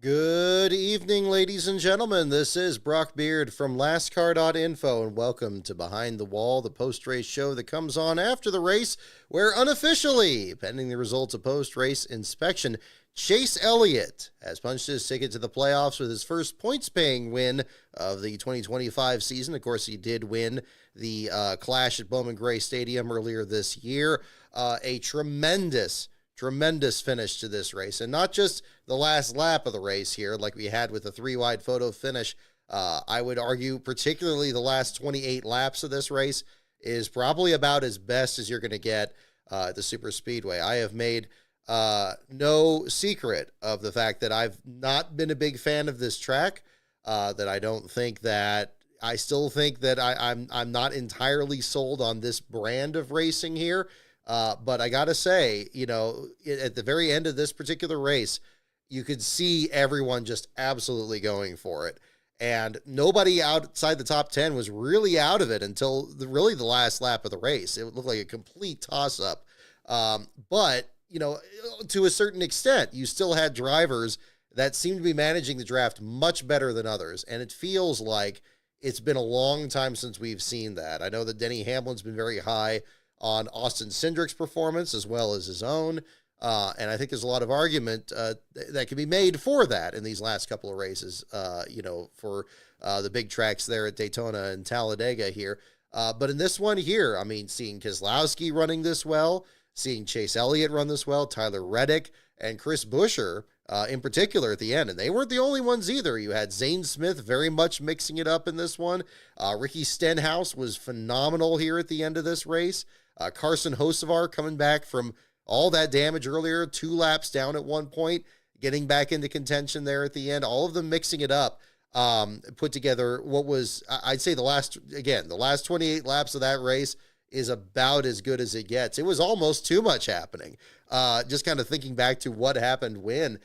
Good evening, ladies and gentlemen. This is Brock Beard from LastCar.info, and welcome to Behind the Wall, the post-race show that comes on after the race, where unofficially, pending the results of post-race inspection, Chase Elliott has punched his ticket to the playoffs with his first points-paying win of the 2025 season. Of course, he did win the Clash at Bowman Gray Stadium earlier this year. A tremendous finish to this race, and not just the last lap of the race here like we had with the three-wide photo finish. I would argue particularly the last 28 laps of this race is probably about as best as you're going to get at the super speedway. I have made no secret of the fact that I've not been a big fan of this track, that I still think that I'm not entirely sold on this brand of racing here. But I gotta say, at the very end of this particular race, you could see everyone just absolutely going for it. And nobody outside the top 10 was really out of it until the last lap of the race. It looked like a complete toss-up. But, to a certain extent, you still had drivers that seemed to be managing the draft much better than others. And it feels like it's been a long time since we've seen that. I know that Denny Hamlin's been very high on Austin Cindric's performance as well as his own. And I think there's a lot of argument that can be made for that in these last couple of races, for the big tracks there at Daytona and Talladega here. But in this one here, seeing Keselowski running this well, seeing Chase Elliott run this well, Tyler Reddick and Chris Buescher in particular at the end. And they weren't the only ones either. You had Zane Smith very much mixing it up in this one. Ricky Stenhouse was phenomenal here at the end of this race. Carson Hocevar coming back from all that damage earlier, 2 laps down at one point, getting back into contention there at the end, all of them mixing it up, put together what was, I'd say the last 28 laps of that race is about as good as it gets. It was almost too much happening. Just kind of thinking back to what happened when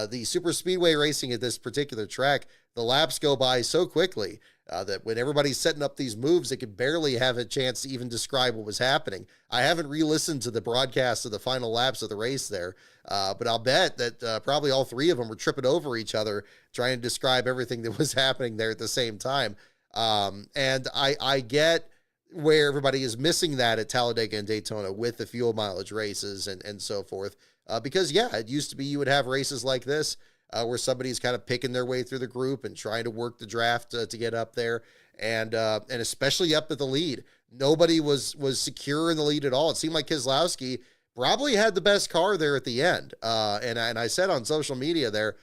the super speedway racing at this particular track, the laps go by so quickly that when everybody's setting up these moves, they could barely have a chance to even describe what was happening. I haven't re-listened to the broadcast of the final laps of the race there, but I'll bet that probably all three of them were tripping over each other, trying to describe everything that was happening there at the same time. And I get where everybody is missing that at Talladega and Daytona with the fuel mileage races and so forth. Because, it used to be you would have races like this where somebody's kind of picking their way through the group and trying to work the draft to get up there, and especially up at the lead. Nobody was secure in the lead at all. It seemed like Keselowski probably had the best car there at the end. And I said on social media there,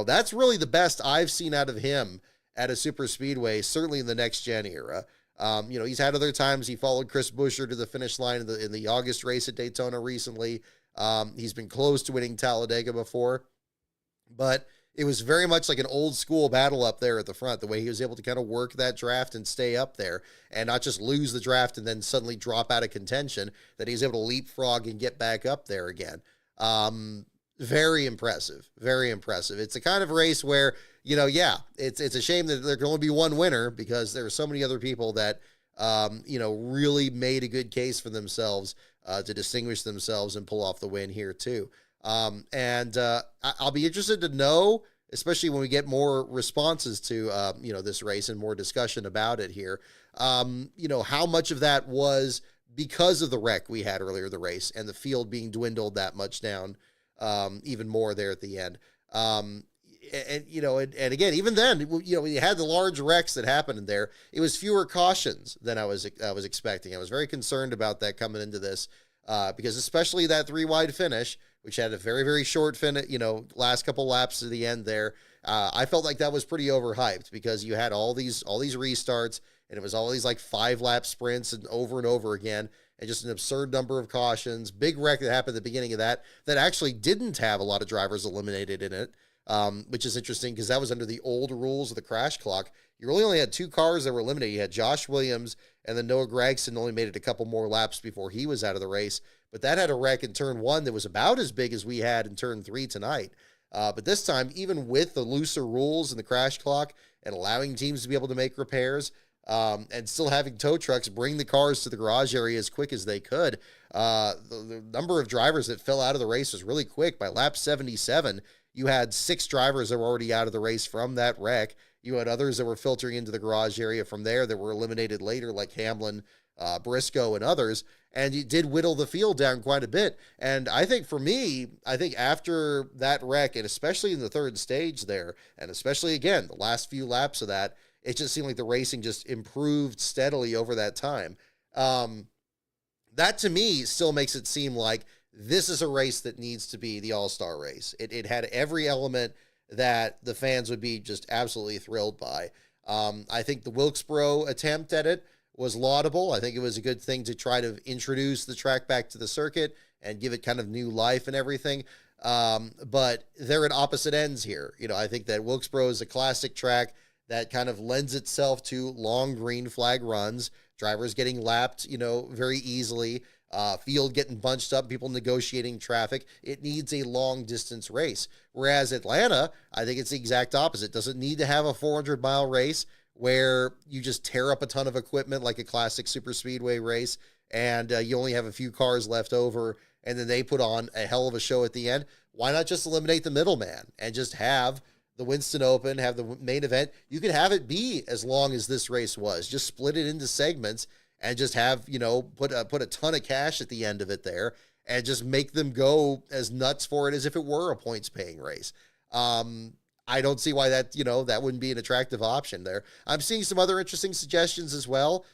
that's really the best I've seen out of him at a super speedway, certainly in the next gen era. He's had other times he followed Chris Buescher to the finish line in the August race at Daytona recently. He's been close to winning Talladega before, but it was very much like an old school battle up there at the front, the way he was able to kind of work that draft and stay up there and not just lose the draft and then suddenly drop out of contention, that he's able to leapfrog and get back up there again. Very impressive. It's a kind of race where, it's a shame that there can only be one winner, because there are so many other people that, really made a good case for themselves to distinguish themselves and pull off the win here too. I'll be interested to know, especially when we get more responses to, this race and more discussion about it here, how much of that was because of the wreck we had earlier in the race and the field being dwindled that much down, even more there at the end. And again, even then, we had the large wrecks that happened in there. It was fewer cautions than I was expecting. I was very concerned about that coming into this, because especially that 3-wide finish, which had a very, very short finish, last couple laps to the end there. I felt like that was pretty overhyped, because you had all these restarts, and it was all these like 5-lap sprints and over again, and just an absurd number of cautions. Big wreck that happened at the beginning of that actually didn't have a lot of drivers eliminated in it. Which is interesting, because that was under the old rules of the crash clock. You really only had 2 cars that were eliminated. You had Josh Williams, and then Noah Gragson only made it a couple more laps before he was out of the race. But that had a wreck in turn 1 that was about as big as we had in turn 3 tonight. But this time, even with the looser rules in the crash clock and allowing teams to be able to make repairs, and still having tow trucks bring the cars to the garage area as quick as they could, the number of drivers that fell out of the race was really quick. By lap 77, you had 6 drivers that were already out of the race from that wreck. You had others that were filtering into the garage area from there that were eliminated later, like Hamlin, Briscoe, and others. And you did whittle the field down quite a bit. And I think for me, I think after that wreck, and especially in the third stage there, and especially again, the last few laps of that, it just seemed like the racing just improved steadily over that time. That to me still makes it seem like this is a race that needs to be the all-star race. It had every element that the fans would be just absolutely thrilled by. I think the Wilkesboro attempt at it was laudable. I think it was a good thing to try to introduce the track back to the circuit and give it kind of new life and everything. But they're at opposite ends here. I think that Wilkesboro is a classic track that kind of lends itself to long green flag runs, drivers getting lapped, very easily, field getting bunched up, people negotiating traffic. It needs a long distance race. Whereas Atlanta, I think it's the exact opposite. Doesn't need to have a 400-mile race where you just tear up a ton of equipment like a classic super speedway race, and you only have a few cars left over, and then they put on a hell of a show at the end. Why not just eliminate the middleman and just have the Winston Open, have the main event? You could have it be as long as this race was. Just split it into segments and just have, put a ton of cash at the end of it there and just make them go as nuts for it as if it were a points-paying race. I don't see why that wouldn't be an attractive option there. I'm seeing some other interesting suggestions as well.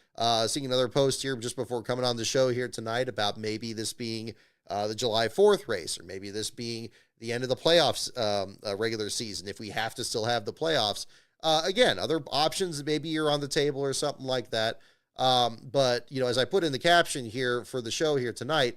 Seeing another post here just before coming on the show here tonight about maybe this being the July 4th race, or maybe this being the end of the playoffs regular season, if we have to still have the playoffs. Again, other options that maybe are on the table or something like that. But, as I put in the caption here for the show here tonight,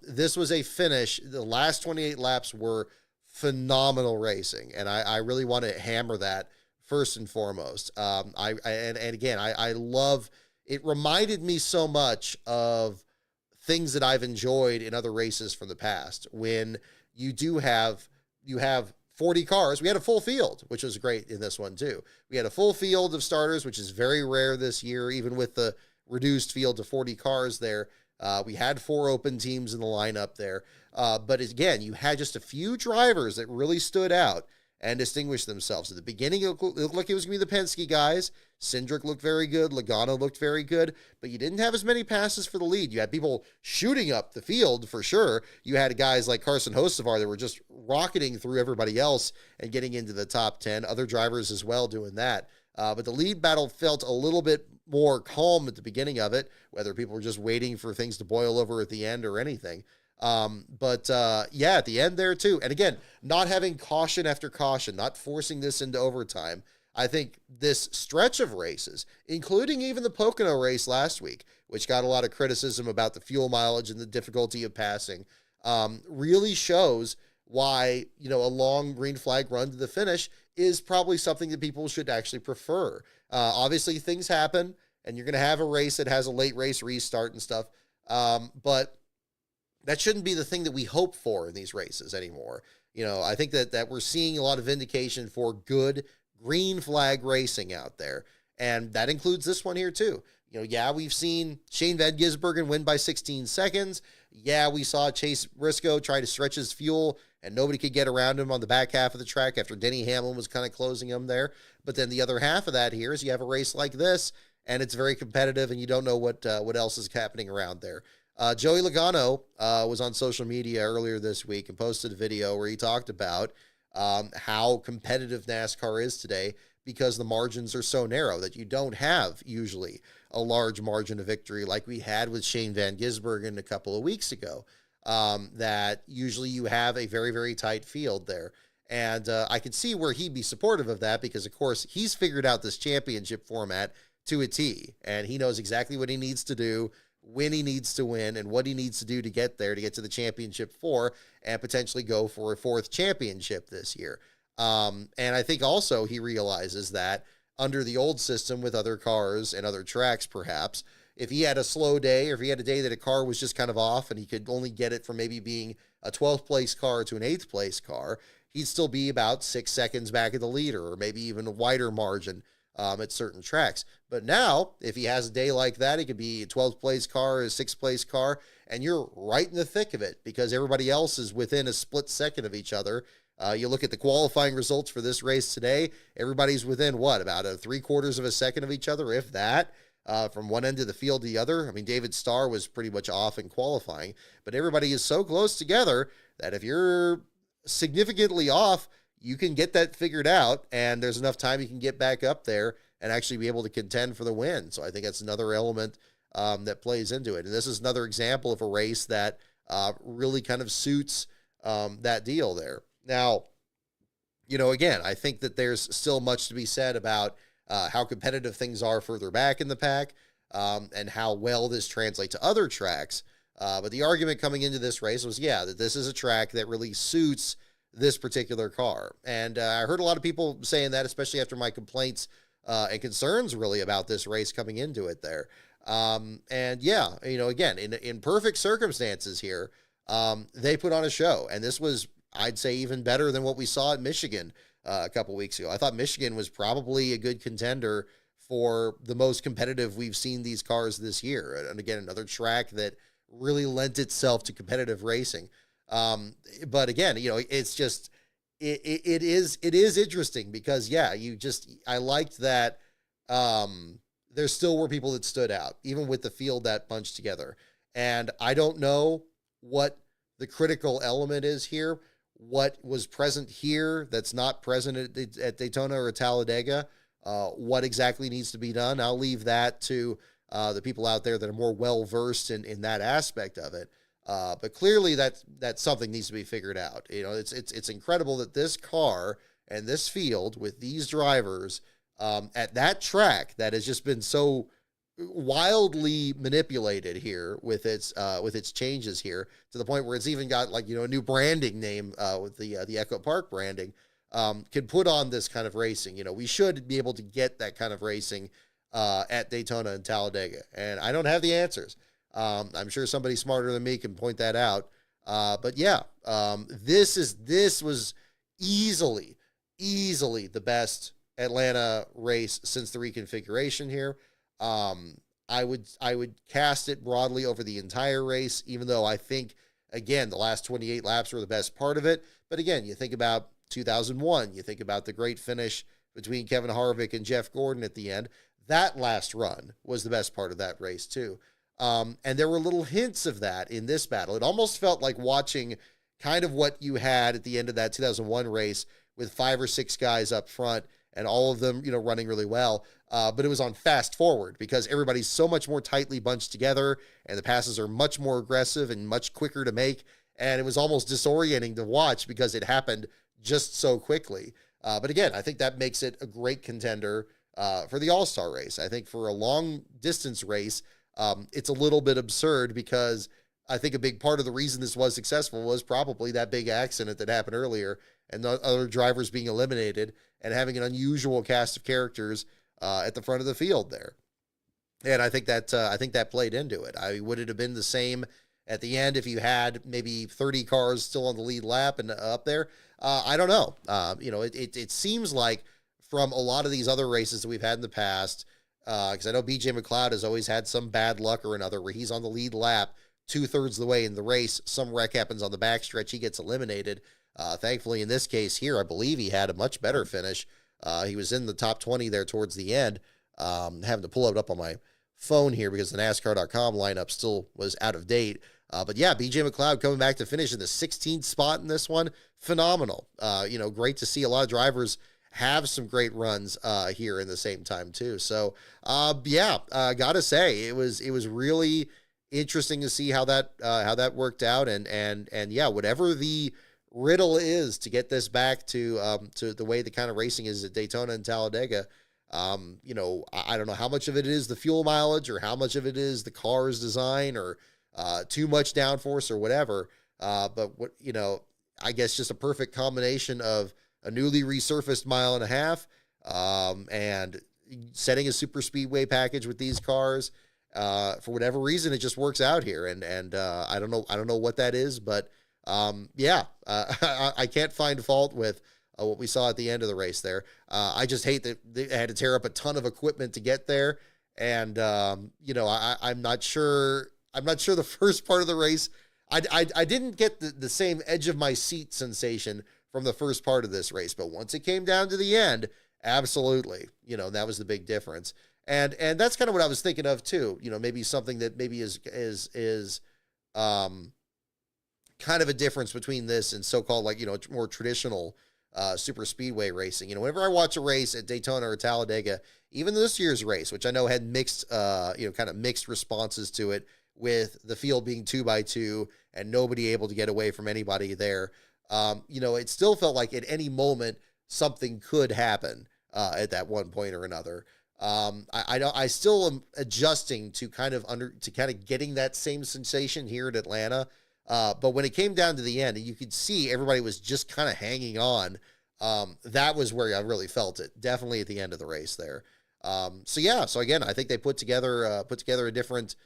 this was a finish. The last 28 laps were phenomenal racing, and I really want to hammer that first and foremost. I love it. Reminded me so much of things that I've enjoyed in other races from the past, when you have 40 cars. We had a full field, which was great in this one too. We had a full field of starters, which is very rare this year, even with the reduced field to 40 cars there. We had 4 open teams in the lineup there. But again, you had just a few drivers that really stood out and distinguished themselves. At the beginning, it looked like it was going to be the Penske guys. Cindric looked very good. Logano looked very good. But you didn't have as many passes for the lead. You had people shooting up the field for sure. You had guys like Carson Hocevar that were just rocketing through everybody else and getting into the top 10. Other drivers as well doing that. But the lead battle felt a little bit more calm at the beginning of it, whether people were just waiting for things to boil over at the end or anything. At the end there too. And again, not having caution after caution, not forcing this into overtime. I think this stretch of races, including even the Pocono race last week, which got a lot of criticism about the fuel mileage and the difficulty of passing, really shows why, a long green flag run to the finish is probably something that people should actually prefer. Obviously things happen, and you're going to have a race that has a late race restart and stuff. But that shouldn't be the thing that we hope for in these races anymore. I think that we're seeing a lot of indication for good green flag racing out there. And that includes this one here too. We've seen Shane Van Gisbergen win by 16 seconds. Yeah, we saw Chase Briscoe try to stretch his fuel and nobody could get around him on the back half of the track after Denny Hamlin was kind of closing him there. But then the other half of that here is you have a race like this, and it's very competitive, and you don't know what else is happening around there. Joey Logano was on social media earlier this week and posted a video where he talked about how competitive NASCAR is today, because the margins are so narrow that you don't have usually a large margin of victory like we had with Shane Van Gisbergen a couple of weeks ago. That usually you have a very, very tight field there. And I could see where he'd be supportive of that, because, of course, he's figured out this championship format to a T, and he knows exactly what he needs to do, when he needs to win, and what he needs to do to get there, to get to the championship 4 and potentially go for a 4th championship this year. And I think also he realizes that under the old system with other cars and other tracks, perhaps, if he had a slow day, or if he had a day that a car was just kind of off and he could only get it from maybe being a 12th place car to an 8th place car, he'd still be about 6 seconds back of the leader, or maybe even a wider margin at certain tracks. But now, if he has a day like that, it could be a 12th place car, a 6th place car, and you're right in the thick of it, because everybody else is within a split second of each other, You look at the qualifying results for this race today, everybody's within what, about a 3/4 of a second of each other, if that, from one end of the field to the other. I mean, David Starr was pretty much off in qualifying, but everybody is so close together that if you're significantly off, you can get that figured out, and there's enough time you can get back up there and actually be able to contend for the win. So I think that's another element that plays into it. And this is another example of a race that really kind of suits that deal there. Now, again, I think that there's still much to be said about how competitive things are further back in the pack and how well this translates to other tracks. But the argument coming into this race was, that this is a track that really suits this particular car. And I heard a lot of people saying that, especially after my complaints and concerns really about this race coming into it there. And again, in perfect circumstances here, they put on a show, and this was, I'd say, even better than what we saw at Michigan a couple weeks ago. I thought Michigan was probably a good contender for the most competitive we've seen these cars this year. And again, another track that really lent itself to competitive racing. But again, it's just, it is interesting because I liked that, there still were people that stood out, even with the field that bunched together. And I don't know what the critical element is here, what was present here that's not present at Daytona or Talladega, what exactly needs to be done. I'll leave that to the people out there that are more well-versed in that aspect of it. But clearly that's something needs to be figured out. It's incredible that this car and this field with these drivers at that track that has just been so wildly manipulated here with its changes here, to the point where it's even got a new branding name with the Echo Park branding, can put on this kind of racing. We should be able to get that kind of racing at Daytona and Talladega, and I don't have the answers. I'm sure somebody smarter than me can point that out. But this was easily the best Atlanta race since the reconfiguration here. I would cast it broadly over the entire race, even though I think, again, the last 28 laps were the best part of it. But again, you think about 2001, you think about the great finish between Kevin Harvick and Jeff Gordon at the end. That last run was the best part of that race too. And there were little hints of that in this battle. It almost felt like watching kind of what you had at the end of that 2001 race with 5 or 6 guys up front and all of them, running really well. But it was on fast forward because everybody's so much more tightly bunched together and the passes are much more aggressive and much quicker to make. And it was almost disorienting to watch because it happened just so quickly. But again, I think that makes it a great contender for the All-Star race. I think for a long distance race, it's a little bit absurd because I think a big part of the reason this was successful was probably that big accident that happened earlier and the other drivers being eliminated and having an unusual cast of characters at the front of the field there. And I think that played into it. Would it have been the same at the end if you had maybe 30 cars still on the lead lap and up there? I don't know. It seems like from a lot of these other races that we've had in the past, because I know BJ McLeod has always had some bad luck or another where he's on the lead lap 2/3 of the way in the race. Some wreck happens on the backstretch. He gets eliminated. Thankfully, in this case here, I believe he had a much better finish. He was in the top 20 there towards the end. Having to pull it up on my phone here because the NASCAR.com lineup still was out of date. But yeah, BJ McLeod coming back to finish in the 16th spot in this one. Phenomenal. Great to see a lot of drivers have some great runs here in the same time too. So gotta say it was really interesting to see how that worked out, and whatever the riddle is to get this back to the way the kind of racing is at Daytona and Talladega. I don't know how much of it is the fuel mileage or how much of it is the car's design or too much downforce or whatever. But what, I guess just a perfect combination of a newly resurfaced 1.5 miles, and setting a super speedway package with these cars. For whatever reason, it just works out here. And I don't know what that is, but I can't find fault with what we saw at the end of the race there. I just hate that they had to tear up a ton of equipment to get there. And, I'm not sure the first part of the race, I didn't get the same edge of my seat sensation from the first part of this race. But once it came down to the end, absolutely, that was the big difference. And that's kind of what I was thinking of too. Maybe something that maybe is kind of a difference between this and so-called more traditional super speedway racing. Whenever I watch a race at Daytona or Talladega, even this year's race, which I know had mixed, kind of mixed responses to it, with the field being 2x2 and nobody able to get away from anybody there. It still felt like at any moment something could happen at that one point or another. I still am adjusting to kind of getting that same sensation here at Atlanta. But when it came down to the end, you could see everybody was just kind of hanging on. That was where I really felt it. Definitely at the end of the race there. So again, I think they put together a different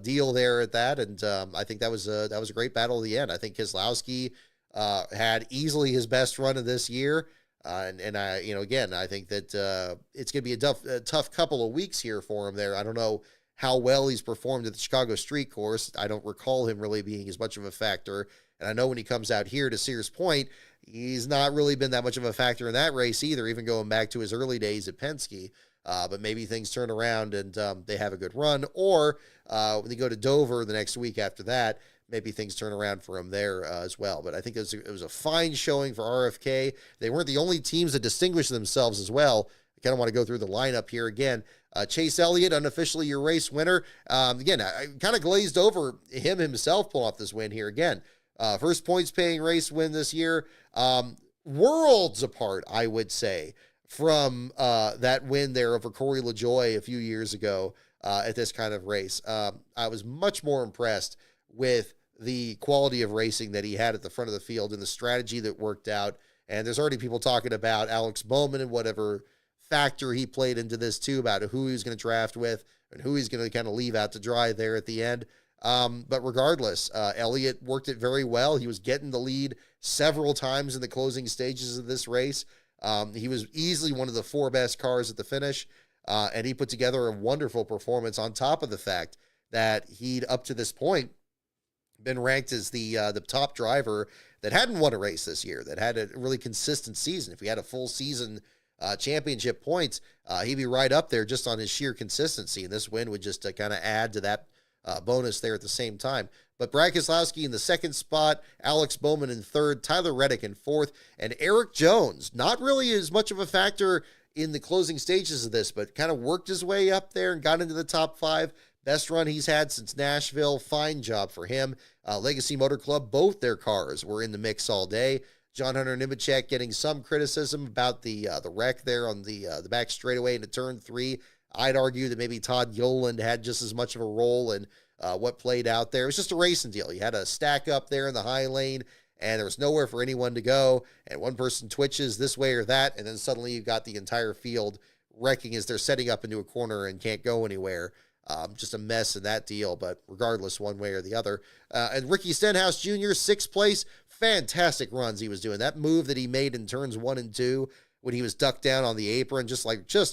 deal there at that, and I think that was a great battle at the end. I think Keselowski had easily his best run of this year, and I again I think that it's going to be a tough couple of weeks here for him there. I don't know how well he's performed at the Chicago Street Course. I don't recall him really being as much of a factor, and I know when he comes out here to Sears Point, he's not really been that much of a factor in that race either, even going back to his early days at Penske. But maybe things turn around and they have a good run, or when they go to Dover the next week after that, maybe things turn around for him there as well. But I think it was a fine showing for RFK. They weren't the only teams that distinguished themselves as well. I kind of want to go through the lineup here again. Chase Elliott, unofficially your race winner. Again, I kind of glazed over him himself pulling off this win here again. First points paying race win this year. Worlds apart, I would say, from that win there over Corey LaJoie a few years ago at this kind of race. I was much more impressed with the quality of racing that he had at the front of the field and the strategy that worked out. And there's already people talking about Alex Bowman and whatever factor he played into this too, about who he was going to draft with and who he's going to kind of leave out to dry there at the end. But regardless, Elliott worked it very well. He was getting the lead several times in the closing stages of this race. He was easily one of the four best cars at the finish, and he put together a wonderful performance on top of the fact that he'd, up to this point, been ranked as the top driver that hadn't won a race this year, that had a really consistent season. If he had a full season championship points, he'd be right up there just on his sheer consistency, and this win would just kind of add to that bonus there at the same time. But Brad Keselowski in the second spot, Alex Bowman in third, Tyler Reddick in fourth, and Eric Jones, not really as much of a factor in the closing stages of this, but kind of worked his way up there and got into the top five. Best run he's had since Nashville. Fine job for him. Legacy Motor Club, both their cars were in the mix all day. John Hunter Nemechek getting some criticism about the wreck there on the back straightaway into turn 3. I'd argue that maybe Todd Gilliland had just as much of a role in what played out there. It was just a racing deal. You had a stack up there in the high lane, and there was nowhere for anyone to go, and one person twitches this way or that, and then suddenly you've got the entire field wrecking as they're setting up into a corner and can't go anywhere. Just a mess in that deal, but regardless, one way or the other. And Ricky Stenhouse Jr., sixth place, fantastic runs he was doing. That move that he made in turns 1 and 2, when he was ducked down on the apron, just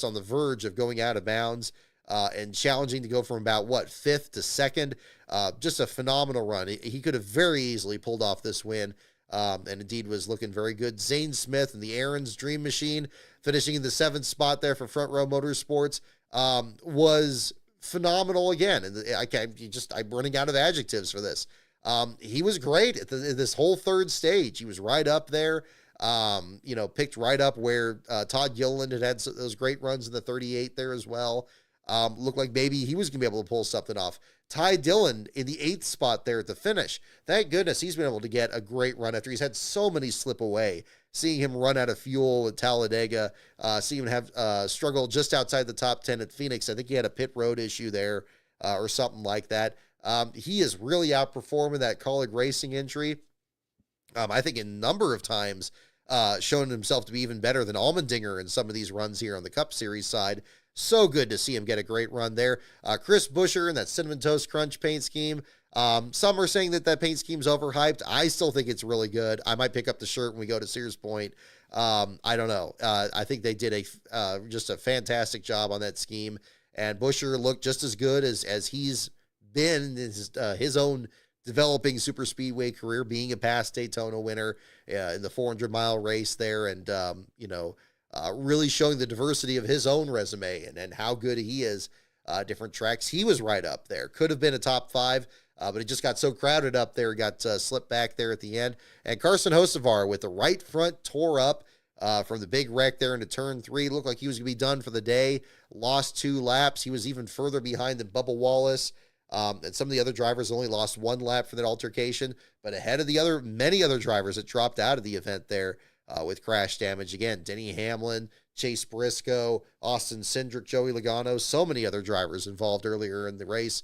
on the verge of going out of bounds, and challenging to go from about, fifth to second. Just a phenomenal run. He could have very easily pulled off this win, and indeed was looking very good. Zane Smith and the Aaron's Dream Machine, finishing in the 7th spot there for Front Row Motorsports, was phenomenal again. And I'm running out of adjectives for this. He was great at this whole third stage. He was right up there. Picked right up where Todd Gilliland had those great runs in the 38 there as well. Looked like maybe he was going to be able to pull something off. Ty Dillon in the 8th spot there at the finish. Thank goodness he's been able to get a great run after he's had so many slip away. Seeing him run out of fuel at Talladega, seeing him have struggled just outside the top 10 at Phoenix. I think he had a pit road issue there or something like that. He is really outperforming that Colleague Racing entry. I think a number of times shown himself to be even better than Allmendinger in some of these runs here on the Cup Series side. So good to see him get a great run there. Chris Buescher in that Cinnamon Toast Crunch paint scheme. Some are saying that paint scheme's overhyped. I still think it's really good. I might pick up the shirt when we go to Sears Point. I don't know. I think they did just a fantastic job on that scheme. And Buescher looked just as good as he's been in his own developing super speedway career, being a past Daytona winner in the 400-mile race there, and really showing the diversity of his own resume and how good he is. Different tracks, he was right up there. Could have been a top 5, but it just got so crowded up there, got slipped back there at the end. And Carson Hocevar with the right front tore up from the big wreck there into turn 3. Looked like he was going to be done for the day. Lost 2 laps. He was even further behind than Bubba Wallace. And some of the other drivers only lost 1 lap for that altercation, but ahead of many other drivers that dropped out of the event there with crash damage. Again, Denny Hamlin, Chase Briscoe, Austin Cindric, Joey Logano, so many other drivers involved earlier in the race.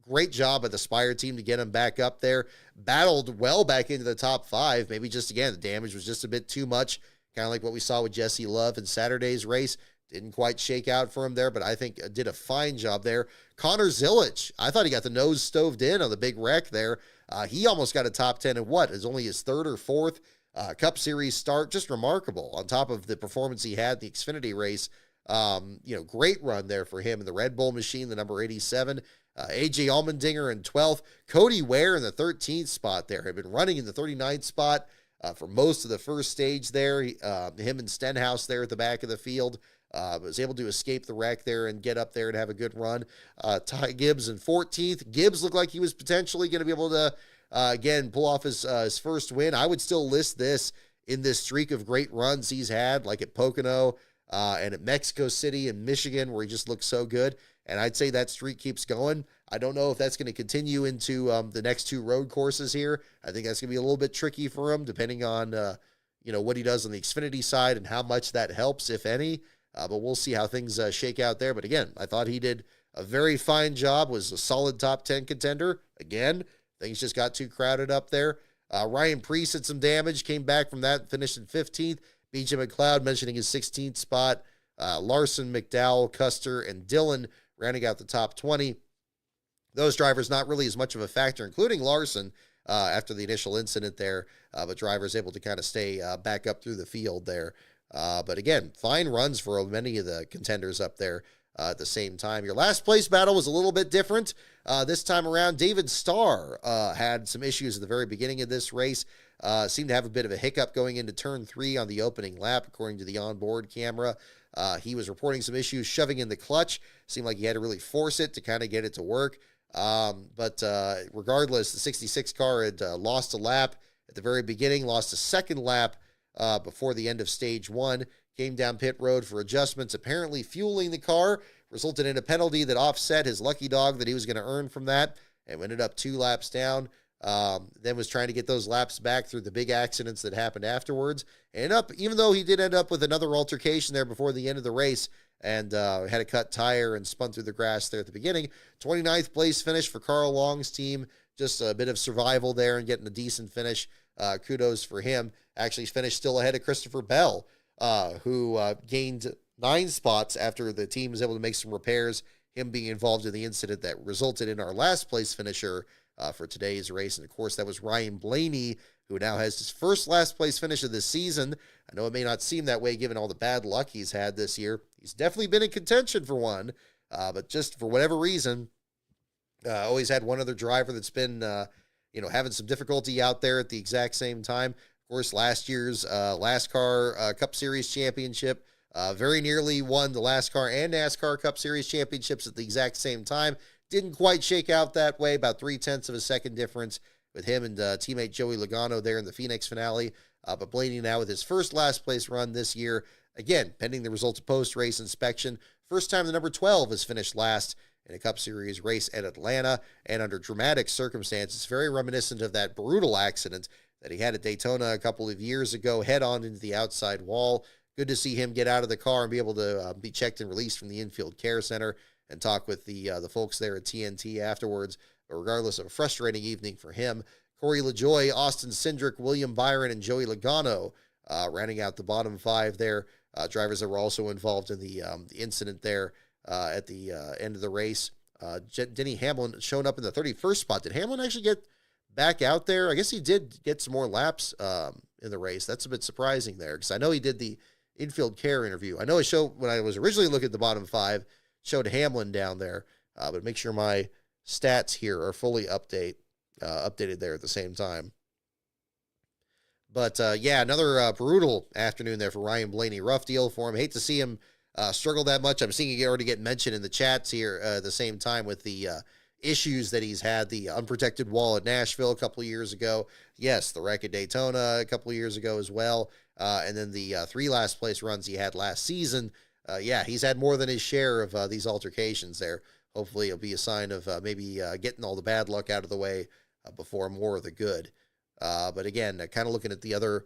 Great job of the Spire team to get him back up there. Battled well back into the top 5. Maybe just, again, the damage was just a bit too much, kind of like what we saw with Jesse Love in Saturday's race. Didn't quite shake out for him there, but I think did a fine job there. Connor Zilic, I thought he got the nose stoved in on the big wreck there. He almost got a top 10 in what is only his 3rd or 4th Cup Series start. Just remarkable on top of the performance he had in the Xfinity race. Great run there for him in the Red Bull machine, the number 87. AJ Allmendinger in 12th. Cody Ware in the 13th spot there. Had been running in the 39th spot for most of the first stage there. Him and Stenhouse there at the back of the field. Was able to escape the wreck there and get up there and have a good run. Ty Gibbs in 14th. Gibbs looked like he was potentially going to be able to, again, pull off his first win. I would still list this in this streak of great runs he's had, like at Pocono and at Mexico City and Michigan, where he just looks so good. And I'd say that streak keeps going. I don't know if that's going to continue into the next 2 road courses here. I think that's going to be a little bit tricky for him, depending on what he does on the Xfinity side and how much that helps, if any. But we'll see how things shake out there. But again, I thought he did a very fine job, was a solid top 10 contender. Again, things just got too crowded up there. Ryan Preece had some damage, came back from that, finished in 15th. BJ McLeod mentioning his 16th spot. Larson, McDowell, Custer, and Dillon rounding out the top 20. Those drivers not really as much of a factor, including Larson after the initial incident there, but drivers able to kind of stay back up through the field there. But again, fine runs for many of the contenders up there at the same time. Your last place battle was a little bit different. This time around, David Starr had some issues at the very beginning of this race. Seemed to have a bit of a hiccup going into turn 3 on the opening lap, according to the onboard camera. He was reporting some issues shoving in the clutch. Seemed like he had to really force it to kind of get it to work. But regardless, the 66 car had lost a lap at the very beginning, lost a second lap before the end of stage 1, came down pit road for adjustments, apparently fueling the car, resulted in a penalty that offset his lucky dog that he was going to earn from that, and ended up 2 laps down. Then was trying to get those laps back through the big accidents that happened afterwards. Even though he did end up with another altercation there before the end of the race, and had a cut tire and spun through the grass there at the beginning. 29th place finish for Carl Long's team. Just a bit of survival there and getting a decent finish. Kudos for him. Actually finished still ahead of Christopher Bell, who gained 9 spots after the team was able to make some repairs, him being involved in the incident that resulted in our last place finisher for today's race. And of course, that was Ryan Blaney, who now has his first last place finish of the season. I know it may not seem that way given all the bad luck he's had this year. He's definitely been in contention for one, but just for whatever reason, always had one other driver that's been, having some difficulty out there at the exact same time. Of course, last year's LASCAR Cup Series championship, very nearly won the LASCAR and NASCAR Cup Series championships at the exact same time. Didn't quite shake out that way, about 0.3 of a second difference with him and teammate Joey Logano there in the Phoenix finale. But Blaney now with his first last place run this year, again, pending the results of post-race inspection. First time the number 12 has finished last in a Cup Series race at Atlanta, and under dramatic circumstances, very reminiscent of that brutal accident that he had at Daytona a couple of years ago, head on into the outside wall. Good to see him get out of the car and be able to be checked and released from the infield care center and talk with the folks there at TNT afterwards. But regardless of a frustrating evening for him, Corey LaJoie, Austin Cindric, William Byron, and Joey Logano rounding out the bottom 5 there. Drivers that were also involved in the incident there at the end of the race. Denny Hamlin showing up in the 31st spot. Did Hamlin actually get back out there? I guess he did get some more laps in the race. That's a bit surprising there, because I know he did the infield care interview. I know it showed, when I was originally looking at the bottom 5, showed Hamlin down there, but make sure my stats here are fully updated there at the same time. But yeah, another brutal afternoon there for Ryan Blaney. Rough deal for him. Hate to see him struggle that much. I'm seeing it already get mentioned in the chats here at the same time with the issues that he's had. The unprotected wall at Nashville a couple of years ago. Yes, the wreck at Daytona a couple of years ago as well. And then the 3 last place runs he had last season. Yeah, he's had more than his share of these altercations there. Hopefully it'll be a sign of maybe getting all the bad luck out of the way before more of the good. But again, kind of looking at the other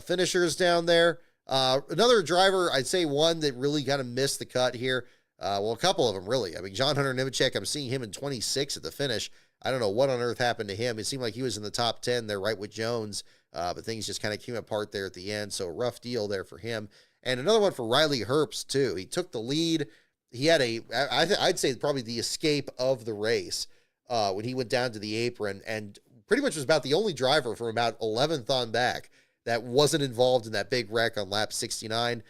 finishers down there. Another driver, I'd say one that really kind of missed the cut here. Well, a couple of them, really. I mean, John Hunter Nemechek, I'm seeing him in 26 at the finish. I don't know what on earth happened to him. It seemed like he was in the top 10 there right with Jones, but things just kind of came apart there at the end. So rough deal there for him. And another one for Riley Herbst, too. He took the lead. He had I'd say probably the escape of the race when he went down to the apron and pretty much was about the only driver from about 11th on back that wasn't involved in that big wreck on lap 69.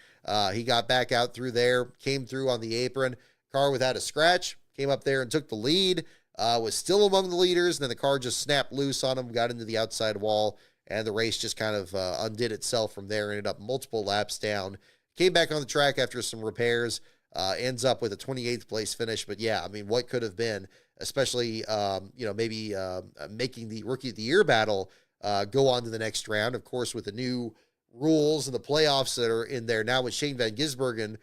He got back out through there, came through on the apron, car without a scratch, came up there and took the lead, was still among the leaders, and then the car just snapped loose on him, got into the outside wall, and the race just kind of undid itself from there, ended up multiple laps down, came back on the track after some repairs, ends up with a 28th place finish. But yeah, I mean, what could have been, especially, maybe making the Rookie of the Year battle go on to the next round. Of course, with the new rules and the playoffs that are in there now with Shane Van Gisbergen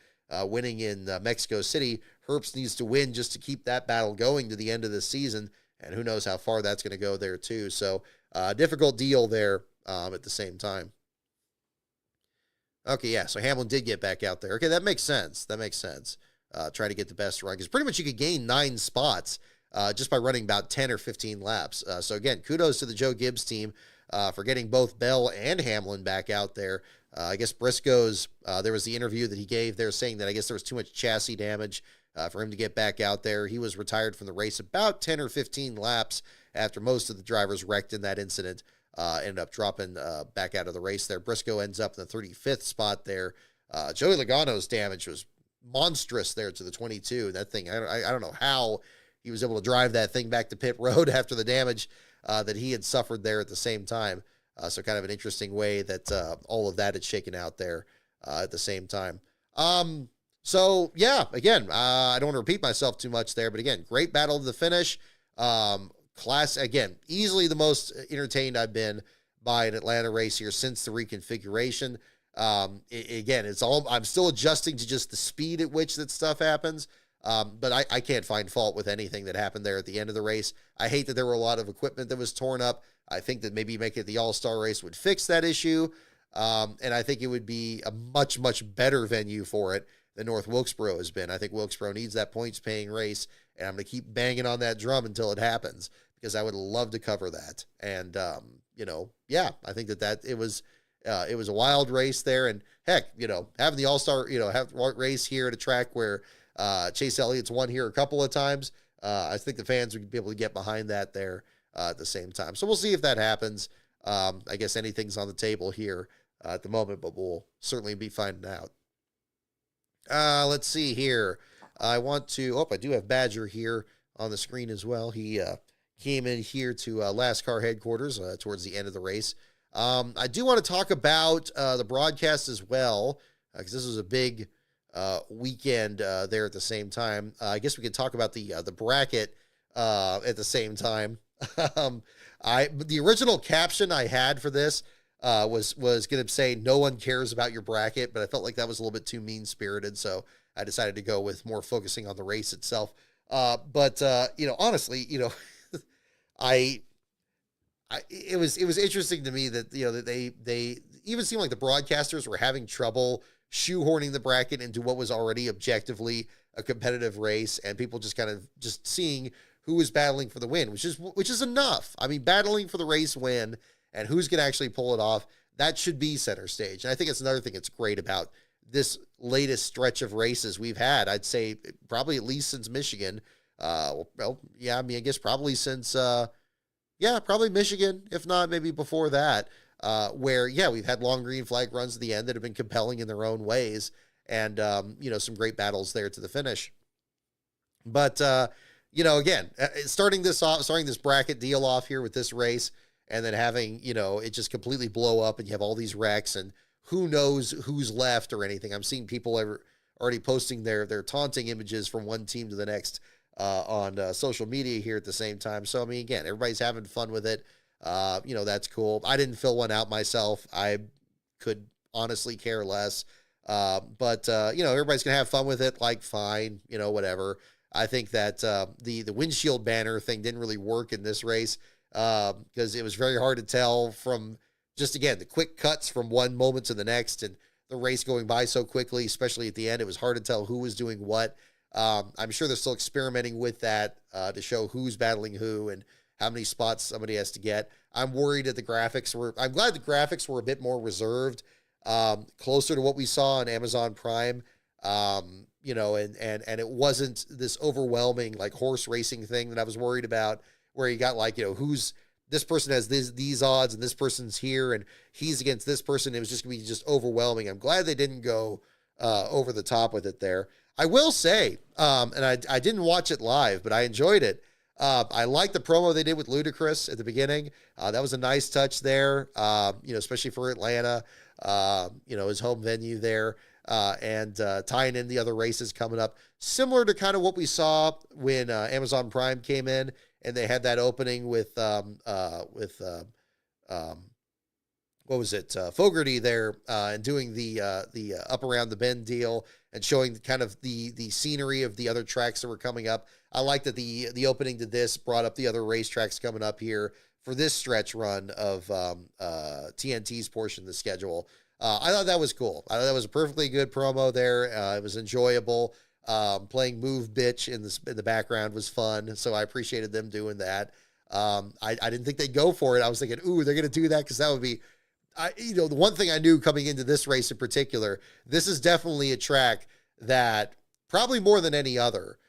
winning in Mexico City, Herbst needs to win just to keep that battle going to the end of the season. And who knows how far that's going to go there too. So difficult deal there at the same time. Okay, yeah, so Hamlin did get back out there. Okay, that makes sense. Try to get the best run, because pretty much you could gain 9 spots just by running about 10 or 15 laps. So again, kudos to the Joe Gibbs team for getting both Bell and Hamlin back out there. I guess Briscoe's, there was the interview that he gave there saying that I guess there was too much chassis damage for him to get back out there. He was retired from the race about 10 or 15 laps after most of the drivers wrecked in that incident. Ended up dropping back out of the race there. Briscoe ends up in the 35th spot there. Joey Logano's damage was monstrous there to the 22. That thing, I don't know how he was able to drive that thing back to pit road after the damage that he had suffered there at the same time. So kind of an interesting way that all of that had shaken out there at the same time. So yeah, again, I don't want to repeat myself too much there, but again, great battle to the finish. Class, again, easily the most entertained I've been by an Atlanta race here since the reconfiguration. Again, I'm still adjusting to just the speed at which that stuff happens. But I can't find fault with anything that happened there at the end of the race. I hate that there were a lot of equipment that was torn up. I think that maybe making it the All-Star race would fix that issue. And I think it would be a much, much better venue for it than North Wilkesboro has been. I think Wilkesboro needs that points-paying race, and I'm going to keep banging on that drum until it happens, because I would love to cover that. And, yeah, I think that it was a wild race there. And heck, having the All-Star, have race here at a track where Chase Elliott's won here a couple of times, I think the fans would be able to get behind that there at the same time. So we'll see if that happens. I guess anything's on the table here at the moment, but we'll certainly be finding out. Let's see here. I do have Badger here on the screen as well. He came in here to Last Car headquarters towards the end of the race. I do want to talk about the broadcast as well, because this was a big weekend there at the same time. I guess we could talk about the bracket at the same time. The original caption I had for this was going to say no one cares about your bracket, but I felt like that was a little bit too mean-spirited, so I decided to go with more focusing on the race itself. But honestly, it was interesting to me that that they even seemed like the broadcasters were having trouble shoehorning the bracket into what was already objectively a competitive race, and people just kind of seeing who was battling for the win, which is enough. I mean, battling for the race win and who's going to actually pull it off, that should be center stage. And I think it's another thing that's great about this latest stretch of races we've had. I'd say probably at least since Michigan. I guess probably since probably Michigan, if not maybe before that, where we've had long green flag runs at the end that have been compelling in their own ways, and some great battles there to the finish. But again, starting this bracket deal off here with this race, and then having, it just completely blow up and you have all these wrecks and who knows who's left or anything. I'm seeing people already posting their taunting images from one team to the next on social media here at the same time. So, I mean, again, everybody's having fun with it. That's cool. I didn't fill one out myself. I could honestly care less. But everybody's going to have fun with it. Like, fine, whatever. I think that the windshield banner thing didn't really work in this race because it was very hard to tell from just, again, the quick cuts from one moment to the next and the race going by so quickly, especially at the end. It was hard to tell who was doing what. I'm sure they're still experimenting with that to show who's battling who and how many spots somebody has to get. I'm worried that I'm glad the graphics were a bit more reserved, closer to what we saw on Amazon Prime. And it wasn't this overwhelming like horse racing thing that I was worried about, where you got like, who's this person has these odds and this person's here and he's against this person. It was just gonna be just overwhelming. I'm glad they didn't go over the top with it there. I will say, and I didn't watch it live, but I enjoyed it. I liked the promo they did with Ludacris at the beginning. That was a nice touch there, especially for Atlanta, his home venue there, and tying in the other races coming up. Similar to kind of what we saw when Amazon Prime came in and they had that opening with what was it, Fogarty there, and doing the up around the bend deal and showing kind of the scenery of the other tracks that were coming up. I like that the opening to this brought up the other racetracks coming up here for this stretch run of TNT's portion of the schedule. I thought that was cool. I thought that was a perfectly good promo there. It was enjoyable. Playing Move Bitch in the background was fun, so I appreciated them doing that. I didn't think they'd go for it. I was thinking, ooh, they're going to do that because that would be, the one thing I knew coming into this race in particular, this is definitely a track that probably more than any other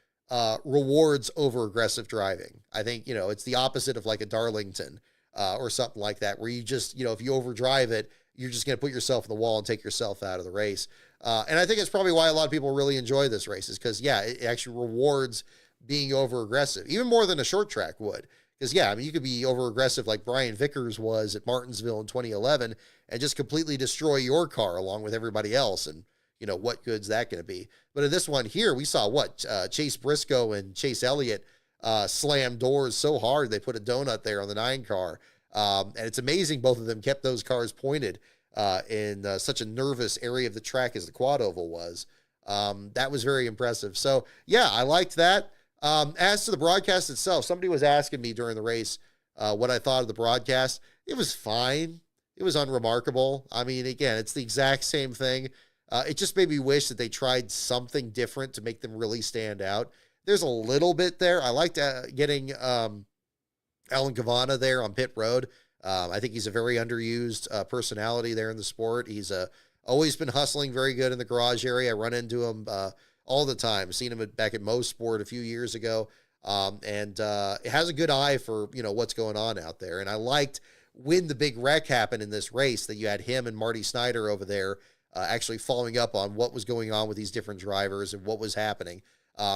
rewards over aggressive driving. I think, it's the opposite of like a Darlington or something like that, where you just, if you overdrive it, you're just going to put yourself in the wall and take yourself out of the race. And I think it's probably why a lot of people really enjoy this race is because, it actually rewards being over aggressive, even more than a short track would. Because, you could be over aggressive like Brian Vickers was at Martinsville in 2011 and just completely destroy your car along with everybody else. And, what good's that going to be? But in this one here, we saw Chase Briscoe and Chase Elliott slam doors so hard they put a donut there on the 9 car. And it's amazing both of them kept those cars pointed in such a nervous area of the track as the quad oval was. That was very impressive. So, I liked that. As to the broadcast itself, somebody was asking me during the race what I thought of the broadcast. It was fine. It was unremarkable. I mean, again, it's the exact same thing. It just made me wish that they tried something different to make them really stand out. There's a little bit there. I liked getting Alan Cavana there on pit road. I think he's a very underused personality there in the sport. He's always been hustling very good in the garage area. I run into him all the time. Seen him back at Mo Sport a few years ago. And it has a good eye for, what's going on out there. And I liked when the big wreck happened in this race that you had him and Marty Snyder over there actually following up on what was going on with these different drivers and what was happening.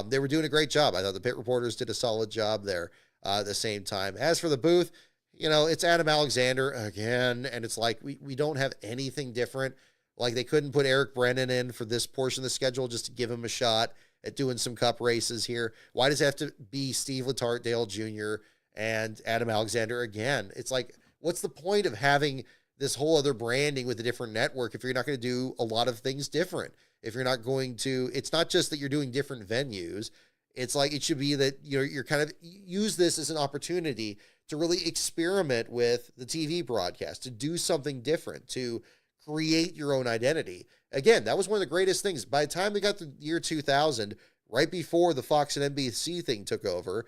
They were doing a great job. I thought the pit reporters did a solid job there at the same time. As for the booth, it's Adam Alexander again, and it's like we don't have anything different. Like they couldn't put Eric Brennan in for this portion of the schedule just to give him a shot at doing some cup races here. Why does it have to be Steve Letarte-Dale Jr. and Adam Alexander again? It's like, what's the point of having this whole other branding with a different network if you're not going to do a lot of things different? If you're not going to, it's not just that you're doing different venues. It's like, it should be that, you're kind of use this as an opportunity to really experiment with the TV broadcast, to do something different, to create your own identity. Again, that was one of the greatest things. By the time we got to the year 2000, right before the Fox and NBC thing took over,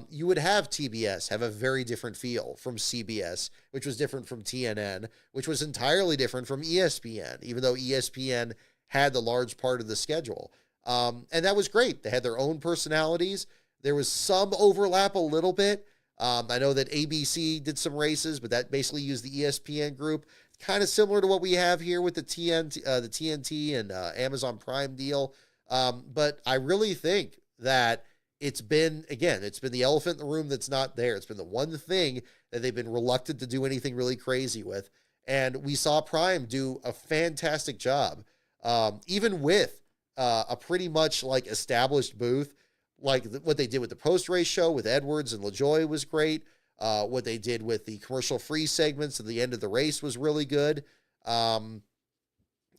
you would have TBS have a very different feel from CBS, which was different from TNN, which was entirely different from ESPN, even though ESPN had the large part of the schedule. And that was great. They had their own personalities. There was some overlap a little bit. I know that ABC did some races, but that basically used the ESPN group, kind of similar to what we have here with the TNT and Amazon Prime deal. But I really think that it's been the elephant in the room that's not there. It's been the one thing that they've been reluctant to do anything really crazy with. And we saw Prime do a fantastic job, even with a pretty much like established booth. Like what they did with the post-race show with Edwards and LaJoie was great. What they did with the commercial-free segments at the end of the race was really good.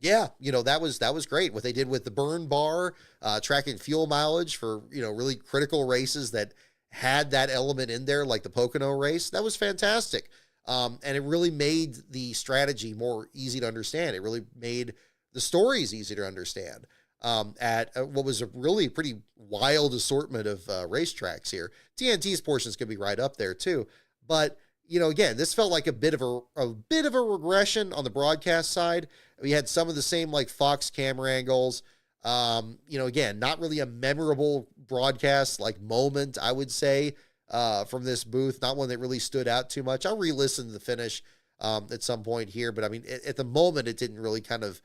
Yeah, that was great. What they did with the burn bar, tracking fuel mileage for, really critical races that had that element in there, like the Pocono race, that was fantastic. And it really made the strategy more easy to understand. It really made the stories easy to understand. At what was a really pretty wild assortment of racetracks here. TNT's portions could be right up there too. But, again, this felt like a bit of a regression on the broadcast side. We had some of the same like Fox camera angles. Again, not really a memorable broadcast like moment, I would say, from this booth. Not one that really stood out too much. I'll re-listen to the finish at some point here. But I mean, at the moment, it didn't really kind of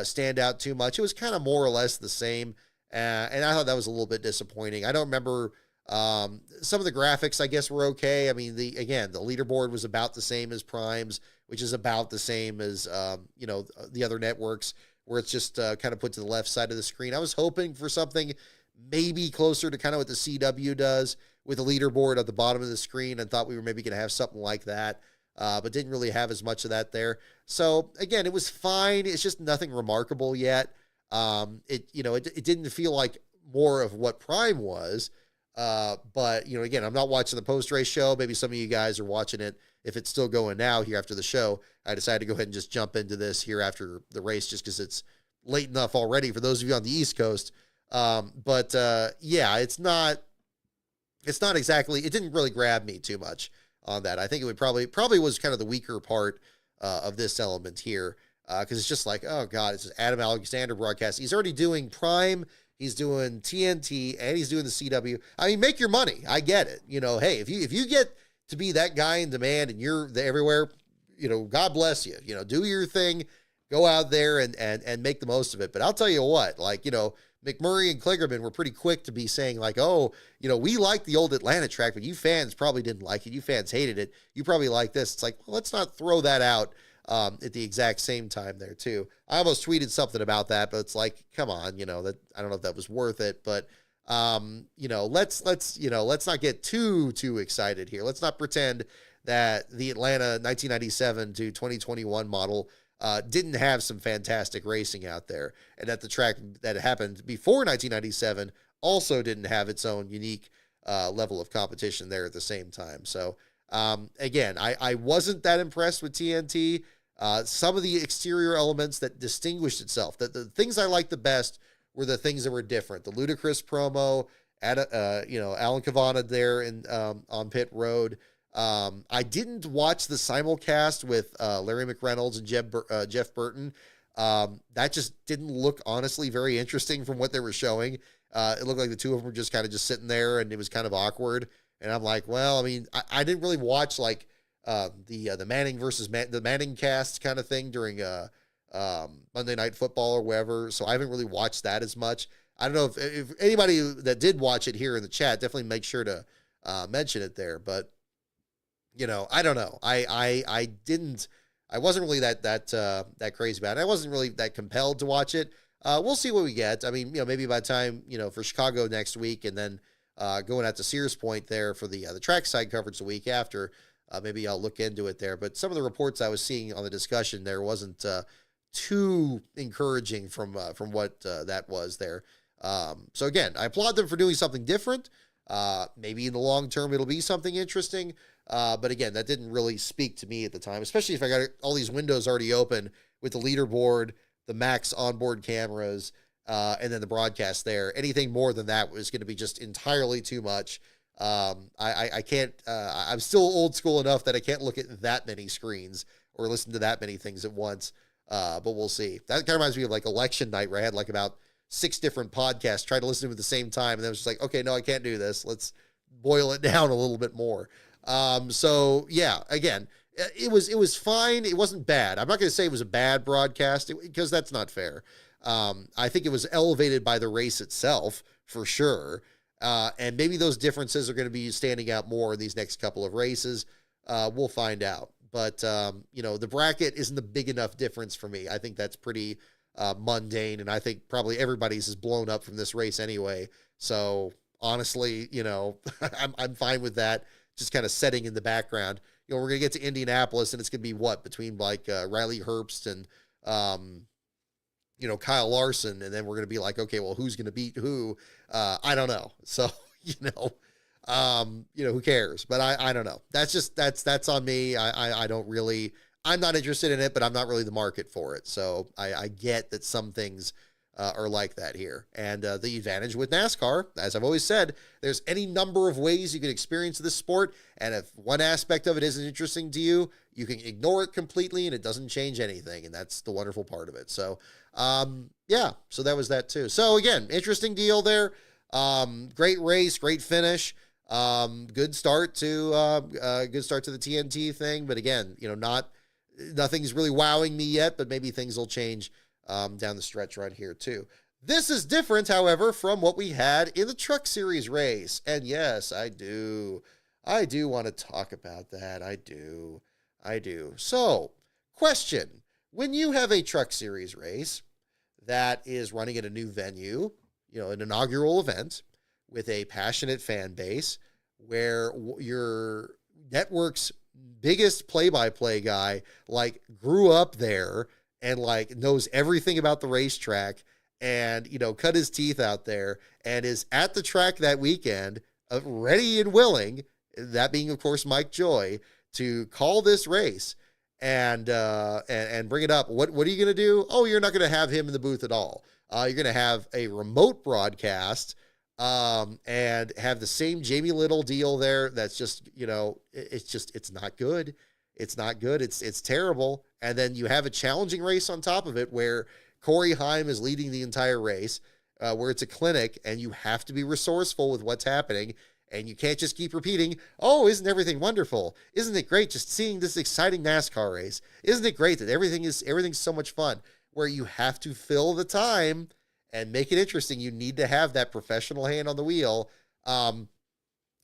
stand out too much. It was kind of more or less the same. And I thought that was a little bit disappointing. I don't remember some of the graphics, I guess, were okay. I mean, the leaderboard was about the same as Prime's, which is about the same as, the other networks, where it's just kind of put to the left side of the screen. I was hoping for something maybe closer to kind of what the CW does with the leaderboard at the bottom of the screen, and thought we were maybe going to have something like that. But didn't really have as much of that there. So again, it was fine. It's just nothing remarkable yet. It didn't feel like more of what Prime was. But again, I'm not watching the post-race show. Maybe some of you guys are watching it. If it's still going now here after the show, I decided to go ahead and just jump into this here after the race, just because it's late enough already for those of you on the East Coast. Yeah, it's not exactly, it didn't really grab me too much on that. I think it would probably was kind of the weaker part of this element here, because it's just like, oh God, it's just Adam Alexander broadcast. He's already doing Prime, he's doing TNT, and he's doing the CW. I mean, make your money. I get it. Hey, if you get to be that guy in demand and you're everywhere, God bless you. Do your thing, go out there and make the most of it. But I'll tell you what, like, McMurray and Kligerman were pretty quick to be saying like, oh, we like the old Atlanta track, but you fans probably didn't like it. You fans hated it. You probably like this. It's like, well, let's not throw that out at the exact same time there too. I almost tweeted something about that, but it's like, come on, that I don't know if that was worth it, but let's not get too excited here. Let's not pretend that the Atlanta 1997 to 2021 model didn't have some fantastic racing out there, and that the track that happened before 1997 also didn't have its own unique level of competition there at the same time. So again, I wasn't that impressed with TNT. Some of the exterior elements that distinguished itself, the things I liked the best were the things that were different. The Ludacris promo, Alan Cavana there on pit road. I didn't watch the simulcast with Larry McReynolds and Jeff Burton. That just didn't look honestly very interesting from what they were showing. It looked like the two of them were just kind of just sitting there, and it was kind of awkward. And I'm like, well, I mean, I didn't really watch like the Manning versus the Manning cast kind of thing during Monday Night Football or wherever. So I haven't really watched that as much. I don't know if anybody that did watch it here in the chat, definitely make sure to mention it there. But I don't know. I wasn't really that crazy about it. I wasn't really that compelled to watch it. We'll see what we get. I mean, maybe by the time, for Chicago next week, and then going out to Sears Point there for the trackside coverage the week after, maybe I'll look into it there. But some of the reports I was seeing on the discussion there wasn't too encouraging from what that was there. So again, I applaud them for doing something different. Maybe in the long term, it'll be something interesting. But again, that didn't really speak to me at the time, especially if I got all these windows already open with the leaderboard, the Max onboard cameras, and then the broadcast there. Anything more than that was going to be just entirely too much. I can't, I'm still old school enough that I can't look at that many screens or listen to that many things at once. But we'll see. That kind of reminds me of like election night, where I had like about 6 different podcasts, tried to listen to them at the same time. And then I was just like, okay, no, I can't do this. Let's boil it down a little bit more. So yeah, again, it was fine. It wasn't bad. I'm not going to say it was a bad broadcast, because that's not fair. I think it was elevated by the race itself for sure. And maybe those differences are going to be standing out more in these next couple of races. We'll find out. But, the bracket isn't a big enough difference for me. I think that's pretty mundane, and I think probably everybody's is blown up from this race anyway. So honestly, I'm fine with that. Just kind of setting in the background. We're going to get to Indianapolis, and it's going to be between like Riley Herbst and, Kyle Larson, and then we're going to be like, okay, well, who's going to beat who? I don't know. So, who cares? But I don't know. That's on me. I don't really, I'm not interested in it, but I'm not really the market for it. So I get that some things are like that here. And the advantage with NASCAR, as I've always said, there's any number of ways you can experience this sport. And if one aspect of it isn't interesting to you, you can ignore it completely and it doesn't change anything. And that's the wonderful part of it. So, so that was that too. So again, interesting deal there. Great race, great finish. Good start to the TNT thing. But again, nothing's really wowing me yet, but maybe things will change down the stretch right here too. This is different, however, from what we had in the Truck Series race. And yes, I do want to talk about that. I do. So, question. When you have a Truck Series race that is running at a new venue, an inaugural event with a passionate fan base where your network's biggest play-by-play guy, grew up there and, knows everything about the racetrack and, cut his teeth out there and is at the track that weekend, ready and willing, that being, of course, Mike Joy, to call this race and bring it up. What are you going to do? Oh, you're not going to have him in the booth at all. You're going to have a remote broadcast and have the same Jamie Little deal there. That's just, it's not good. It's not good. It's terrible. And then you have a challenging race on top of it where Corey Heim is leading the entire race, where it's a clinic and you have to be resourceful with what's happening. And you can't just keep repeating, oh, isn't everything wonderful? Isn't it great just seeing this exciting NASCAR race? Isn't it great that everything's so much fun? Where you have to fill the time and make it interesting. You need to have that professional hand on the wheel.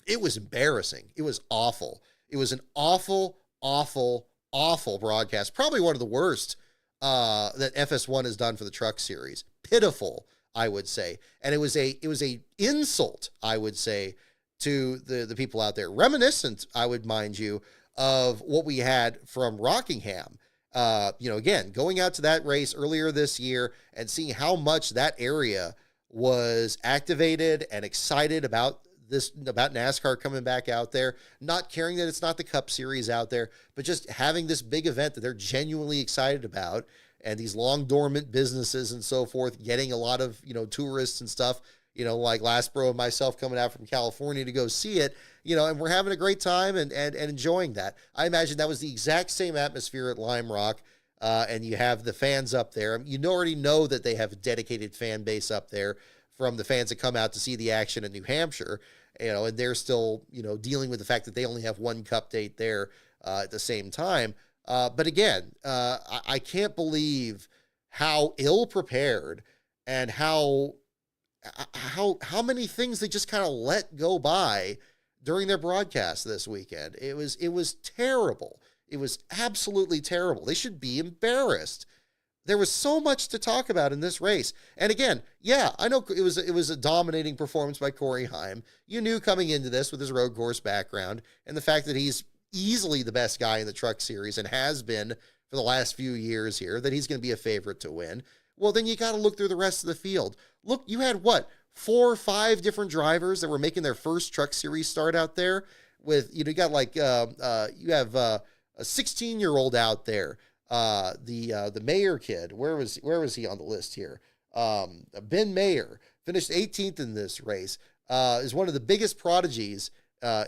It was embarrassing. It was awful. It was an awful, awful, awful broadcast. Probably one of the worst that FS1 has done for the Truck Series. Pitiful, I would say. And it was a insult, I would say, to the people out there. Reminiscent, I would mind you, of what we had from Rockingham. Again, going out to that race earlier this year and seeing how much that area was activated and excited about NASCAR coming back out there, not caring that it's not the Cup Series out there, but just having this big event that they're genuinely excited about, and these long dormant businesses and so forth, getting a lot of, tourists and stuff, like Lastbro and myself coming out from California to go see it, and we're having a great time and enjoying that. I imagine that was the exact same atmosphere at Lime Rock, and you have the fans up there. You already know that they have a dedicated fan base up there from the fans that come out to see the action in New Hampshire, and they're still, dealing with the fact that they only have one Cup date there at the same time. But again, I can't believe how ill-prepared and how many things they just kind of let go by during their broadcast this weekend. It was terrible. It was absolutely terrible. They should be embarrassed. There was so much to talk about in this race. And again, yeah, I know it was a dominating performance by Corey Heim. You knew coming into this with his road course background and the fact that he's easily the best guy in the Truck Series and has been for the last few years here, that he's going to be a favorite to win. Well, then you got to look through the rest of the field. Look, you had 4 or 5 different drivers that were making their first Truck Series start out there with, you got you have a 16-year-old out there. The Mayer kid, where was he on the list here? Ben Mayer finished 18th in this race, is one of the biggest prodigies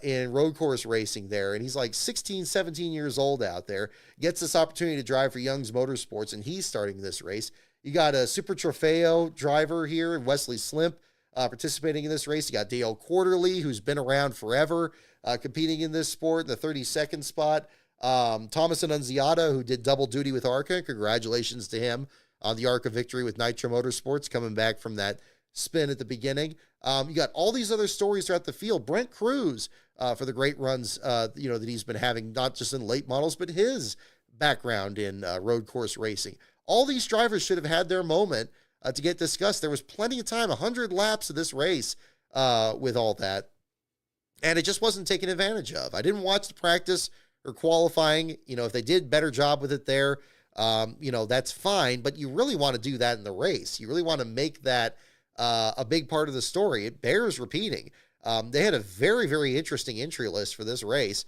in road course racing there. And he's 16, 17 years old out there, gets this opportunity to drive for Young's Motorsports, and he's starting this race. You got a Super Trofeo driver here, Wesley Slimp, participating in this race. You got Dale Quarterly, who's been around forever, competing in this sport in the 32nd spot. Thomas Annunziata, who did double duty with ARCA. Congratulations to him on the ARCA victory with Nitro Motorsports, coming back from that spin at the beginning. You got all these other stories throughout the field. Brent Cruz, for the great runs, that he's been having, not just in late models, but his background in road course racing. All these drivers should have had their moment to get discussed. There was plenty of time, 100 laps of this race with all that, and it just wasn't taken advantage of. I didn't watch the practice or qualifying. If they did better job with it there, that's fine, but you really want to do that in the race. You really want to make that a big part of the story. It bears repeating. They had a very, very interesting entry list for this race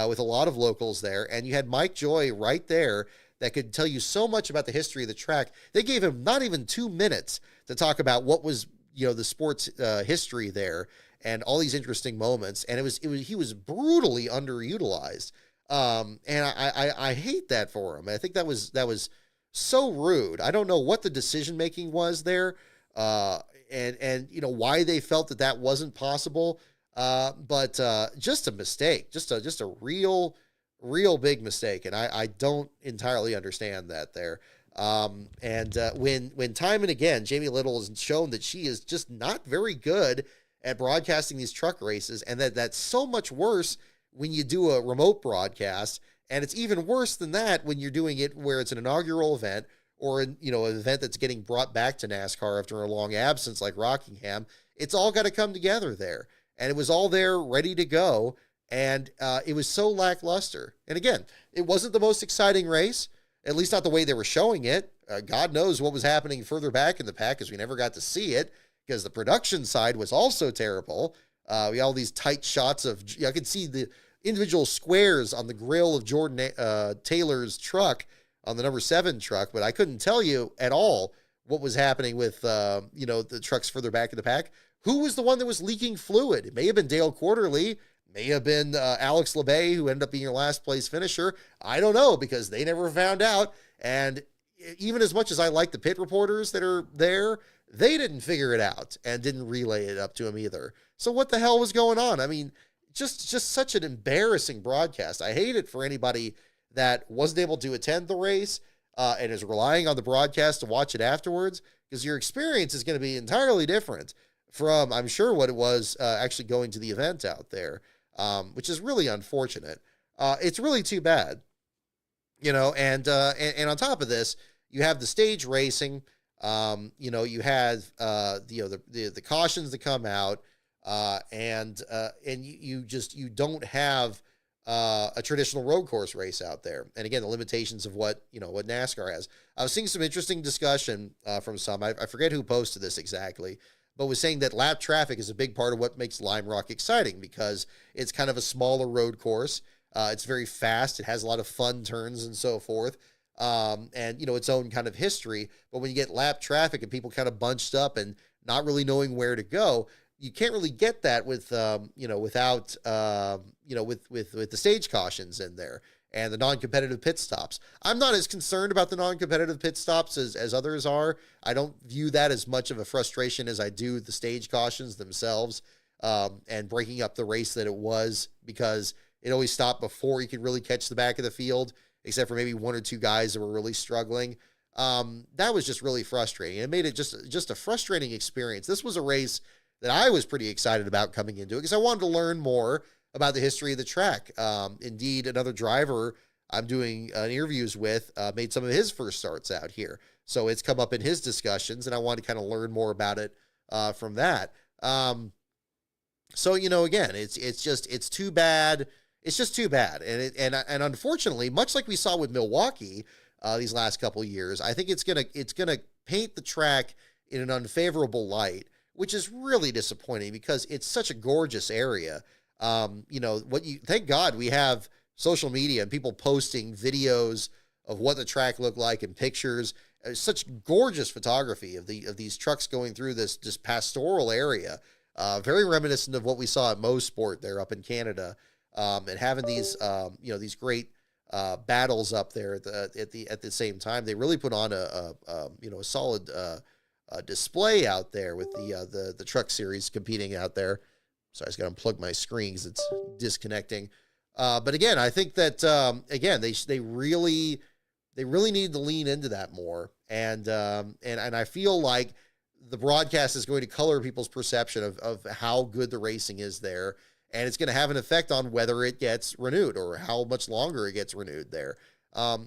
with a lot of locals there, and you had Mike Joy right there that could tell you so much about the history of the track. They gave him not even 2 minutes to talk about what was, the sports history there and all these interesting moments, and he was brutally underutilized. And I hate that for him. I think that was so rude. I don't know what the decision making was there, and why they felt that wasn't possible. But just a mistake, just a real big mistake, and I don't entirely understand that there. When time and again Jamie Little has shown that she is just not very good at broadcasting these truck races, and that's so much worse when you do a remote broadcast, and it's even worse than that when you're doing it where it's an inaugural event or an event that's getting brought back to NASCAR after a long absence like Rockingham. It's all got to come together there, and it was all there ready to go, and it was so lackluster. And again, it wasn't the most exciting race, at least not the way they were showing it. God knows what was happening further back in the pack, because we never got to see it, because the production side was also terrible. We had all these tight shots of, I could see the individual squares on the grill of Jordan Taylor's truck, on the number 7 truck, but I couldn't tell you at all what was happening with, the trucks further back in the pack. Who was the one that was leaking fluid? It may have been Dale Quarterly, may have been Alex LeBay, who ended up being your last place finisher. I don't know, because they never found out. And even as much as I like the pit reporters that are there, they didn't figure it out and didn't relay it up to him either. So what the hell was going on? I mean, just such an embarrassing broadcast. I hate it for anybody that wasn't able to attend the race and is relying on the broadcast to watch it afterwards, because your experience is going to be entirely different from, I'm sure, what it was actually going to the event out there, which is really unfortunate. It's really too bad, and on top of this, you have the stage racing. You had the cautions that come out, and you don't have a traditional road course race out there. And again, the limitations of what NASCAR has. I was seeing some interesting discussion from some. I forget who posted this exactly, but was saying that lap traffic is a big part of what makes Lime Rock exciting, because it's kind of a smaller road course. It's very fast. It has a lot of fun turns and so forth. And its own kind of history. But when you get lap traffic and people kind of bunched up and not really knowing where to go, you can't really get that with without with the stage cautions in there and the non-competitive pit stops. I'm not as concerned about the non-competitive pit stops as others are. I don't view that as much of a frustration as I do the stage cautions themselves, and breaking up the race that it was, because it always stopped before you could really catch the back of the field, except for maybe 1 or 2 guys that were really struggling. That was just really frustrating. It made it just a frustrating experience. This was a race that I was pretty excited about coming into it, because I wanted to learn more about the history of the track. Indeed, another driver I'm doing interviews with made some of his first starts out here. So it's come up in his discussions, and I wanted to kind of learn more about it from that. So, again, it's too bad. It's just too bad. And unfortunately, much like we saw with Milwaukee these last couple of years, I think it's gonna paint the track in an unfavorable light, which is really disappointing, because it's such a gorgeous area. Thank God we have social media and people posting videos of what the track looked like and pictures. Such gorgeous photography of these trucks going through this pastoral area, very reminiscent of what we saw at Mosport there up in Canada. And having these great battles up there at the same time. They really put on a solid display out there with the truck series competing out there. So I just got to unplug my screen because it's disconnecting. But again, I think that they really need to lean into that more. And I feel like the broadcast is going to color people's perception of how good the racing is there. And it's going to have an effect on whether it gets renewed or how much longer it gets renewed there,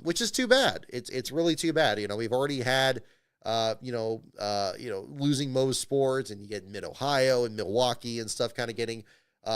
which is too bad. It's really too bad. We've already had, losing Moe's Sports, and you get Mid-Ohio and Milwaukee and stuff kind of getting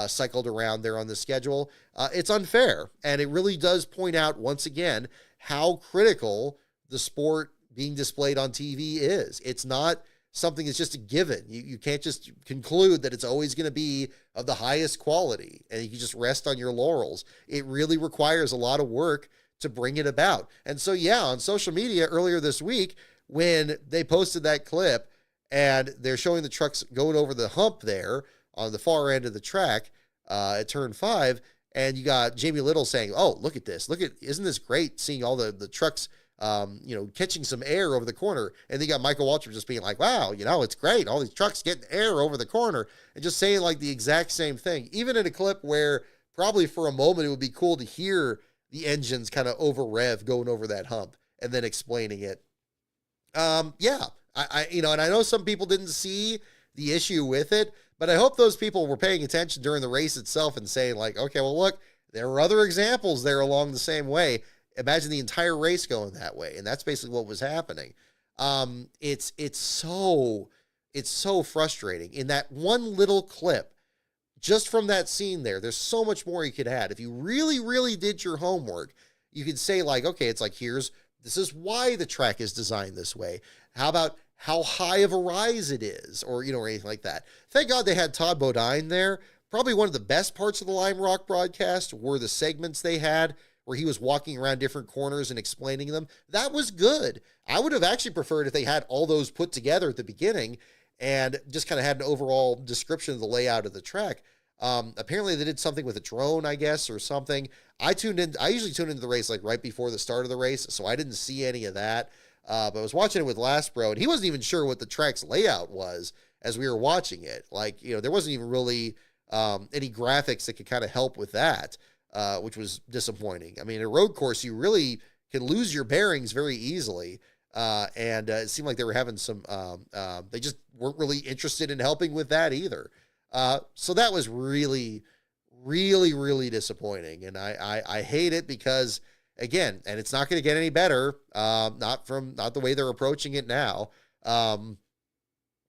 cycled around there on the schedule. It's unfair. And it really does point out once again how critical the sport being displayed on TV is. It's not something that's just a given. You can't just conclude that it's always going to be of the highest quality and you can just rest on your laurels. It really requires a lot of work to bring it about. And so, yeah, on social media earlier this week, when they posted that clip and they're showing the trucks going over the hump there on the far end of the track at turn 5, and you got Jamie Little saying, "Oh, look at this. Isn't this great seeing all the trucks catching some air over the corner?" And then you got Michael Waltrip just being like, "Wow, it's great. All these trucks getting air over the corner," and just saying like the exact same thing, even in a clip where probably for a moment it would be cool to hear the engines kind of over rev going over that hump and then explaining it. And I know some people didn't see the issue with it, but I hope those people were paying attention during the race itself and saying like, okay, well, look, there were other examples there along the same way. Imagine the entire race going that way. And that's basically what was happening. It's so frustrating. In that one little clip, just from that scene there's so much more you could add. If you really, really did your homework, you could say like, okay, it's like, this is why the track is designed this way. How about how high of a rise it is, or anything like that. Thank God they had Todd Bodine there. Probably one of the best parts of the Lime Rock broadcast were the segments they had where he was walking around different corners and explaining them. That was good. I would have actually preferred if they had all those put together at the beginning and just kind of had an overall description of the layout of the track. Apparently they did something with a drone, I guess, or something. I usually tune into the race like right before the start of the race, so I didn't see any of that. But I was watching it with Last Bro, and he wasn't even sure what the track's layout was as we were watching it. Like, there wasn't even really any graphics that could kind of help with that, which was disappointing. I mean, a road course, you really can lose your bearings very easily. And it seemed like they were having some, they just weren't really interested in helping with that either. So that was really, really, really disappointing. And I hate it because, again, and it's not going to get any better, not the way they're approaching it now. I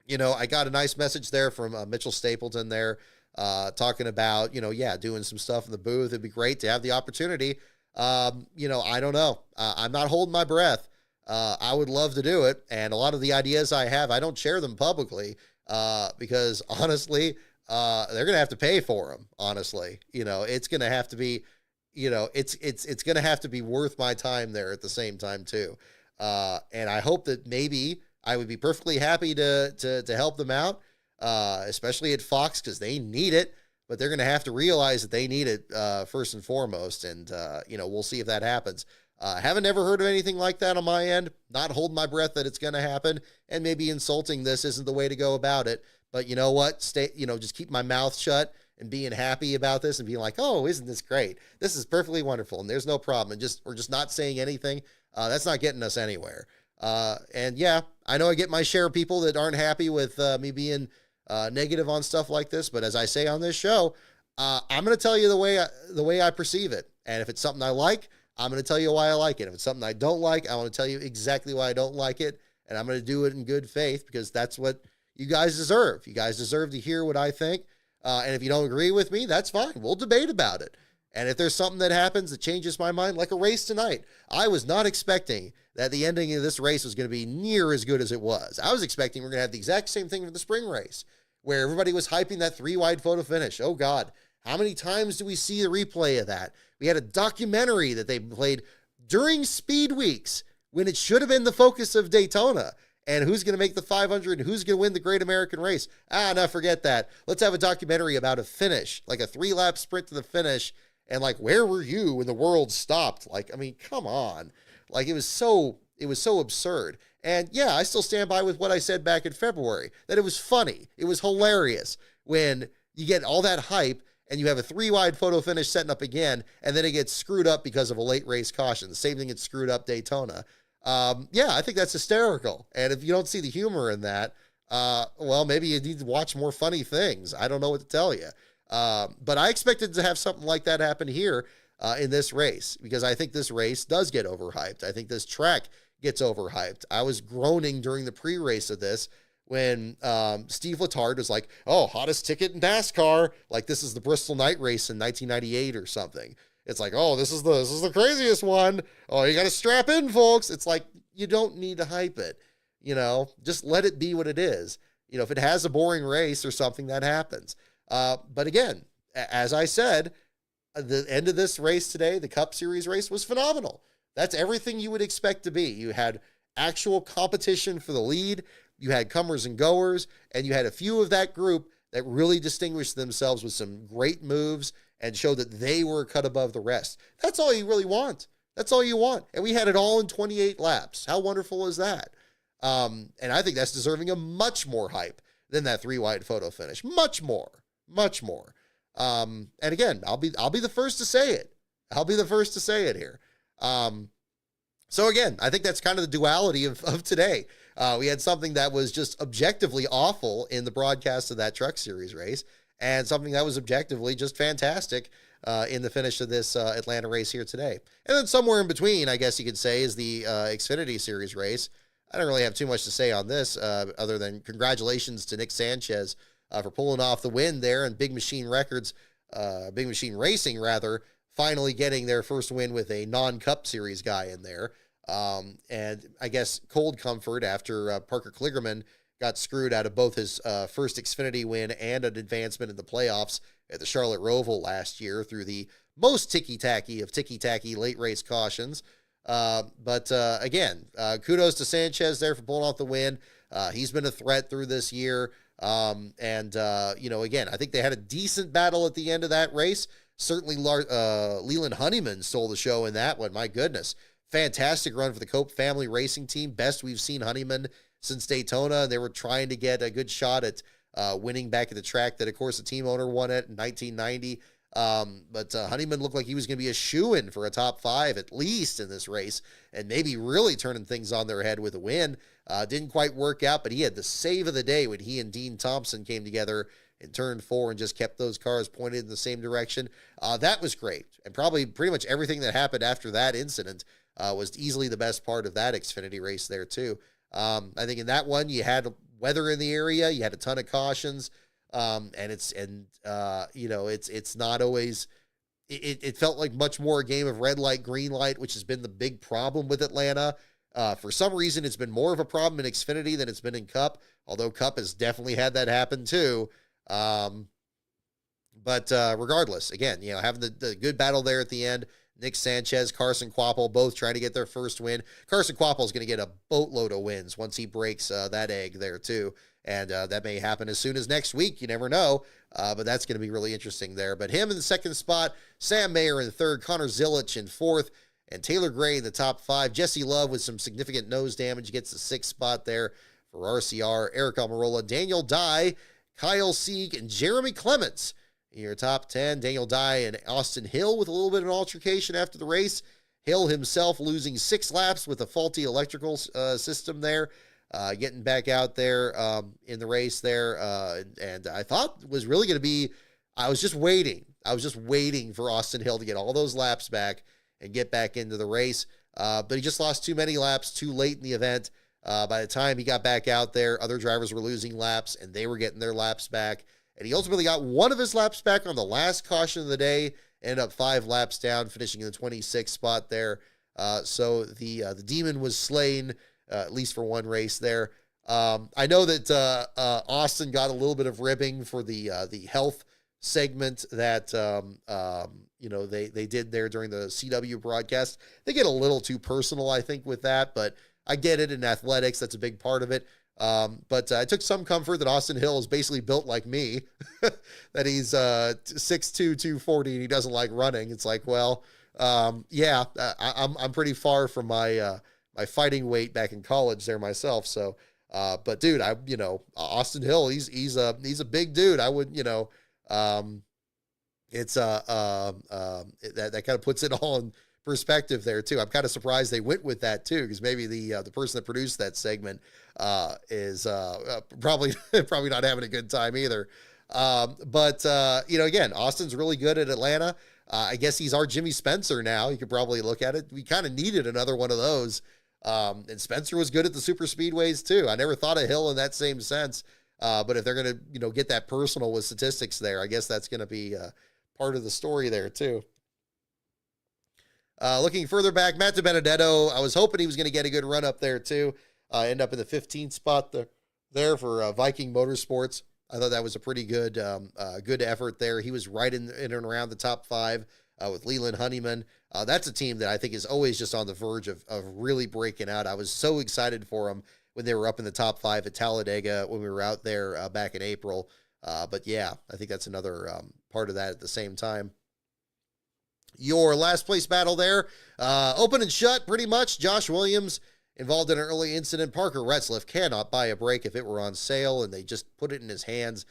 got a nice message there from Mitchell Stapleton there, talking about, doing some stuff in the booth. It'd be great to have the opportunity. I don't know. I'm not holding my breath. I would love to do it. And a lot of the ideas I have, I don't share them publicly, because honestly, they're going to have to pay for them. Honestly, it's going to have to be, it's going to have to be worth my time there at the same time too. And I hope that maybe I would be perfectly happy to help them out, especially at Fox, because they need it, but they're going to have to realize that they need it, first and foremost. And, we'll see if that happens. Haven't ever heard of anything like that on my end. Not holding my breath that it's going to happen, and maybe insulting this isn't the way to go about it. But you know what? Just keep my mouth shut and being happy about this and being like, oh, isn't this great? This is perfectly wonderful. And there's no problem. And we're just not saying anything. That's not getting us anywhere. And yeah, I know I get my share of people that aren't happy with me being negative on stuff like this. But as I say on this show, I'm going to tell you the way I perceive it. And if it's something I like, I'm going to tell you why I like it. If it's something I don't like, I want to tell you exactly why I don't like it. And I'm going to do it in good faith, because that's what you guys deserve. You guys deserve to hear what I think. And if you don't agree with me, that's fine. We'll debate about it. And if there's something that happens that changes my mind, like a race tonight, I was not expecting that the ending of this race was going to be near as good as it was. I was expecting we're going to have the exact same thing for the spring race, where everybody was hyping that 3-wide photo finish. Oh God, how many times do we see the replay of that? We had a documentary that they played during Speed Weeks when it should have been the focus of Daytona. And who's going to make the 500 and who's going to win the Great American Race? No, forget that. Let's have a documentary about a finish, like a 3-lap sprint to the finish. And like, where were you when the world stopped? Like, I mean, come on. Like, it was so absurd. And yeah, I still stand by with what I said back in February, that it was funny. It was hilarious when you get all that hype and you have a 3-wide photo finish setting up again, and then it gets screwed up because of a late race caution. The same thing gets screwed up Daytona. Yeah, I think that's hysterical. And if you don't see the humor in that, well, maybe you need to watch more funny things. I don't know what to tell you. But I expected to have something like that happen here in this race, because I think this race does get overhyped. I think this track gets overhyped. I was groaning during the pre-race of this when Steve Letarte was like, oh, hottest ticket in NASCAR. Like, this is the Bristol Night Race in 1998 or something. It's like, oh, this is the craziest one. Oh, you got to strap in, folks. It's like, you don't need to hype it. Just let it be what it is. If it has a boring race or something, that happens. But again, as I said, the end of this race today, the Cup Series race, was phenomenal. That's everything you would expect to be. You had actual competition for the lead. You had comers and goers, and you had a few of that group that really distinguished themselves with some great moves and showed that they were cut above the rest. That's all you really want. That's all you want. And we had it all in 28 laps. How wonderful is that? And I think that's deserving of much more hype than that 3-wide photo finish. Much more. And again, I'll be the first to say it. I'll be the first to say it here. So again, I think that's kind of the duality of today. We had something that was just objectively awful in the broadcast of that Truck Series race, and something that was objectively just fantastic in the finish of this Atlanta race here today. And then somewhere in between, I guess you could say, is the Xfinity Series race. I don't really have too much to say on this, other than congratulations to Nick Sanchez for pulling off the win there, and Big Machine Racing, finally getting their first win with a non-Cup Series guy in there. And I guess cold comfort after Parker Kligerman got screwed out of both his first Xfinity win and an advancement in the playoffs at the Charlotte Roval last year through the most ticky-tacky of ticky-tacky late race cautions. But again, kudos to Sanchez there for pulling off the win. He's been a threat through this year. Again, I think they had a decent battle at the end of that race. Certainly, Leland Honeyman stole the show in that one. My goodness. Fantastic run for the Cope family racing team. Best we've seen Honeyman since Daytona. They were trying to get a good shot at winning back at the track that, of course, the team owner won at in 1990. But Honeyman looked like he was going to be a shoo-in for a top 5 at least in this race, and maybe really turning things on their head with a win. Didn't quite work out, but he had the save of the day when he and Dean Thompson came together in turn 4 and just kept those cars pointed in the same direction. That was great, and probably pretty much everything that happened after that incident was easily the best part of that Xfinity race there too. I think in that one you had weather in the area, you had a ton of cautions. It's not always, it felt like much more a game of red light, green light, which has been the big problem with Atlanta. For some reason, it's been more of a problem in Xfinity than it's been in Cup, although Cup has definitely had that happen too. Regardless, again, having the good battle there at the end, Nick Sanchez, Carson Kvapil, both trying to get their first win. Carson Kvapil is going to get a boatload of wins once he breaks that egg there too. And that may happen as soon as next week. You never know. But that's going to be really interesting there. But him in the second spot, Sam Mayer in third, Connor Zilich in fourth, and Taylor Gray in the top 5. Jesse Love with some significant nose damage gets the 6th spot there for RCR. Eric Almirola, Daniel Dye, Kyle Sieg, and Jeremy Clements in your top 10. Daniel Dye and Austin Hill with a little bit of an altercation after the race. Hill himself losing 6 laps with a faulty electrical system there. Getting back out there in the race there. And I thought was really going to be, I was just waiting for Austin Hill to get all those laps back and get back into the race. But he just lost too many laps too late in the event. By the time he got back out there, other drivers were losing laps and they were getting their laps back. And he ultimately got one of his laps back on the last caution of the day, ended up 5 laps down, finishing in the 26th spot there. So the demon was slain, at least for one race there. I know that Austin got a little bit of ribbing for the health segment that they did there during the CW broadcast. They get a little too personal, I think, with that, but I get it in athletics. That's a big part of it. But I took some comfort that Austin Hill is basically built like me, that he's 6'2", 240, and he doesn't like running. It's like, well, I'm pretty far from my fighting weight back in college there myself. So, but dude, Austin Hill, he's a big dude. I would, that kind of puts it all in perspective there too. I'm kind of surprised they went with that too, because maybe the person that produced that segment is probably probably not having a good time either. But again, Austin's really good at Atlanta. I guess he's our Jimmy Spencer now. You could probably look at it. We kind of needed another one of those. And Spencer was good at the super speedways too. I never thought of Hill in that same sense. But if they're going to, get that personal with statistics there, I guess that's going to be part of the story there too. Looking further back, Matt DiBenedetto, I was hoping he was going to get a good run up there too. End up in the 15th spot there for Viking Motorsports. I thought that was a pretty good good effort there. He was right in and around the top 5 with Leland Honeyman. That's a team that I think is always just on the verge of really breaking out. I was so excited for them when they were up in the top 5 at Talladega when we were out there back in April. But yeah, I think that's another part of that at the same time. Your last place battle there, open and shut pretty much. Josh Williams involved in an early incident. Parker Retzlaff cannot buy a break if it were on sale, and they just put it in his hands.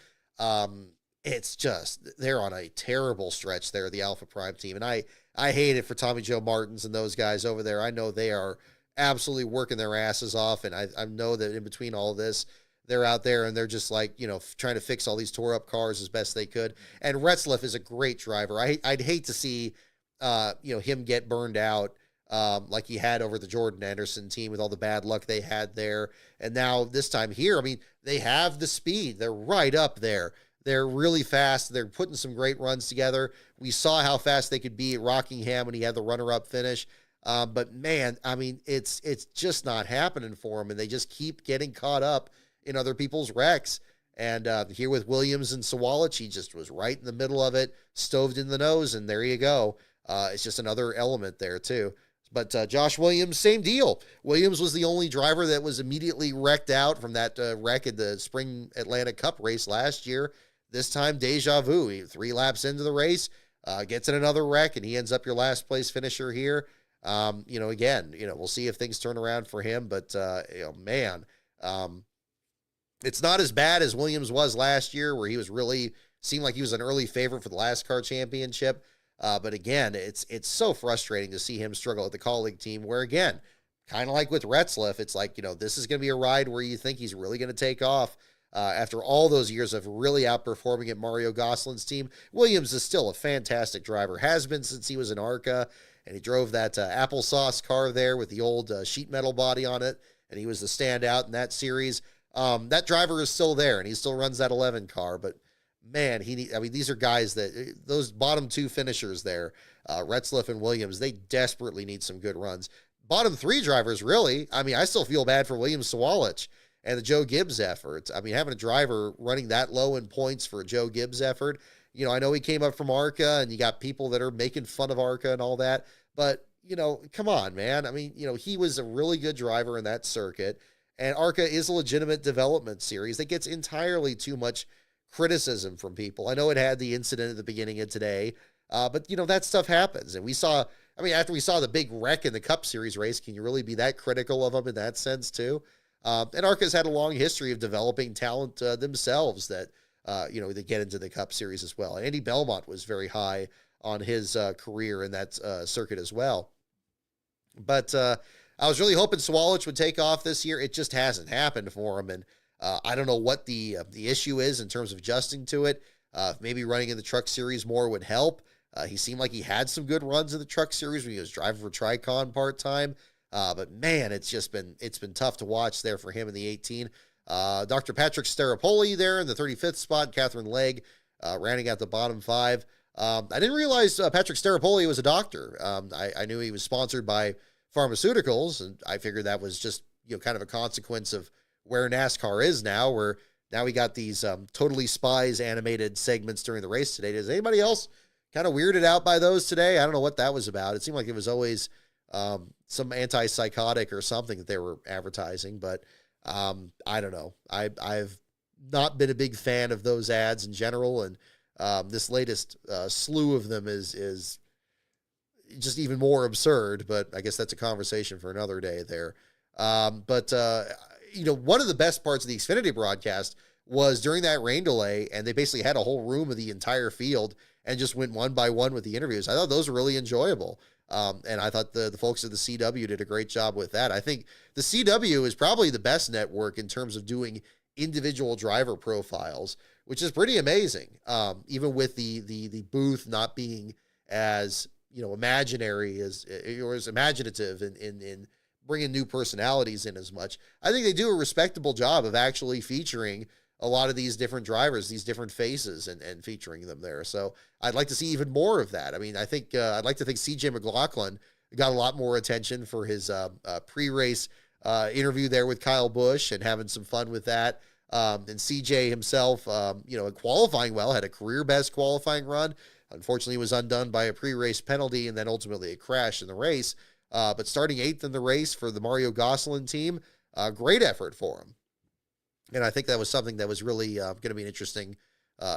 It's just, they're on a terrible stretch there, the Alpha Prime team. And I hate it for Tommy Joe Martins and those guys over there. I know they are absolutely working their asses off. And I know that in between all this, they're out there and they're just like, trying to fix all these tore up cars as best they could. And Retzlaff is a great driver. I'd hate to see, him get burned out like he had over the Jordan Anderson team with all the bad luck they had there. And now this time here, I mean, they have the speed. They're right up there. They're really fast. They're putting some great runs together. We saw how fast they could be at Rockingham when he had the runner-up finish. But man, I mean, it's just not happening for them, and they just keep getting caught up in other people's wrecks. And here with Williams and Sawalich, he just was right in the middle of it, stoved in the nose, and there you go. It's just another element there too. But Josh Williams, same deal. Williams was the only driver that was immediately wrecked out from that wreck at the Spring Atlanta Cup race last year. This time, deja vu. 3 laps into the race, gets in another wreck, and he ends up your last place finisher here. Again, we'll see if things turn around for him. But, man, it's not as bad as Williams was last year, where he was really seemed like he was an early favorite for the last car championship. But again, it's so frustrating to see him struggle at the colleague team, where again, kind of like with Retzlaff, it's like, this is going to be a ride where you think he's really going to take off. After all those years of really outperforming at Mario Gosselin's team, Williams is still a fantastic driver, has been since he was in ARCA, and he drove that applesauce car there with the old sheet metal body on it, and he was the standout in that series. That driver is still there, and he still runs that 11 car, but man, these are guys that, those bottom 2 finishers there, Retzlaff and Williams, they desperately need some good runs. Bottom 3 drivers, really, I still feel bad for Williams Sawalich and the Joe Gibbs effort. Having a driver running that low in points for a Joe Gibbs effort, I know he came up from ARCA, and you got people that are making fun of ARCA and all that, but, come on, man. He was a really good driver in that circuit, and ARCA is a legitimate development series that gets entirely too much criticism from people. I know it had the incident at the beginning of today, but, that stuff happens, and we saw, after we saw the big wreck in the Cup Series race, can you really be that critical of them in that sense, too? And ARCA's had a long history of developing talent themselves that, they get into the Cup Series as well. Andy Belmont was very high on his career in that circuit as well. But I was really hoping Sawalich would take off this year. It just hasn't happened for him, and I don't know what the issue is in terms of adjusting to it. Maybe running in the Truck Series more would help. He seemed like he had some good runs in the Truck Series when he was driving for Tricon part-time. But man, it's been tough to watch there for him in the 18. Dr. Patrick Staropoli there in the 35th spot, Catherine Legg rounding out the bottom 5. I didn't realize Patrick Staropoli was a doctor. I knew he was sponsored by pharmaceuticals, and I figured that was just kind of a consequence of where NASCAR is now, where now we got these Totally Spies animated segments during the race today. Is anybody else kind of weirded out by those today? I don't know what that was about. It seemed like it was always some antipsychotic or something that they were advertising, but I don't know. I've not been a big fan of those ads in general, and this latest slew of them is just even more absurd, but I guess that's a conversation for another day there. But one of the best parts of the Xfinity broadcast was during that rain delay, and they basically had a whole room of the entire field and just went one by one with the interviews. I thought those were really enjoyable. And I thought the folks at the CW did a great job with that. I think the CW is probably the best network in terms of doing individual driver profiles, which is pretty amazing. Even with the booth not being as imaginary as or as imaginative in bringing new personalities in as much. I think they do a respectable job of actually featuring a lot of these different drivers, these different faces, and featuring them there. So I'd like to see even more of that. I mean, I think I'd like to think CJ McLaughlin got a lot more attention for his pre-race interview there with Kyle Busch and having some fun with that. And CJ himself, qualifying well, had a career best qualifying run. Unfortunately, was undone by a pre-race penalty and then ultimately a crash in the race. But starting 8th in the race for the Mario Gosselin team, great effort for him. And I think that was something that was really going to be an interesting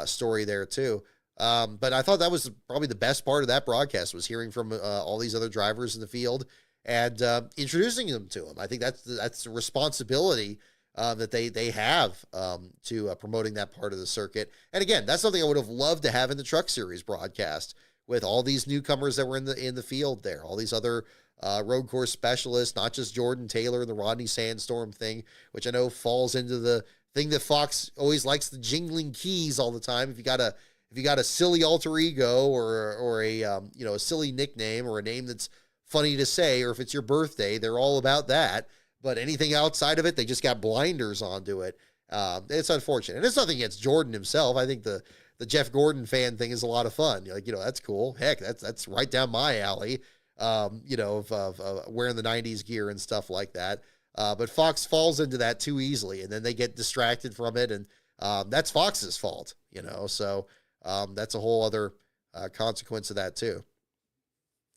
story there too. But I thought that was probably the best part of that broadcast, was hearing from all these other drivers in the field and introducing them to him. I think that's the responsibility that they have to promoting that part of the circuit. And again, that's something I would have loved to have in the Truck Series broadcast, with all these newcomers that were in the field there, all these other road course specialists, not just Jordan Taylor and the Rodney Sandstorm thing, which I know falls into the thing that Fox always likes, the jingling keys all the time. If you got a silly alter ego or a silly nickname or a name that's funny to say, or if it's your birthday, they're all about that. But anything outside of it, they just got blinders onto it. It's unfortunate. And it's nothing against Jordan himself. I think the Jeff Gordon fan thing is a lot of fun. That's cool. Heck, that's right down my alley, of wearing the 90s gear and stuff like that. But Fox falls into that too easily, and then they get distracted from it, and that's Fox's fault, So that's a whole other consequence of that too.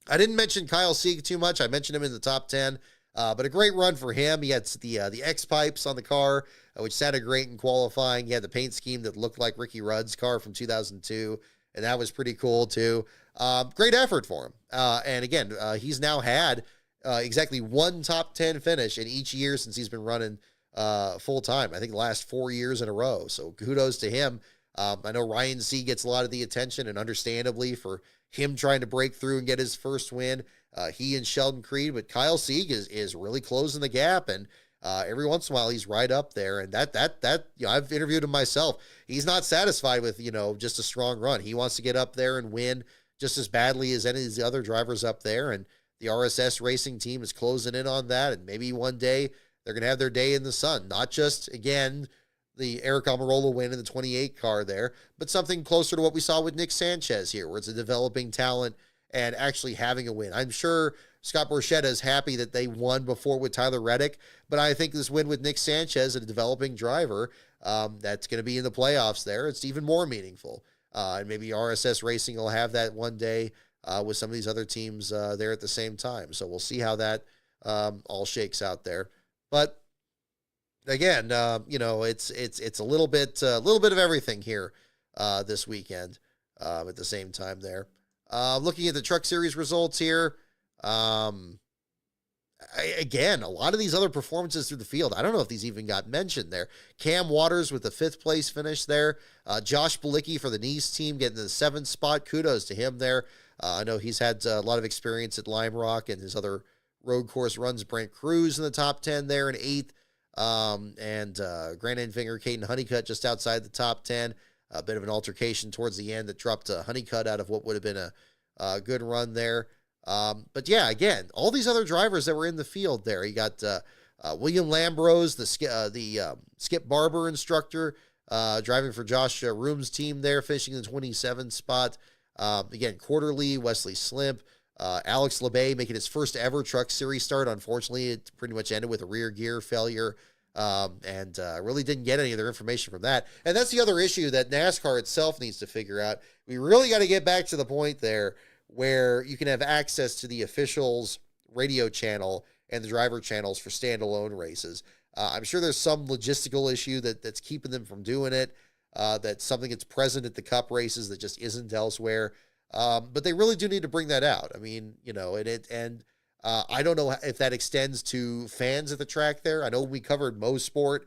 I didn't mention Kyle Sieg too much. I mentioned him in the top 10. But a great run for him. He had the X-pipes on the car, which sounded great in qualifying. He had the paint scheme that looked like Ricky Rudd's car from 2002, and that was pretty cool too. Great effort for him. And again, he's now had exactly one top 10 finish in each year since he's been running full time. I think the last 4 years in a row. So kudos to him. I know Ryan Sieg gets a lot of the attention, and understandably, for him trying to break through and get his first win. He and Sheldon Creed, but Kyle Sieg is really closing the gap, and every once in a while he's right up there. And that I've interviewed him myself. He's not satisfied with just a strong run. He wants to get up there and win just as badly as any of the other drivers up there. And the RSS racing team is closing in on that. And maybe one day they're gonna have their day in the sun. Not just again the Eric Almirola win in the 28 car there, but something closer to what we saw with Nick Sanchez here, where it's a developing talent and actually having a win. I'm sure Scott Borchetta is happy that they won before with Tyler Reddick, but I think this win with Nick Sanchez, a developing driver, that's going to be in the playoffs there, it's even more meaningful. And maybe RSS Racing will have that one day with some of these other teams there at the same time. So we'll see how that all shakes out there. But again, it's a little bit of everything here this weekend at the same time there. Looking at the Truck Series results here, again, a lot of these other performances through the field, I don't know if these even got mentioned there. Cam Waters with the 5th place finish there. Josh Bilicki for the Nice team getting the 7th spot. Kudos to him there. I know he's had a lot of experience at Lime Rock and his other road course runs. Brent Cruz in the top 10 there in 8th. And Grant Enfinger, Caden Honeycutt just outside the top 10. A bit of an altercation towards the end that dropped Honeycutt out of what would have been a good run there. But yeah, again, all these other drivers that were in the field there. You got William Lambrose, the Skip Barber instructor, driving for Josh Room's team there, finishing in the 27th spot. Again, Quarterly, Wesley Slimp, Alex LeBay making his first ever Truck Series start. Unfortunately, it pretty much ended with a rear gear failure. And really didn't get any other information from that. And that's the other issue that NASCAR itself needs to figure out. We really got to get back to the point there where you can have access to the officials' radio channel and the driver channels for standalone races. I'm sure there's some logistical issue that's keeping them from doing it. That's something that's present at the Cup races that just isn't elsewhere. But they really do need to bring that out. I mean, I don't know if that extends to fans at the track there. I know we covered Mo Sport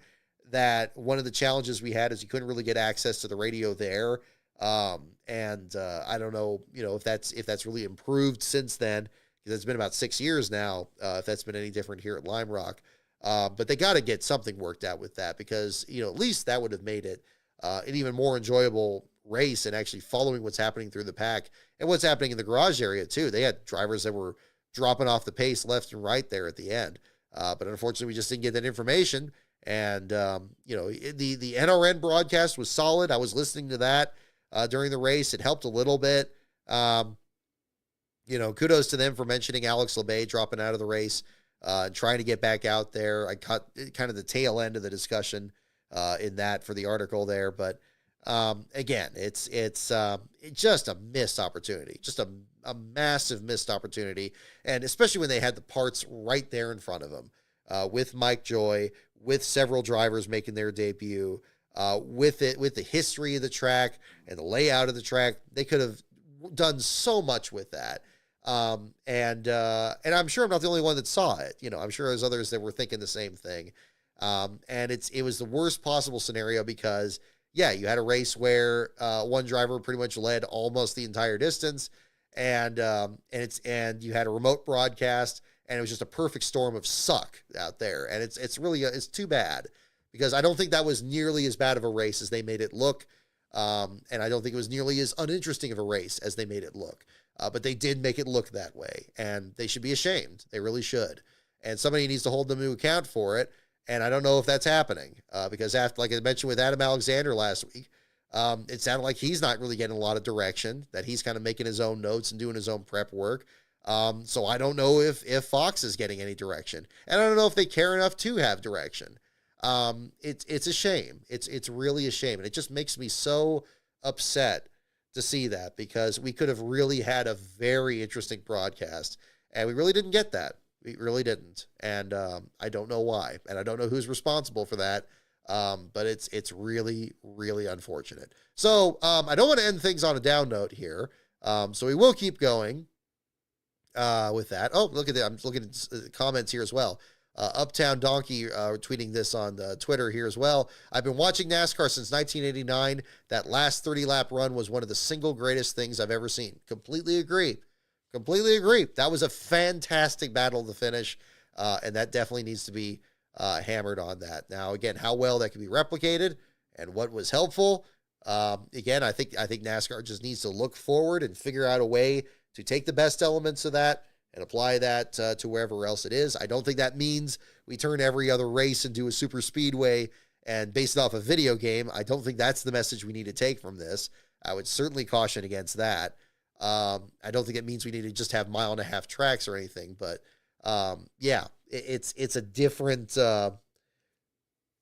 that one of the challenges we had is you couldn't really get access to the radio there. I don't know, if that's really improved since then, It's been about 6 years now, if that's been any different here at Lime Rock. But they got to get something worked out with that because, at least that would have made it an even more enjoyable race and actually following what's happening through the pack and what's happening in the garage area too. They had drivers that were dropping off the pace left and right there at the end. But unfortunately, we just didn't get that information. And, the NRN broadcast was solid. I was listening to that during the race. It helped a little bit. Kudos to them for mentioning Alex LeBay dropping out of the race and trying to get back out there. I caught kind of the tail end of the discussion in that for the article there. But again, it's just a missed opportunity, just a massive missed opportunity. And especially when they had the parts right there in front of them with Mike Joy, with several drivers making their debut, with the history of the track and the layout of the track. They could have done so much with that. And I'm sure I'm not the only one that saw it. I'm sure there's others that were thinking the same thing. And it was the worst possible scenario because, yeah, you had a race where one driver pretty much led almost the entire distance, and you had a remote broadcast, and it was just a perfect storm of suck out there. And it's really it's too bad because I don't think that was nearly as bad of a race as they made it look, and I don't think it was nearly as uninteresting of a race as they made it look. But they did make it look that way, and they should be ashamed. They really should. And somebody needs to hold them to account for it. And I don't know if that's happening because after, like I mentioned with Adam Alexander last week, it sounded like he's not really getting a lot of direction, that he's kind of making his own notes and doing his own prep work. So I don't know if Fox is getting any direction, and I don't know if they care enough to have direction. It's a shame. It's really a shame. And it just makes me so upset to see that because we could have really had a very interesting broadcast, and we really didn't get that. We really didn't. And I don't know why, and I don't know who's responsible for that. But it's really, really unfortunate. So I don't want to end things on a down note here. So we will keep going with that. Oh, look at that. I'm looking at comments here as well. Uptown Donkey tweeting this on Twitter here as well. I've been watching NASCAR since 1989. That last 30-lap run was one of the single greatest things I've ever seen. Completely agree. Completely agree. That was a fantastic battle to finish, and that definitely needs to be hammered on that. Now, again, how well that can be replicated and what was helpful. Again, I think NASCAR just needs to look forward and figure out a way to take the best elements of that and apply that to wherever else it is. I don't think that means we turn every other race into a super speedway and base it off a video game. I don't think that's the message we need to take from this. I would certainly caution against that. I don't think it means we need to just have 1.5 mile tracks or anything, but yeah, it's a different.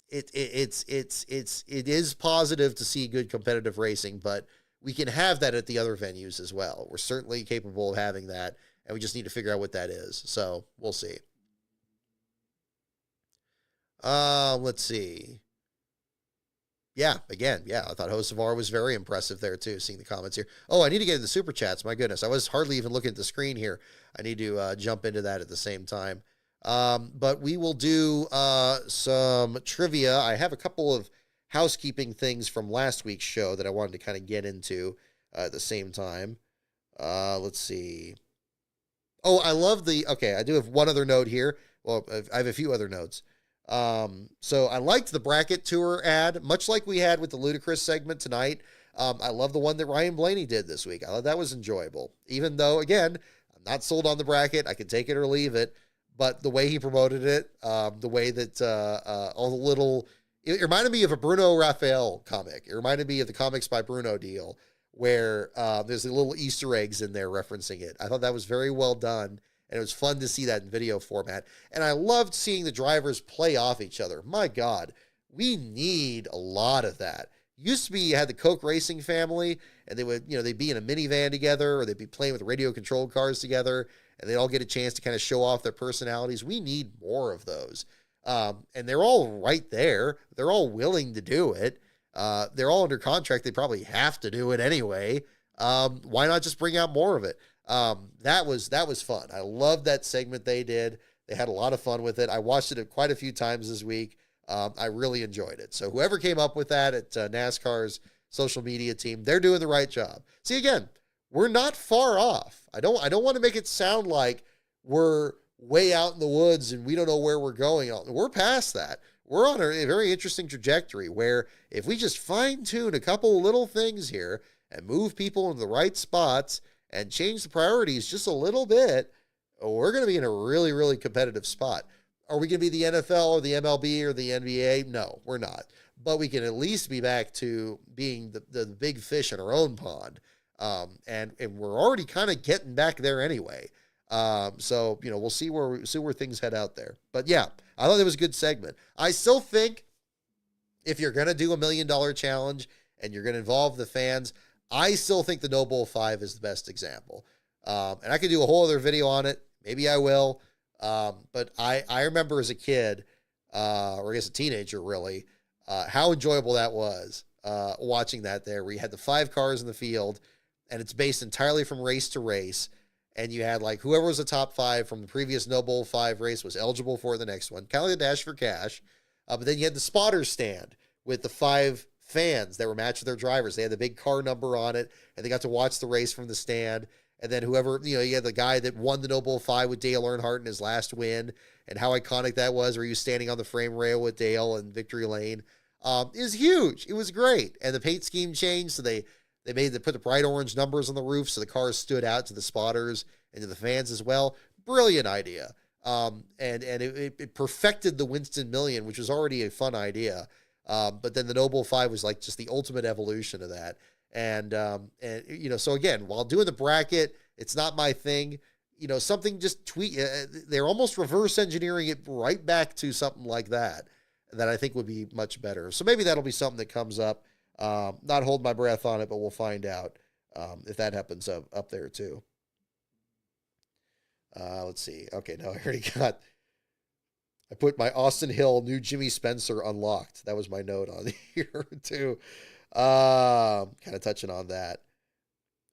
It is positive to see good competitive racing, but we can have that at the other venues as well. We're certainly capable of having that, and we just need to figure out what that is. So we'll see. Let's see. Yeah, again, I thought Hocevar was very impressive there too, seeing the comments here. Oh, I need to get into the super chats. My goodness, I was hardly even looking at the screen here. I need to jump into that at the same time. But we will do some trivia. I have a couple of housekeeping things from last week's show that I wanted to kind of get into at the same time. Let's see. Oh, I do have one other note here. Well, I have a few other notes. So I liked the bracket tour ad, much like we had with the Ludicrous segment tonight. I love the one that Ryan Blaney did this week. I thought that was enjoyable, even though, again, I'm not sold on the bracket. I can take it or leave it, but the way he promoted it, the way that, all the little, it reminded me of a Bruno Raphael comic. It reminded me of the Comics by Bruno deal where, there's the little Easter eggs in there referencing it. I thought that was very well done. And it was fun to see that in video format. And I loved seeing the drivers play off each other. My God, we need a lot of that. Used to be you had the Coke Racing family, and they would, they'd be in a minivan together, or they'd be playing with radio-controlled cars together, and they'd all get a chance to kind of show off their personalities. We need more of those. And they're all right there. They're all willing to do it. They're all under contract. They probably have to do it anyway. Why not just bring out more of it? That was fun. I loved that segment they did. They had a lot of fun with it. I watched it quite a few times this week. I really enjoyed it. So whoever came up with that at NASCAR's social media team, they're doing the right job. See, again, we're not far off. I don't want to make it sound like we're way out in the woods and we don't know where we're going. We're past that. We're on a very interesting trajectory where if we just fine tune a couple little things here and move people into the right spots and change the priorities just a little bit, we're going to be in a really, really competitive spot. Are we going to be the NFL or the MLB or the NBA? No, we're not. But we can at least be back to being the big fish in our own pond. And we're already kind of getting back there anyway. So, we'll see where things head out there. But yeah, I thought it was a good segment. I still think if you're going to do $1 million challenge and you're going to involve the fans, I still think the No Bull 5 is the best example. And I could do a whole other video on it. Maybe I will. But I remember as a kid, or I guess a teenager really, how enjoyable that was, watching that there, where you had the 5 cars in the field and it's based entirely from race to race. And you had like whoever was the top 5 from the previous No Bull 5 race was eligible for the next one, kind of like a Dash for Cash. But then you had the spotters stand with the 5 fans that were matched with their drivers. They had the big car number on it, and they got to watch the race from the stand. And then whoever, you had the guy that won the No Bull 5 with Dale Earnhardt in his last win, and how iconic that was, where he was standing on the frame rail with Dale in victory lane. Is huge. It was great. And the paint scheme changed, so they put the bright orange numbers on the roof so the cars stood out to the spotters and to the fans as well. Brilliant idea. And it perfected the Winston Million, which was already a fun idea. But then the No Bull 5 was like just the ultimate evolution of that. And so again, while doing the bracket, it's not my thing. Something just they're almost reverse engineering it right back to something like that I think would be much better. So maybe that'll be something that comes up. Not hold my breath on it, but we'll find out if that happens up there too. Let's see. Okay, no, I put my Austin Hill new Jimmy Spencer unlocked. That was my note on here too. Kind of touching on that.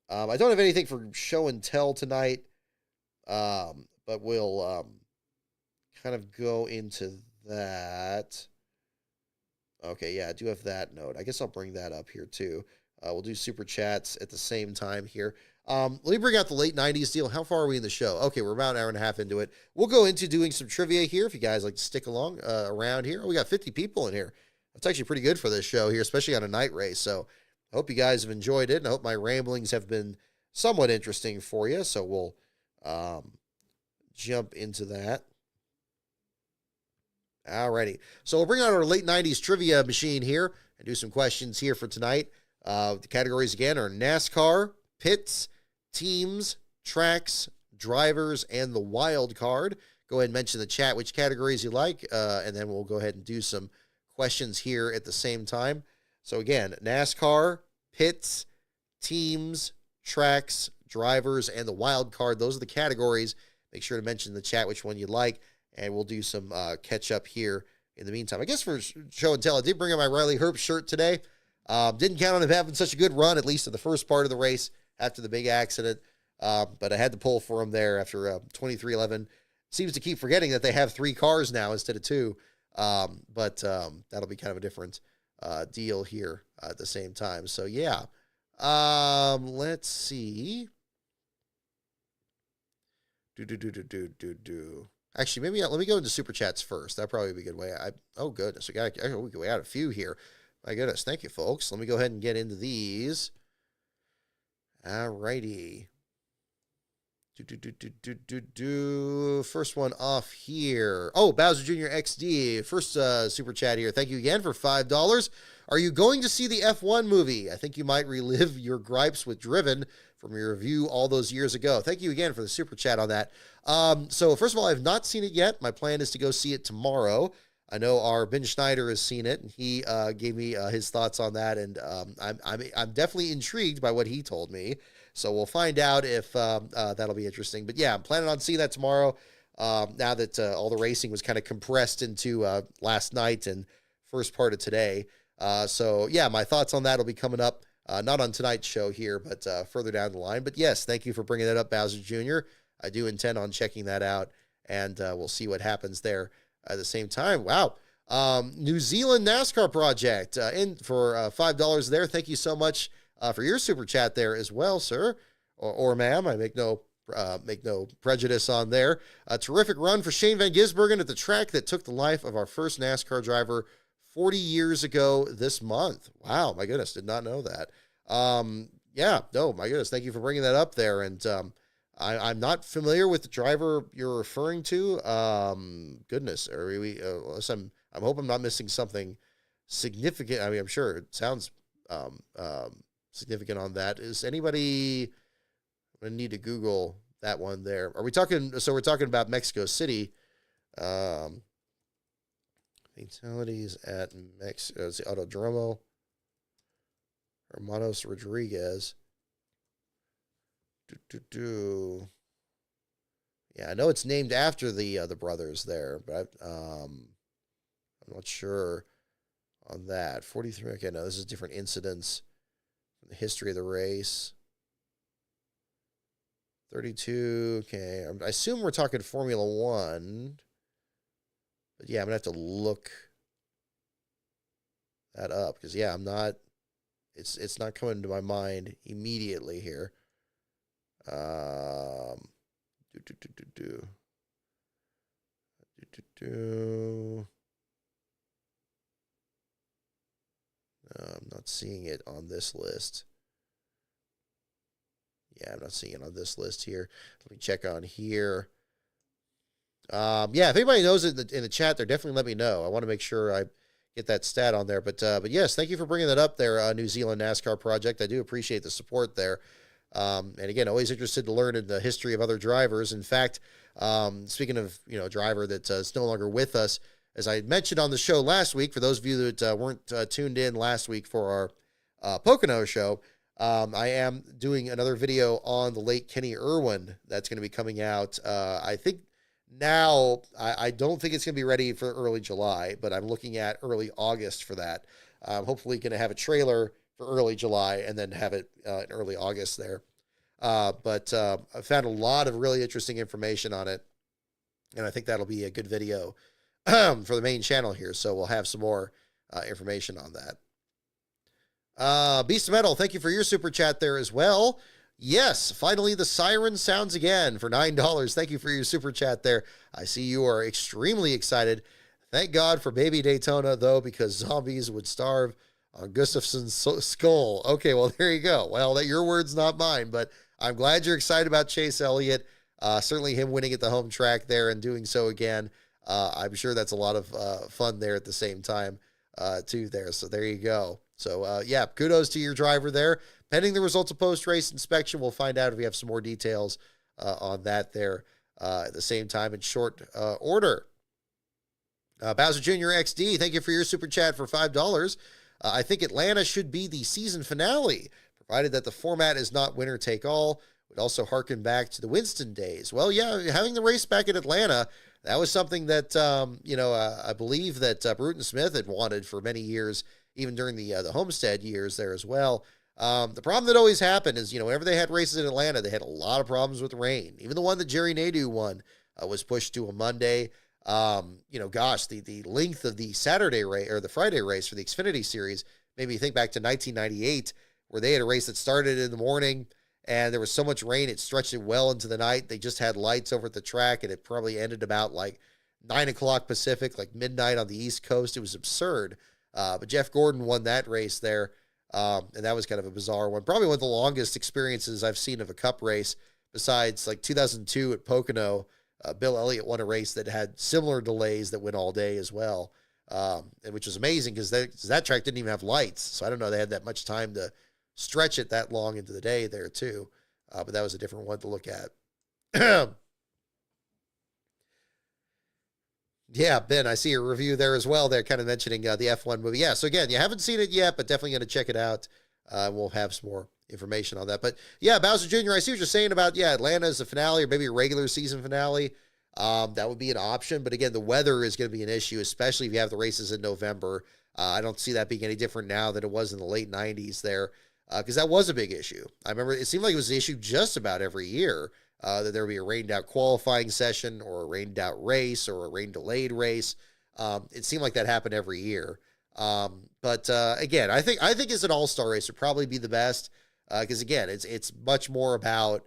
I don't have anything for show and tell tonight, but we'll kind of go into that. Okay, yeah, I do have that note. I guess I'll bring that up here too. We'll do super chats at the same time here. Let me bring out the late 90s deal. How far are we in the show? Okay, we're about an hour and a half into it. We'll go into doing some trivia here if you guys like to stick along around here. We got 50 people in here. That's actually pretty good for this show here, especially on a night race. So I hope you guys have enjoyed it, and I hope my ramblings have been somewhat interesting for you. So we'll jump into that. Alrighty. So we'll bring out our late 90s trivia machine here and do some questions here for tonight. The categories again are NASCAR, pits, teams, tracks, drivers, and the wild card. Go ahead and mention in the chat which categories you like, and then we'll go ahead and do some questions here at the same time. So again, NASCAR, pits, teams, tracks, drivers, and the wild card. Those are the categories. Make sure to mention in the chat which one you like, and we'll do some catch up here in the meantime. I guess for show and tell, I did bring out my Riley Herbst shirt today. Didn't count on him having such a good run, at least in the first part of the race after the big accident. But I had to pull for him there after 2311. Seems to keep forgetting that they have 3 cars now instead of 2. But that'll be kind of a different deal here at the same time. So yeah, let's see. Actually, maybe let me go into super chats first. That'd probably be a good way. Oh goodness, we can add a few here. My goodness, thank you, folks. Let me go ahead and get into these. All righty. First one off here. Oh, Bowser Jr. XD. First super chat here. Thank you again for $5. Are you going to see the F1 movie? I think you might relive your gripes with Driven from your review all those years ago. Thank you again for the super chat on that. So first of all, I have not seen it yet. My plan is to go see it tomorrow. I know our Ben Schneider has seen it, and he gave me his thoughts on that, and I'm definitely intrigued by what he told me. So we'll find out if that'll be interesting. But yeah, I'm planning on seeing that tomorrow. Now that all the racing was kind of compressed into last night and first part of today. So yeah, my thoughts on that will be coming up, not on tonight's show here, but further down the line. But yes, thank you for bringing that up, Bowser Jr. I do intend on checking that out, and we'll see what happens there at the same time. Wow. New Zealand NASCAR project in for $5 there. Thank you so much for your super chat there as well, sir, or ma'am. I make no make no prejudice on there. A terrific run for Shane Van Gisbergen at the track that took the life of our first NASCAR driver 40 years ago this month. Wow, my goodness, did not know that. Yeah, no, my goodness, thank you for bringing that up there. And I'm not familiar with the driver you're referring to. Goodness, I'm hoping I'm not missing something significant. I mean, I'm sure it sounds significant on that. Is anybody? I'm gonna need to Google that one there. Are we talking? So we're talking about Mexico City. Fatalities at Mexico. It's the Autodromo. Hermanos Rodriguez. Yeah, I know it's named after the brothers there, but I'm not sure on that. 43. Okay, no, this is different incidents from the history of the race. 32. Okay, I assume we're talking Formula One, but yeah, I'm gonna have to look that up because yeah, I'm not. It's not coming to my mind immediately here. I'm not seeing it on this list. Yeah, I'm not seeing it on this list here. Let me check on here. Yeah, if anybody knows it in the chat, there definitely let me know. I want to make sure I get that stat on there. But yes, thank you for bringing that up there, New Zealand NASCAR Project. I do appreciate the support there. And again, always interested to learn in the history of other drivers. In fact, speaking of, a driver that's no longer with us, as I mentioned on the show last week, for those of you that weren't tuned in last week for our Pocono show, I am doing another video on the late Kenny Irwin that's going to be coming out. I think now, I don't think it's going to be ready for early July, but I'm looking at early August for that. I'm hopefully going to have a trailer for early July and then have it in early August there. But I found a lot of really interesting information on it, and I think that'll be a good video for the main channel here. So we'll have some more information on that. Beast of Metal, thank you for your super chat there as well. Yes, finally the siren sounds again for $9. Thank you for your super chat there. I see you are extremely excited. Thank God for Baby Daytona, though, because zombies would starve on Gustafson's skull. Okay, well, there you go. Well, your words, not mine, but I'm glad you're excited about Chase Elliott. Certainly him winning at the home track there and doing so again. I'm sure that's a lot of fun there at the same time, too, there. So there you go. So, yeah, kudos to your driver there. Pending the results of post-race inspection, we'll find out if we have some more details on that there at the same time in short order. Bowser Jr. XD, thank you for your super chat for $5. I think Atlanta should be the season finale, provided that the format is not winner take all. Would also harken back to the Winston days. Well, yeah, having the race back in Atlanta, that was something that, I believe that Bruton Smith had wanted for many years, even during the Homestead years there as well. The problem that always happened is, whenever they had races in Atlanta, they had a lot of problems with rain. Even the one that Jerry Nadeau won was pushed to a Monday. The length of the Saturday race or the Friday race for the Xfinity series made me think back to 1998, where they had a race that started in the morning and there was so much rain, it stretched it well into the night. They just had lights over at the track and it probably ended about like 9 o'clock Pacific, like midnight on the East Coast. It was absurd. But Jeff Gordon won that race there. And that was kind of a bizarre one. Probably one of the longest experiences I've seen of a cup race, besides like 2002 at Pocono. Bill Elliott won a race that had similar delays that went all day as well, which was amazing because that track didn't even have lights. So I don't know they had that much time to stretch it that long into the day there too. But that was a different one to look at. Yeah, Ben, I see a review there as well. They're kind of mentioning the F1 movie. Yeah, so again, you haven't seen it yet, but definitely going to check it out. We'll have some more information on that. But yeah, Bowser Jr., I see what you're saying about, Atlanta as a finale or maybe a regular season finale. That would be an option. But again, the weather is going to be an issue, especially if you have the races in November. I don't see that being any different now than it was in the late 90s there, because that was a big issue. I remember it seemed like it was an issue just about every year. That there would be a rained-out qualifying session or a rained-out race or a rain-delayed race. It seemed like that happened every year. But again, I think as an all-star race would probably be the best because, again, it's much more about,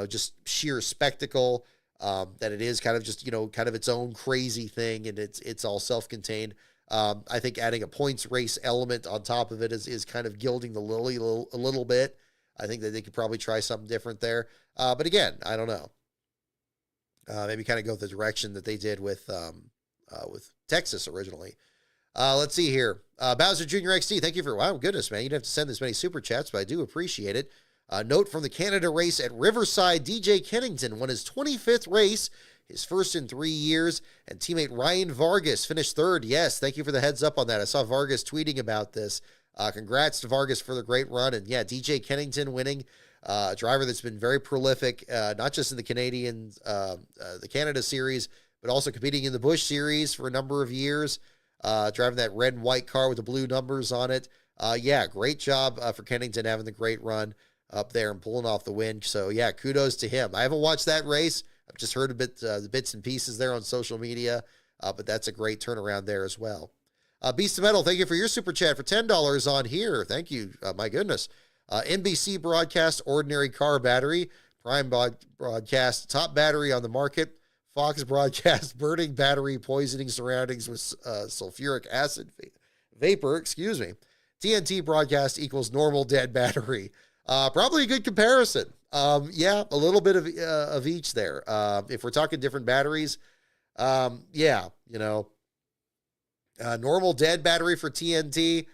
just sheer spectacle, that it is kind of just, kind of its own crazy thing, and it's all self-contained. I think adding a points race element on top of it is kind of gilding the lily a little bit. I think that they could probably try something different there. But again, I don't know. Maybe kind of go the direction that they did with Texas originally. Let's see here. Bowser Jr. XD, thank you for, wow, goodness, man. You didn't have to send this many super chats, but I do appreciate it. Note from the Canada race at Riverside, DJ Kennington won his 25th race, his first in 3 years, and teammate Ryan Vargas finished third. Yes, thank you for the heads up on that. I saw Vargas tweeting about this. Congrats to Vargas for the great run. And yeah, DJ Kennington winning, a driver that's been very prolific, not just in the the Canada series, but also competing in the Busch series for a number of years, driving that red and white car with the blue numbers on it. Yeah, great job for Kennington having the great run up there and pulling off the win. So yeah, kudos to him. I haven't watched that race. I've just heard a bit, the bits and pieces there on social media, but that's a great turnaround there as well. Beast of Metal, thank you for your super chat for $10 on here. Thank you. My goodness. NBC broadcast ordinary car battery. Prime broadcast top battery on the market. Fox broadcast burning battery poisoning surroundings with sulfuric acid vapor. Excuse me. TNT broadcast equals normal dead battery. Probably a good comparison. Yeah, a little bit of each there. If we're talking different batteries, yeah, normal dead battery for TNT,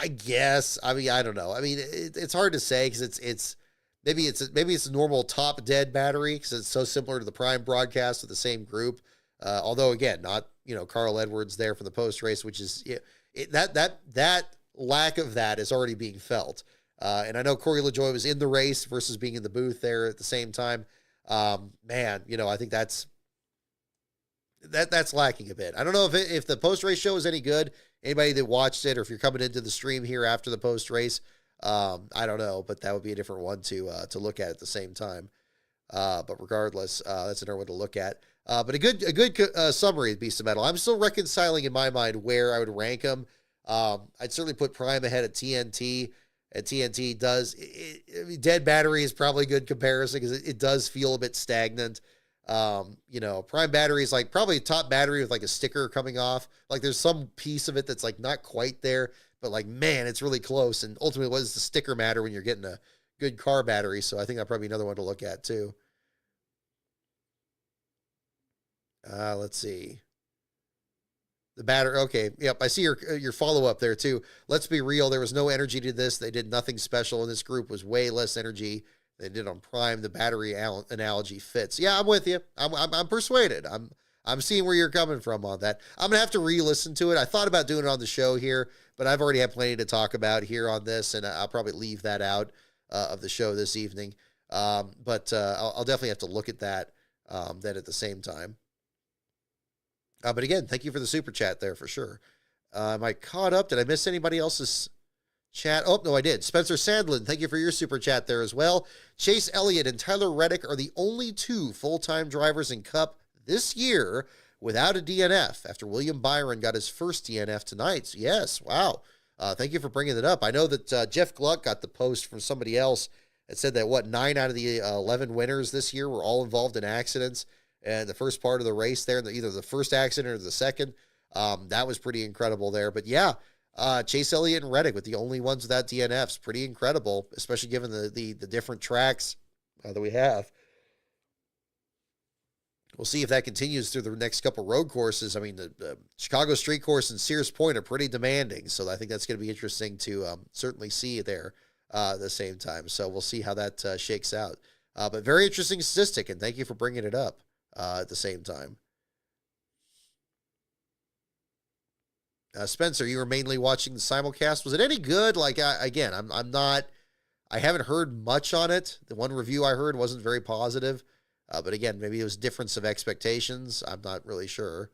I guess. I mean, I don't know. I mean, it's hard to say because it's maybe it's a normal top dead battery because it's so similar to the Prime broadcast of the same group. Although again, not Carl Edwards there for the post race, which is that lack of that is already being felt. And I know Corey LaJoie was in the race versus being in the booth there at the same time. Man, I think that's lacking a bit. I don't know if the post-race show is any good. Anybody that watched it, or if you're coming into the stream here after the post-race, I don't know, but that would be a different one to look at the same time. But regardless, that's another one to look at. But a good summary of Beast of Metal. I'm still reconciling in my mind where I would rank them. I'd certainly put Prime ahead of TNT. And TNT does, dead battery is probably a good comparison because it does feel a bit stagnant. Prime battery is like probably a top battery with like a sticker coming off. Like there's some piece of it that's like not quite there, but like, man, it's really close. And ultimately, what does the sticker matter when you're getting a good car battery? So I think that's probably another one to look at too. Let's see. The battery, okay, yep, I see your follow-up there, too. Let's be real, there was no energy to this. They did nothing special, and this group was way less energy than they did on Prime. The battery analogy fits. Yeah, I'm with you. I'm persuaded. I'm seeing where you're coming from on that. I'm going to have to re-listen to it. I thought about doing it on the show here, but I've already had plenty to talk about here on this, and I'll probably leave that out of the show this evening. But I'll definitely have to look at that then at the same time. But again, thank you for the super chat there for sure. Am I caught up? Did I miss anybody else's chat? Oh, no, I did. Spencer Sandlin, thank you for your super chat there as well. Chase Elliott and Tyler Reddick are the only two full-time drivers in Cup this year without a DNF after William Byron got his first DNF tonight. So yes, wow. Thank you for bringing that up. I know that Jeff Gluck got the post from somebody else that said that, 9 out of the 11 winners this year were all involved in accidents. And the first part of the race there, either the first accident or the second, that was pretty incredible there. But yeah, Chase Elliott and Reddick with the only ones without DNFs, pretty incredible, especially given the different tracks that we have. We'll see if that continues through the next couple road courses. I mean, the Chicago Street Course and Sears Point are pretty demanding, so I think that's going to be interesting to certainly see there at the same time. So we'll see how that shakes out. But very interesting statistic, and thank you for bringing it up. At the same time. Spencer, you were mainly watching the simulcast. Was it any good? Like, I'm not, I haven't heard much on it. The one review I heard wasn't very positive. But again, maybe it was difference of expectations. I'm not really sure.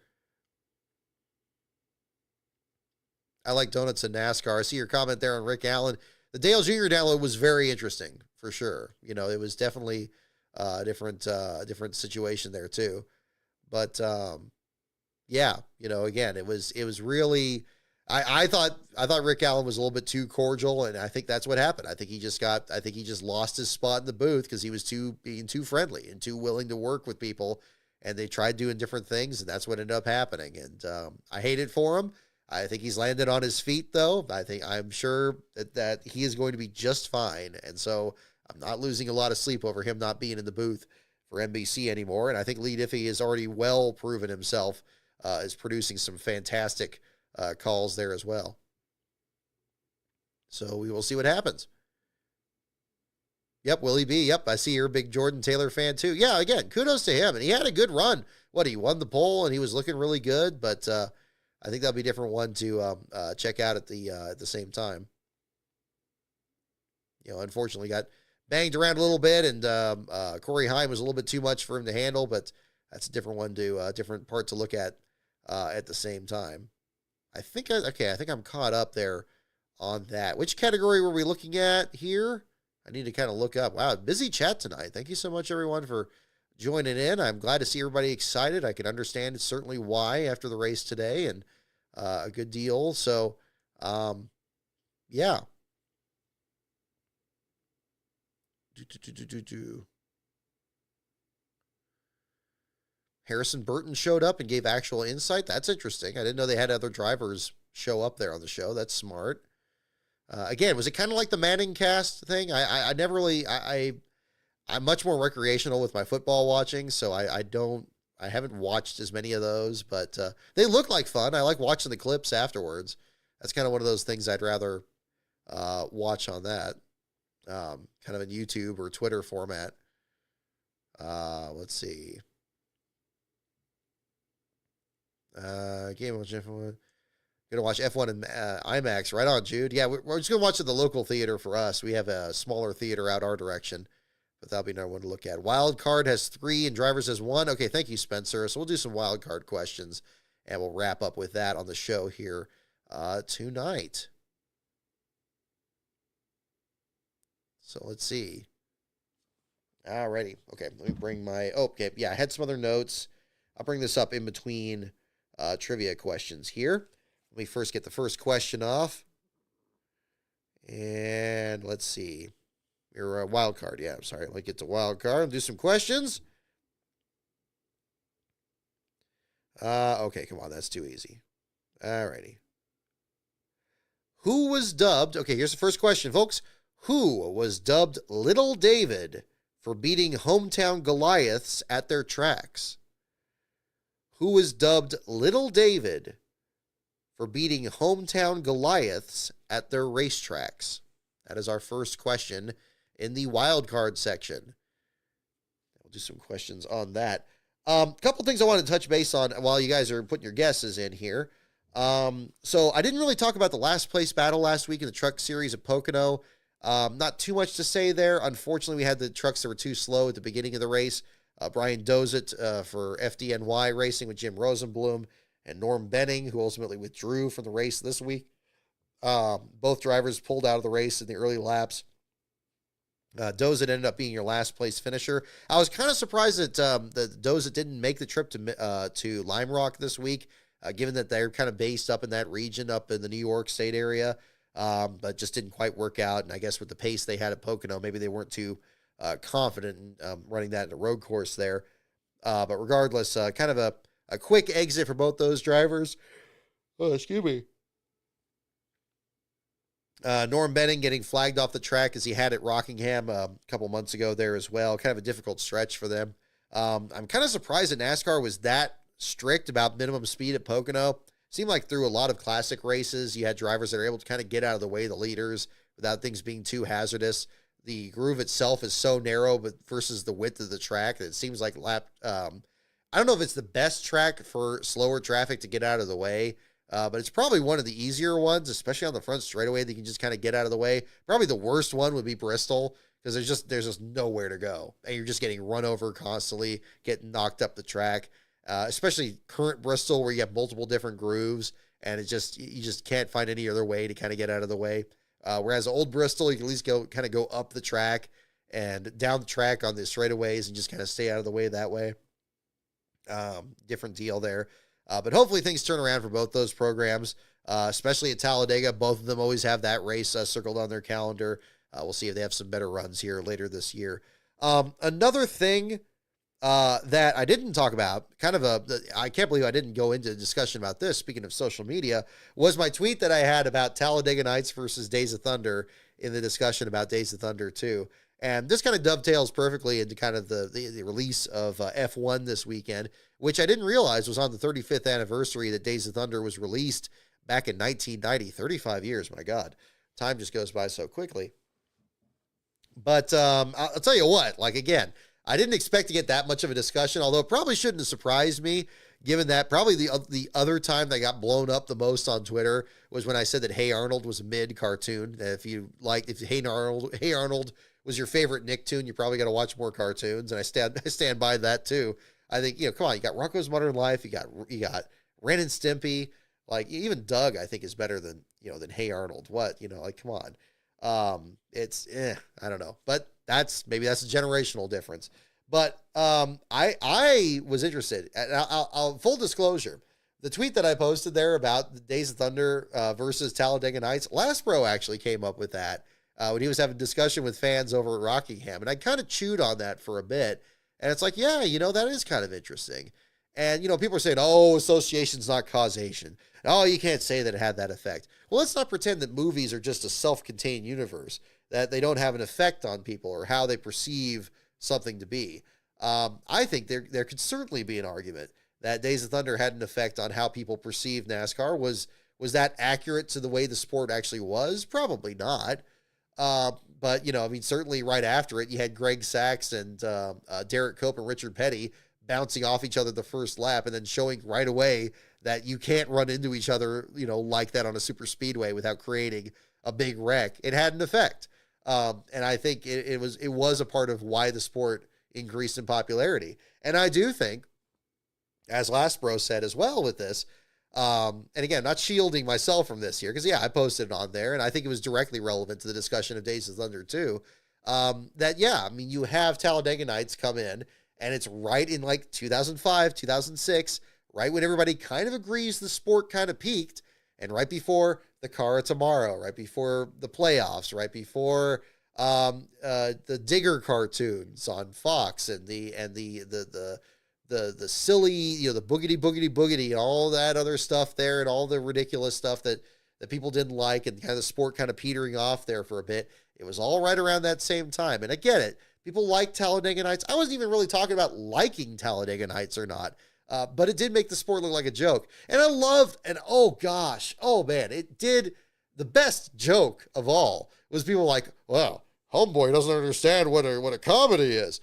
I like donuts in NASCAR. I see your comment there on Rick Allen. The Dale Jr. download was very interesting, for sure. It was definitely different situation there too. But, yeah, again, it was really, I thought Rick Allen was a little bit too cordial, and I think that's what happened. I think he just lost his spot in the booth because he was being too friendly and too willing to work with people, and they tried doing different things, and that's what ended up happening. And I hate it for him. I think he's landed on his feet, though. I'm sure that he is going to be just fine, and so I'm not losing a lot of sleep over him not being in the booth for NBC anymore. And I think Lee Diffie has already well proven himself as producing some fantastic calls there as well. So we will see what happens. Yep, Willie B. Yep, I see you're a big Jordan Taylor fan too. Yeah, again, kudos to him. And he had a good run. He won the poll and he was looking really good. But I think that'll be a different one to check out at the same time. Unfortunately got banged around a little bit, and Corey Haim was a little bit too much for him to handle. But that's a different one different part to look at the same time. I think I'm caught up there on that. Which category were we looking at here? I need to kind of look up. Wow, busy chat tonight. Thank you so much, everyone, for joining in. I'm glad to see everybody excited. I can understand certainly why after the race today, and a good deal. So, yeah. Harrison Burton showed up and gave actual insight. That's interesting. I didn't know they had other drivers show up there on the show. That's smart. Again, was it kind of like the Manning cast thing? I never really, I'm much more recreational with my football watching, so I haven't watched as many of those, but they look like fun. I like watching the clips afterwards. That's kind of one of those things I'd rather watch on that, kind of in YouTube or Twitter format. Let's see. Game of F1. Gonna watch F1 in IMAX. Right on, Jude. Yeah, we're just gonna watch at the local theater for us. We have a smaller theater out our direction, but that'll be another one to look at. Wild card has 3 and drivers has 1. Okay, thank you, Spencer. So we'll do some wild card questions, and we'll wrap up with that on the show here tonight. So let's see. Alrighty. Okay, let me bring my. Oh, okay. Yeah, I had some other notes. I'll bring this up in between trivia questions here. Let me first get the first question off. And let's see. Your wild card. Yeah, I'm sorry. Let me get to wild card and do some questions. Okay, come on. That's too easy. Alrighty. Who was dubbed? Okay, here's the first question, folks. Who was dubbed Little David for beating hometown Goliaths at their tracks? Who was dubbed Little David for beating hometown Goliaths at their racetracks? That is our first question in the wild card section. We'll do some questions on that. Couple things I want to touch base on while you guys are putting your guesses in here. So I didn't really talk about the last place battle last week in the truck series at Pocono. Not too much to say there. Unfortunately, we had the trucks that were too slow at the beginning of the race. Brian Dozet for FDNY Racing with Jim Rosenblum and Norm Benning, who ultimately withdrew from the race this week. Both drivers pulled out of the race in the early laps. Dozet ended up being your last place finisher. I was kind of surprised that Dozet didn't make the trip to Lime Rock this week, given that they're kind of based up in that region, up in the New York State area, but just didn't quite work out. And I guess with the pace they had at Pocono, maybe they weren't too confident in running that in a road course there. But regardless, kind of a quick exit for both those drivers. Oh, excuse me. Norm Benning getting flagged off the track as he had at Rockingham a couple months ago there as well. Kind of a difficult stretch for them. I'm kind of surprised that NASCAR was that strict about minimum speed at Pocono. Seemed like through a lot of classic races, you had drivers that are able to kind of get out of the way of the leaders without things being too hazardous. The groove itself is so narrow, but versus the width of the track, it seems like I don't know if it's the best track for slower traffic to get out of the way, but it's probably one of the easier ones, especially on the front straightaway that you can just kind of get out of the way. Probably the worst one would be Bristol, because there's just nowhere to go, and you're just getting run over constantly, getting knocked up the track. Especially current Bristol, where you have multiple different grooves, and you just can't find any other way to kind of get out of the way. Whereas old Bristol, you can at least go up the track and down the track on the straightaways and just kind of stay out of the way that way. Different deal there. But hopefully things turn around for both those programs. especially at Talladega. Both of them always have that race circled on their calendar. We'll see if they have some better runs here later this year. Another thing that I didn't talk about, I can't believe I didn't go into a discussion about this, speaking of social media, was my tweet that I had about Talladega Nights versus Days of Thunder in the discussion about Days of Thunder 2. And this kind of dovetails perfectly into kind of the release of F1 this weekend, which I didn't realize was on the 35th anniversary that Days of Thunder was released back in 1990. 35 years, my God. Time just goes by so quickly. But I'll tell you what, like, again, I didn't expect to get that much of a discussion, although it probably shouldn't have surprised me, given that probably the other time that got blown up the most on Twitter was when I said that Hey Arnold was a mid-cartoon. If Hey Arnold was your favorite Nicktoon, you probably got to watch more cartoons, and I stand by that too. I think, come on, you got Rocko's Modern Life, you got Ren and Stimpy, like even Doug I think is better than Hey Arnold. What, come on. I don't know, but maybe that's a generational difference. But I was interested. I'll full disclosure, the tweet that I posted there about the Days of Thunder versus Talladega Nights, Lastbro actually came up with that when he was having a discussion with fans over at Rockingham, and I kind of chewed on that for a bit, and it's like, yeah, that is kind of interesting. And people are saying, oh, association's not causation. Oh, you can't say that it had that effect. Well, let's not pretend that movies are just a self-contained universe, that they don't have an effect on people or how they perceive something to be. I think there could certainly be an argument that Days of Thunder had an effect on how people perceive NASCAR. Was that accurate to the way the sport actually was? Probably not. But, certainly right after it, you had Greg Sachs and Derek Cope and Richard Petty bouncing off each other the first lap and then showing right away that you can't run into each other, like that on a super speedway without creating a big wreck. It had an effect. And I think it was a part of why the sport increased in popularity. And I do think, as Lastbro said as well with this, and again, not shielding myself from this here, because I posted it on there, and I think it was directly relevant to the discussion of Days of Thunder too, you have Talladega Nights come in, and it's right in like 2005, 2006, right when everybody kind of agrees the sport kind of peaked, and right before the Car of Tomorrow, right before the playoffs, right before the Digger cartoons on Fox, and the silly, the boogity, and all that other stuff there, and all the ridiculous stuff that people didn't like, and kind of the sport kind of petering off there for a bit. It was all right around that same time. And I get it. People like Talladega Nights. I wasn't even really talking about liking Talladega Nights or not. But it did make the sport look like a joke. And I loved, and it did. The best joke of all was people like, well, homeboy doesn't understand what a comedy is.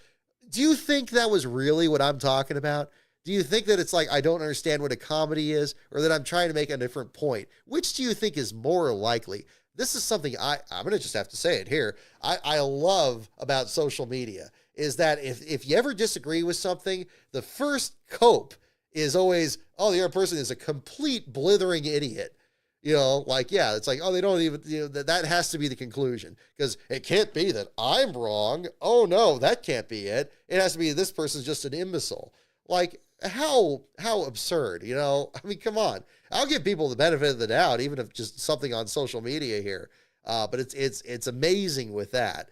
Do you think that was really what I'm talking about? Do you think that it's like, I don't understand what a comedy is, or that I'm trying to make a different point? Which do you think is more likely? This is something I'm going to just have to say it here. I love about social media is that if you ever disagree with something, the first cope is always, oh, the other person is a complete blithering idiot. It's like, oh, they don't even, that has to be the conclusion, because it can't be that I'm wrong. Oh no, that can't be it. It has to be this person's just an imbecile. Like, how absurd, come on. I'll give people the benefit of the doubt, even if just something on social media here. But it's amazing with that.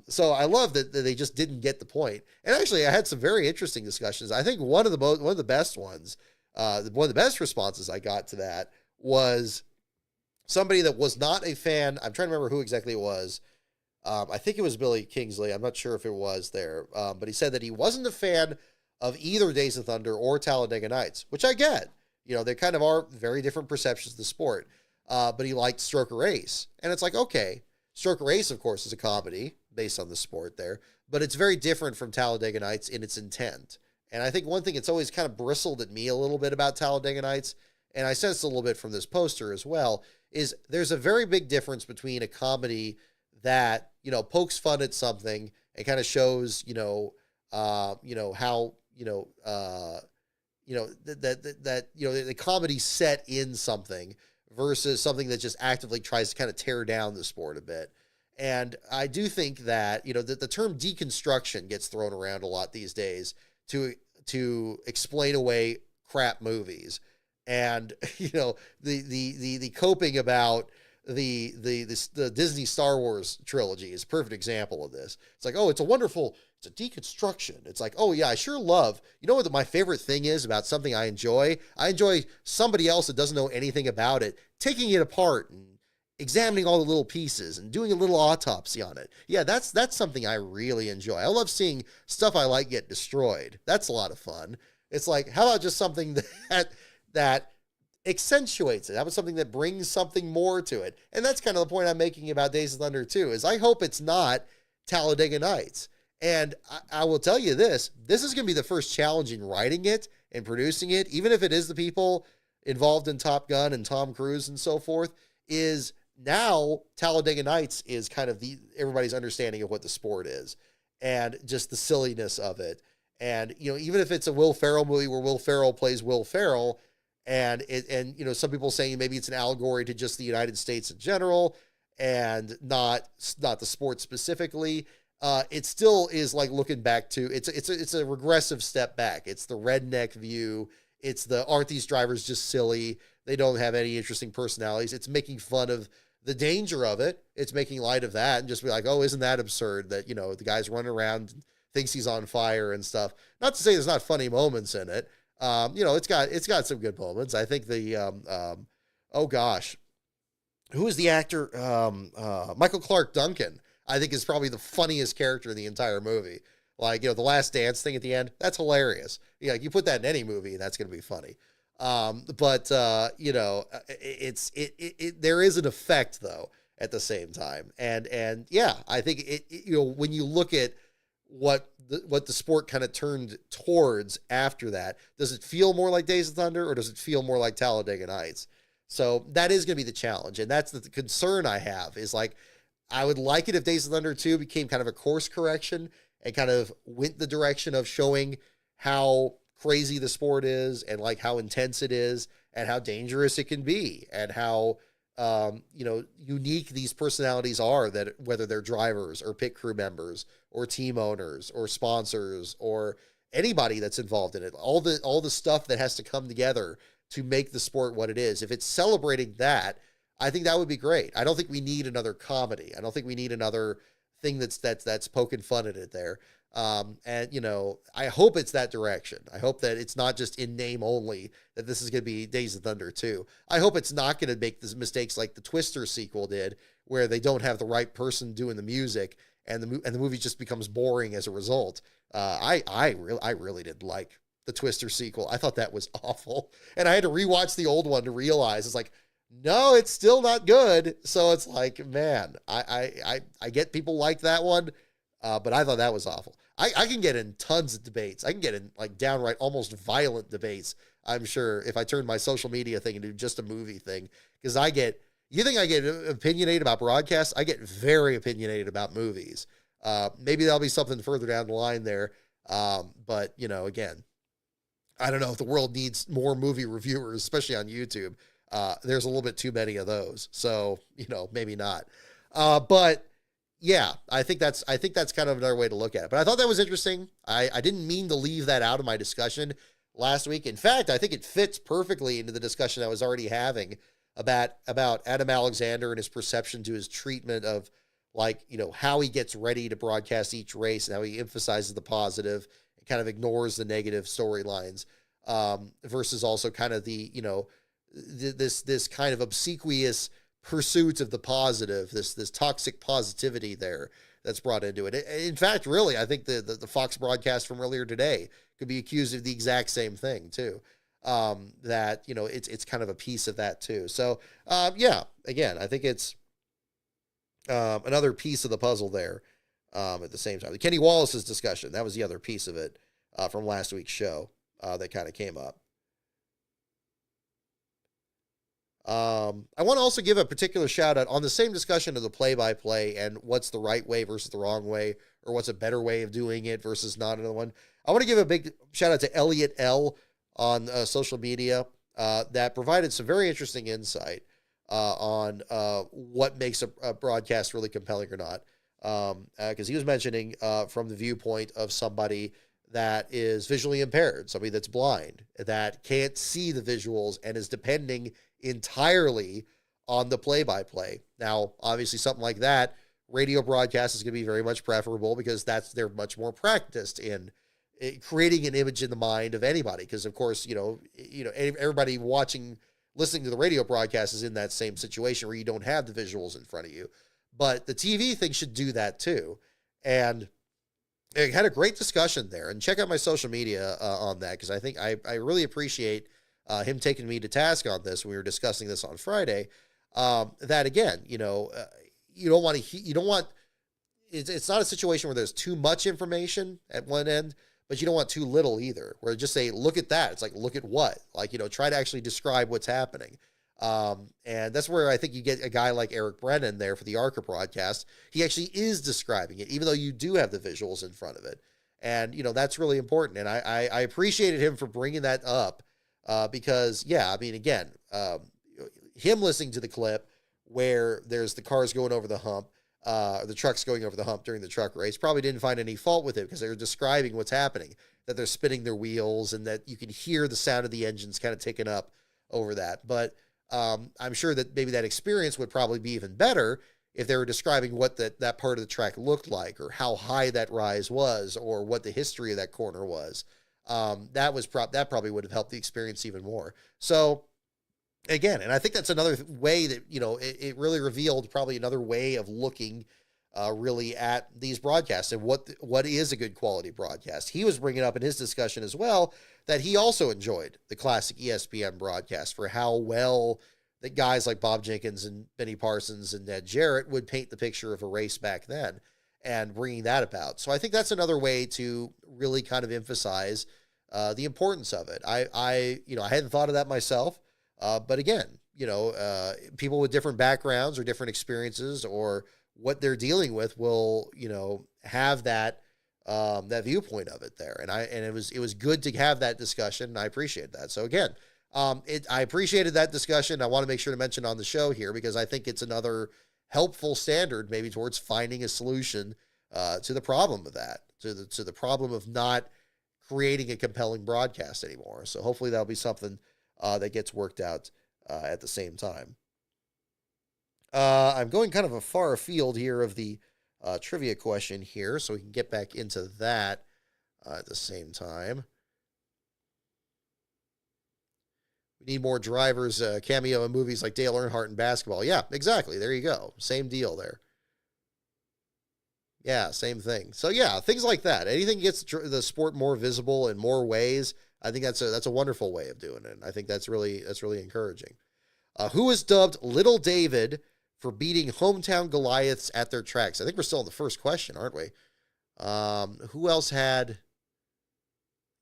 So I love that they just didn't get the point. And actually, I had some very interesting discussions. I think one of the best ones, one of the best responses I got to that was somebody that was not a fan. I'm trying to remember who exactly it was. I think it was Billy Kingsley. I'm not sure if it was there. But he said that he wasn't a fan of either Days of Thunder or Talladega Nights, which I get. They kind of are very different perceptions of the sport. But he liked Stroker Race. And it's like, okay, Stroker Race, of course, is a comedy based on the sport there, but it's very different from Talladega Nights in its intent. And I think one thing that's always kind of bristled at me a little bit about Talladega Nights, and I sensed a little bit from this poster as well, is there's a very big difference between a comedy that, pokes fun at something and kind of shows, how, the comedy set in something versus something that just actively tries to kind of tear down the sport a bit. And I do think that, the term deconstruction gets thrown around a lot these days to explain away crap movies. And the coping about the Disney Star Wars trilogy is a perfect example of this. It's like, oh, it's a deconstruction. It's like, oh yeah, I sure love, what my favorite thing is about something I enjoy? I enjoy somebody else that doesn't know anything about it taking it apart and examining all the little pieces and doing a little autopsy on it. Yeah, that's something I really enjoy. I love seeing stuff I like get destroyed. That's a lot of fun. It's like, how about just something that accentuates it? How about something that brings something more to it? And that's kind of the point I'm making about Days of Thunder 2, is I hope it's not Talladega Nights. And I will tell you this is going to be the first challenge in writing it and producing it, even if it is the people involved in Top Gun and Tom Cruise and so forth, is now Talladega Nights is kind of everybody's understanding of what the sport is and just the silliness of it. And, even if it's a Will Ferrell movie where Will Ferrell plays Will Ferrell, and some people saying maybe it's an allegory to just the United States in general and not the sport specifically, it still is like looking back to, it's a regressive step back. It's the redneck view. It's aren't these drivers just silly? They don't have any interesting personalities. It's making fun of the danger of it. It's making light of that and just be like, oh, isn't that absurd that, the guy's running around and thinks he's on fire and stuff. Not to say there's not funny moments in it. It's got some good moments. I think oh gosh, who is the actor? Michael Clark Duncan, I think, is probably the funniest character in the entire movie. Like, the last dance thing at the end, that's hilarious. Yeah, you put that in any movie and that's going to be funny. There is an effect though at the same time. And yeah, I think when you look at what the sport kind of turned towards after that, does it feel more like Days of Thunder or does it feel more like Talladega Nights? So that is going to be the challenge. And that's the concern I have, is like, I would like it if Days of Thunder 2 became kind of a course correction and kind of went the direction of showing how crazy the sport is and like how intense it is and how dangerous it can be and how, unique these personalities are, that whether they're drivers or pit crew members or team owners or sponsors or anybody that's involved in it, all the stuff that has to come together to make the sport what it is. If it's celebrating that, I think that would be great. I don't think we need another comedy. I don't think we need another thing that's poking fun at it there. I hope it's that direction. I hope that it's not just in name only, that this is going to be Days of Thunder 2. I hope it's not going to make the mistakes like the Twister sequel did, where they don't have the right person doing the music and the movie just becomes boring as a result. I really didn't like the Twister sequel. I thought that was awful. And I had to rewatch the old one to realize it's like, no, it's still not good. So it's like, man, I get people like that one. But I thought that was awful. I can get in tons of debates. I can get in like downright almost violent debates, I'm sure, if I turn my social media thing into just a movie thing. Because you think I get opinionated about broadcasts? I get very opinionated about movies. Maybe that'll be something further down the line there. But, again, I don't know if the world needs more movie reviewers, especially on YouTube. There's a little bit too many of those. So, maybe not. But yeah, I think that's kind of another way to look at it. But I thought that was interesting. I didn't mean to leave that out of my discussion last week. In fact, I think it fits perfectly into the discussion I was already having about Adam Alexander and his perception to his treatment of, like, how he gets ready to broadcast each race and how he emphasizes the positive and kind of ignores the negative storylines, versus also kind of the, this kind of obsequious pursuit of the positive, this toxic positivity there that's brought into it. In fact, really, I think the Fox broadcast from earlier today could be accused of the exact same thing too. That, it's kind of a piece of that too. So, yeah, again, I think it's another piece of the puzzle there. At the same time, Kenny Wallace's discussion, that was the other piece of it from last week's show that kind of came up. I want to also give a particular shout out on the same discussion of the play-by-play and what's the right way versus the wrong way, or what's a better way of doing it versus not another one. I want to give a big shout out to Elliot L on social media that provided some very interesting insight on what makes a broadcast really compelling or not. Because he was mentioning from the viewpoint of somebody that is visually impaired, somebody that's blind, that can't see the visuals and is depending entirely on the play-by-play. Now, obviously, something like that, radio broadcast is going to be very much preferable because they're much more practiced in creating an image in the mind of anybody. Because of course, everybody listening to the radio broadcast is in that same situation where you don't have the visuals in front of you. But the TV thing should do that too. And I had a great discussion there. And check out my social media on that, because I think I really appreciate him taking me to task on this. We were discussing this on Friday. That again, you don't want. It's not a situation where there's too much information at one end, but you don't want too little either. Where just say, look at that. It's like, look at what? Like, try to actually describe what's happening. And that's where I think you get a guy like Eric Brennan there for the Arca broadcast. He actually is describing it, even though you do have the visuals in front of it. And, that's really important. And I appreciated him for bringing that up, because, yeah, I mean, again, him listening to the clip where there's the cars going over the hump, the trucks going over the hump during the truck race, probably didn't find any fault with it because they were describing what's happening, that they're spinning their wheels and that you can hear the sound of the engines kind of ticking up over that. But I'm sure that maybe that experience would probably be even better if they were describing what that part of the track looked like, or how high that rise was, or what the history of that corner was. That probably would have helped the experience even more. So again, and I think that's another way that, it really revealed probably another way of looking really at these broadcasts and what is a good quality broadcast. He was bringing up in his discussion as well that he also enjoyed the classic ESPN broadcast for how well that guys like Bob Jenkins and Benny Parsons and Ned Jarrett would paint the picture of a race back then, and bringing that about. So I think that's another way to really kind of emphasize the importance of it. I hadn't thought of that myself, but again, people with different backgrounds or different experiences or what they're dealing with will, have that viewpoint of it there. And it was good to have that discussion, and I appreciate that. So again, I appreciated that discussion. I want to make sure to mention on the show here, because I think it's another helpful standard maybe towards finding a solution to the problem of that, to the problem of not creating a compelling broadcast anymore. So hopefully that'll be something that gets worked out at the same time. I'm going kind of a far afield here of the trivia question here, so we can get back into that at the same time. We need more drivers cameo in movies like Dale Earnhardt in basketball. Yeah, exactly. There you go. Same deal there. Yeah, same thing. So yeah, things like that. Anything gets the sport more visible in more ways, I think that's a wonderful way of doing it. I think that's really encouraging. Who is dubbed Little David for beating hometown Goliaths at their tracks? I think we're still in the first question, aren't we? Who else had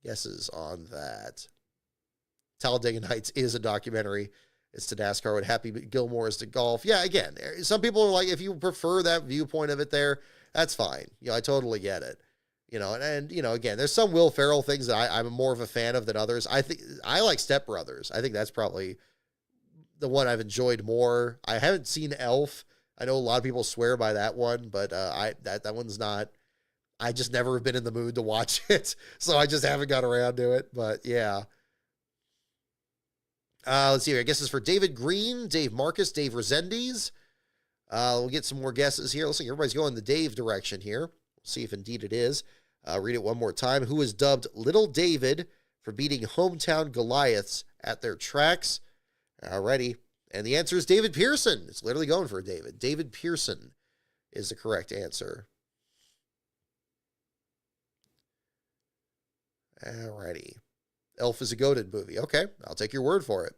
guesses on that? Talladega Nights is a documentary. It's to NASCAR what Happy Gilmore is to golf. Yeah, again, some people are like, if you prefer that viewpoint of it there, that's fine. I totally get it. And again, there's some Will Ferrell things that I'm more of a fan of than others. I think I like Step Brothers. I think that's probably the one I've enjoyed more. I haven't seen Elf. I know a lot of people swear by that one, but that one's not. I just never have been in the mood to watch it, so I just haven't got around to it. But yeah. Let's see here. I guess it's for David Green, Dave Marcus, Dave Resendiz. We'll get some more guesses here. Looks like everybody's going the Dave direction here. We'll see if indeed it is. Read it one more time. Who is dubbed Little David for beating hometown Goliaths at their tracks? Alrighty. And the answer is David Pearson. It's literally going for David. David Pearson is the correct answer. Alrighty. Elf is a goated movie. Okay, I'll take your word for it.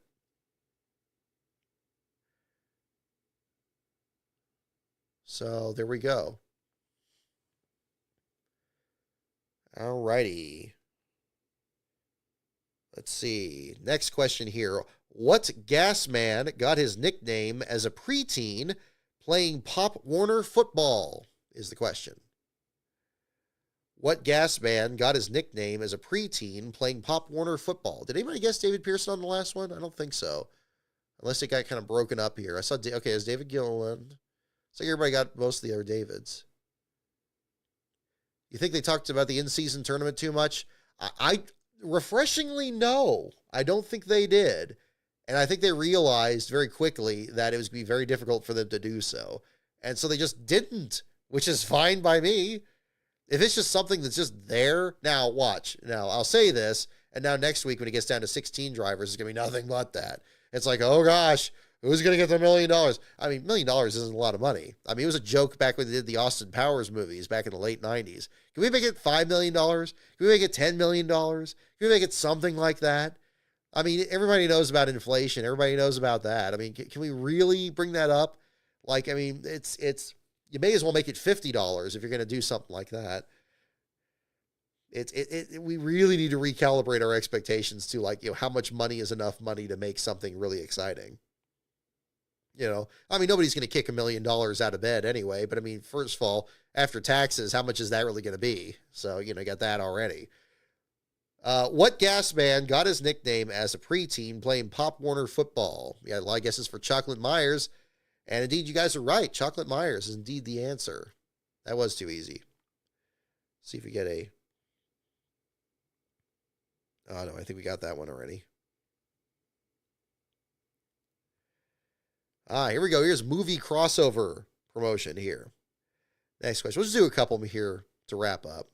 So there we go. Alrighty. Let's see. Next question here. What gas man got his nickname as a preteen playing Pop Warner football is the question. What gas man got his nickname as a preteen playing Pop Warner football? Did anybody guess David Pearson on the last one? I don't think so. Unless it got kind of broken up here. I saw, okay, it's David Gilliland. So everybody got most of the other Davids. You think they talked about the in-season tournament too much? I refreshingly no. I don't think they did. And I think they realized very quickly that it was going to be very difficult for them to do so. And so they just didn't, which is fine by me. If it's just something that's just there, now watch. Now, I'll say this, and now next week when it gets down to 16 drivers, it's going to be nothing but that. It's like, oh gosh, who's going to get the $1 million? I mean, $1 million isn't a lot of money. I mean, it was a joke back when they did the Austin Powers movies back in the late 90s. Can we make it $5 million? Can we make it $10 million? Can we make it something like that? I mean, everybody knows about inflation. Everybody knows about that. I mean, can we really bring that up? Like, I mean, it's you may as well make it $50 if you're going to do something like that. We really need to recalibrate our expectations to, like, you know, how much money is enough money to make something really exciting. You know, I mean, nobody's going to kick $1 million out of bed anyway, but I mean, first of all, after taxes, how much is that really going to be? So, you know, you got that already. What gas man got his nickname as a preteen playing Pop Warner football? Yeah, a lot of guesses for Chocolate Myers. And indeed, you guys are right. Chocolate Myers is indeed the answer. That was too easy. See if we get a... Oh, no, I think we got that one already. Here we go. Here's movie crossover promotion here. Next question. We'll just do a couple here to wrap up.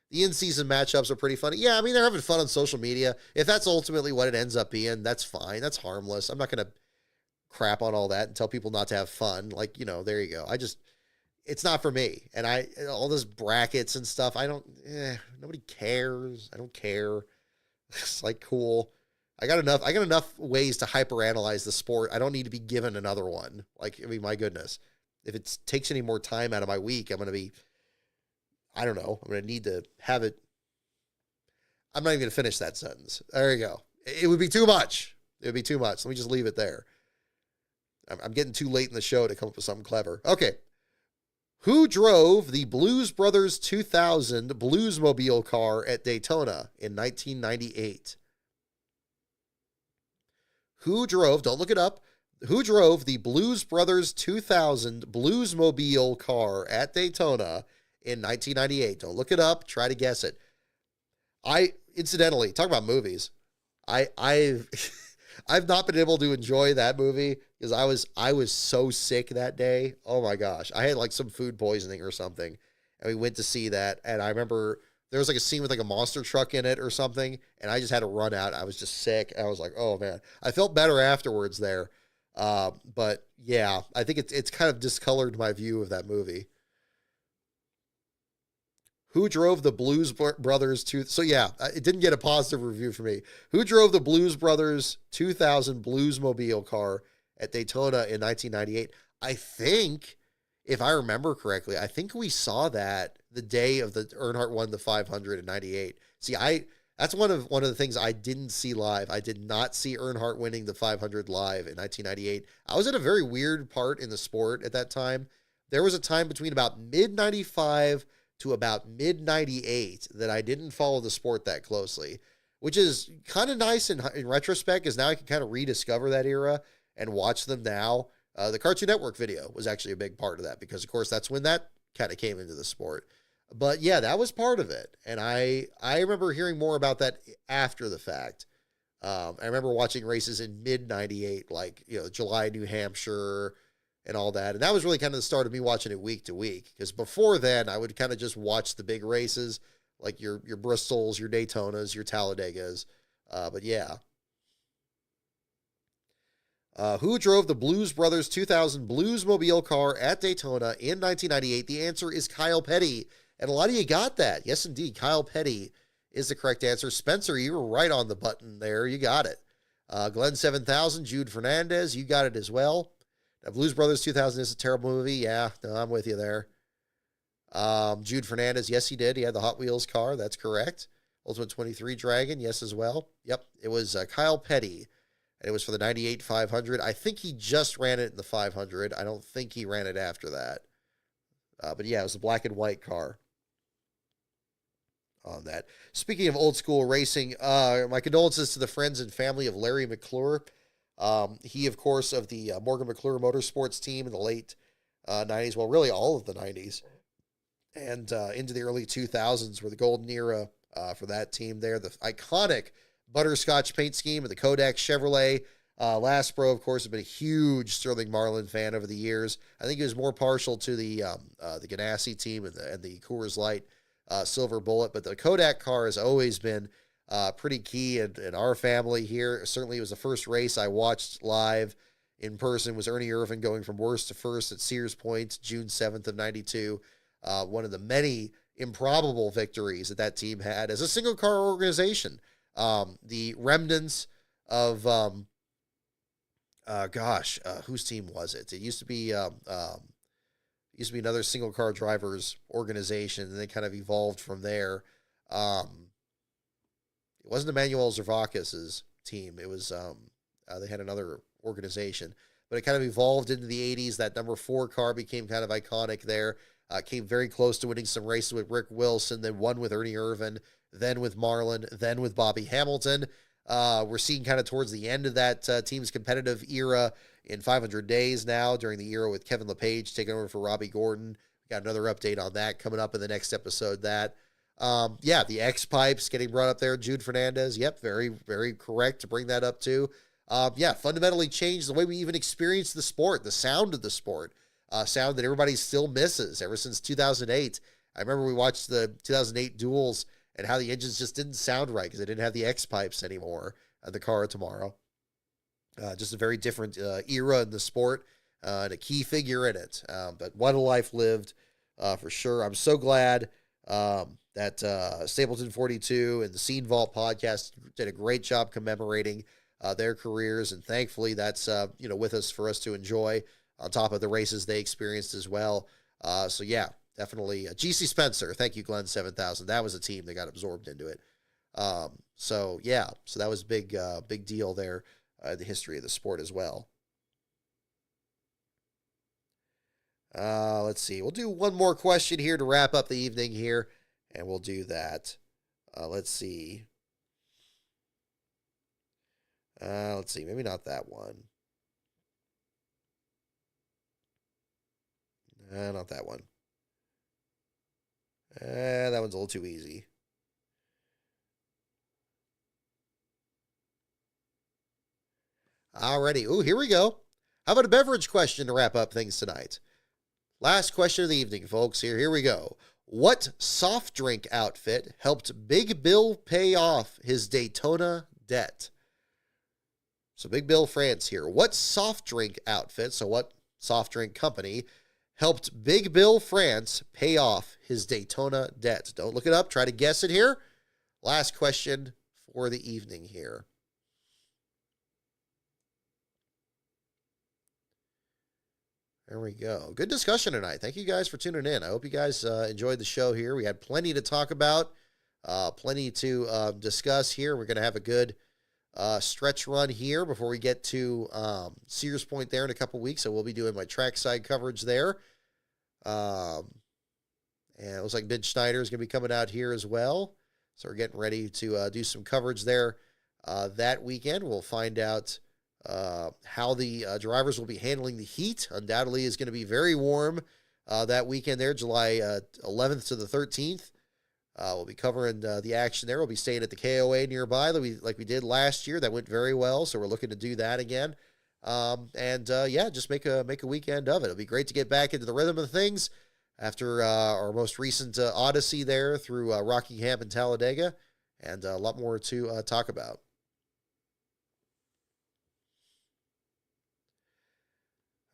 The in-season matchups are pretty funny. Yeah, I mean, they're having fun on social media. If that's ultimately what it ends up being, that's fine. That's harmless. I'm not going to crap on all that and tell people not to have fun. Like, you know, there you go. It's not for me. And all those brackets and stuff, nobody cares. I don't care. It's like, cool. I got enough ways to hyperanalyze the sport. I don't need to be given another one. Like, I mean, my goodness. If it takes any more time out of my week, I'm going to need to have it. I'm not even going to finish that sentence. There you go. It would be too much. It would be too much. Let me just leave it there. I'm getting too late in the show to come up with something clever. Okay. Who drove the Blues Brothers 2000 Bluesmobile car at Daytona in 1998? Don't look it up. Who drove the Blues Brothers 2000 Bluesmobile car at Daytona in 1998? Don't look it up. Try to guess it. Incidentally, talk about movies. I've not been able to enjoy that movie because I was so sick that day. Oh my gosh. I had like some food poisoning or something. And we went to see that. And I remember there was like a scene with like a monster truck in it or something. And I just had to run out. I was just sick. I was like, oh man, I felt better afterwards there. But yeah, I think it's kind of discolored my view of that movie. Who drove the Blues Brothers so yeah, it didn't get a positive review for me. Who drove the Blues Brothers 2000 Bluesmobile car at Daytona in 1998? I think, if I remember correctly, I think we saw that the day of the Earnhardt won the 500 in 98. See, that's one of the things I didn't see live. I did not see Earnhardt winning the 500 live in 1998. I was at a very weird part in the sport at that time. There was a time between about mid-95 to about mid-98 that I didn't follow the sport that closely, which is kind of nice in retrospect, because now I can kind of rediscover that era and watch them now. The Cartoon Network video was actually a big part of that because, of course, that's when that kind of came into the sport. But yeah, that was part of it. And I remember hearing more about that after the fact. I remember watching races in mid-98, like, you know, July, New Hampshire, and all that. And that was really kind of the start of me watching it week to week. Because before then, I would kind of just watch the big races, like your Bristols, your Daytonas, your Talladegas. But yeah. Who drove the Blues Brothers 2000 Bluesmobile car at Daytona in 1998? The answer is Kyle Petty. And a lot of you got that. Yes, indeed. Kyle Petty is the correct answer. Spencer, you were right on the button there. You got it. Glenn 7000, Jude Fernandez, you got it as well. Now, Blues Brothers 2000 is a terrible movie. Yeah, no, I'm with you there. Jude Fernandez, yes, he did. He had the Hot Wheels car. That's correct. Ultimate 23 Dragon, yes, as well. Yep, it was Kyle Petty, and it was for the 98 500. I think he just ran it in the 500. I don't think he ran it after that. But yeah, it was a black and white car on that. Speaking of old school racing, my condolences to the friends and family of Larry McClure. He, of course, of the Morgan McClure Motorsports team in the late 90s. Well, really all of the 90s. and into the early 2000s were the golden era for that team there. The iconic butterscotch paint scheme of the Kodak Chevrolet. Lastbro, of course, has been a huge Sterling Marlin fan over the years. I think he was more partial to the Ganassi team and the Coors Light Silver Bullet, but the Kodak car has always been pretty key in our family here. Certainly, it was the first race I watched live in person. Was Ernie Irvan going from worst to first at Sears Point, June 7th of '92. One of the many improbable victories that team had as a single car organization. The remnants of whose team was it? It used to be another single car drivers organization, and they kind of evolved from there. It wasn't Emmanuel Zervakis's team. It was they had another organization, but it kind of evolved into the 80s. That number 4 car became kind of iconic there. Came very close to winning some races with Rick Wilson, then won with Ernie Irvan, then with Marlin, then with Bobby Hamilton. We're seeing kind of towards the end of that team's competitive era in 500 days now, during the era with Kevin LePage taking over for Robbie Gordon. We got another update on that coming up in the next episode. The X Pipes getting brought up there. Jude Fernandez. Yep, very, very correct to bring that up too. Fundamentally changed the way we even experience the sport, the sound of the sport. Sound that everybody still misses ever since 2008. I remember we watched the 2008 duels and how the engines just didn't sound right because they didn't have the X pipes anymore at the car tomorrow. Just a very different era in the sport and a key figure in it. But what a life lived for sure. I'm so glad that Stapleton 42 and the Scene Vault podcast did a great job commemorating their careers, and thankfully that's with us for us to enjoy on top of the races they experienced as well. Definitely. GC Spencer, thank you, Glenn 7000. That was a team that got absorbed into it. So that was a big deal there in the history of the sport as well. Let's see. We'll do one more question here to wrap up the evening here, and we'll do that. Let's see. Maybe not that one. Not that one. That one's a little too easy. Alrighty. Ooh, here we go. How about a beverage question to wrap up things tonight? Last question of the evening, folks. Here we go. What soft drink outfit helped Big Bill pay off his Daytona debt? So Big Bill France here. What soft drink outfit, so what soft drink company, helped Big Bill France pay off his Daytona debt? Don't look it up. Try to guess it here. Last question for the evening here. There we go. Good discussion tonight. Thank you guys for tuning in. I hope you guys enjoyed the show here. We had plenty to talk about, plenty to discuss here. We're going to have a good stretch run here before we get to Sears Point there in a couple weeks. So we'll be doing my trackside coverage there. And it looks like Ben Schneider is going to be coming out here as well. So we're getting ready to do some coverage there that weekend. We'll find out how the drivers will be handling the heat. Undoubtedly is going to be very warm that weekend there, July 11th to the 13th. We'll be covering the action there. We'll be staying at the KOA nearby like we did last year. That went very well, so we're looking to do that again. Just make a weekend of it. It'll be great to get back into the rhythm of things after our most recent odyssey there through Rockingham and Talladega, and a lot more to talk about.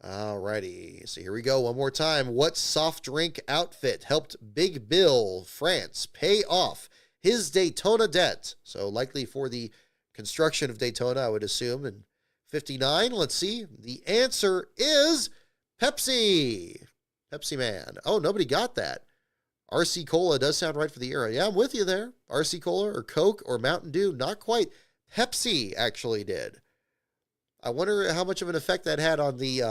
Alrighty, so here we go one more time. What soft drink outfit helped Big Bill France pay off his Daytona debt? So likely for the construction of Daytona, I would assume, in 59. Let's see. The answer is Pepsi. Pepsi Man. Oh, nobody got that. RC Cola does sound right for the era. Yeah, I'm with you there. RC Cola or Coke or Mountain Dew, not quite. Pepsi actually did. I wonder how much of an effect that had on the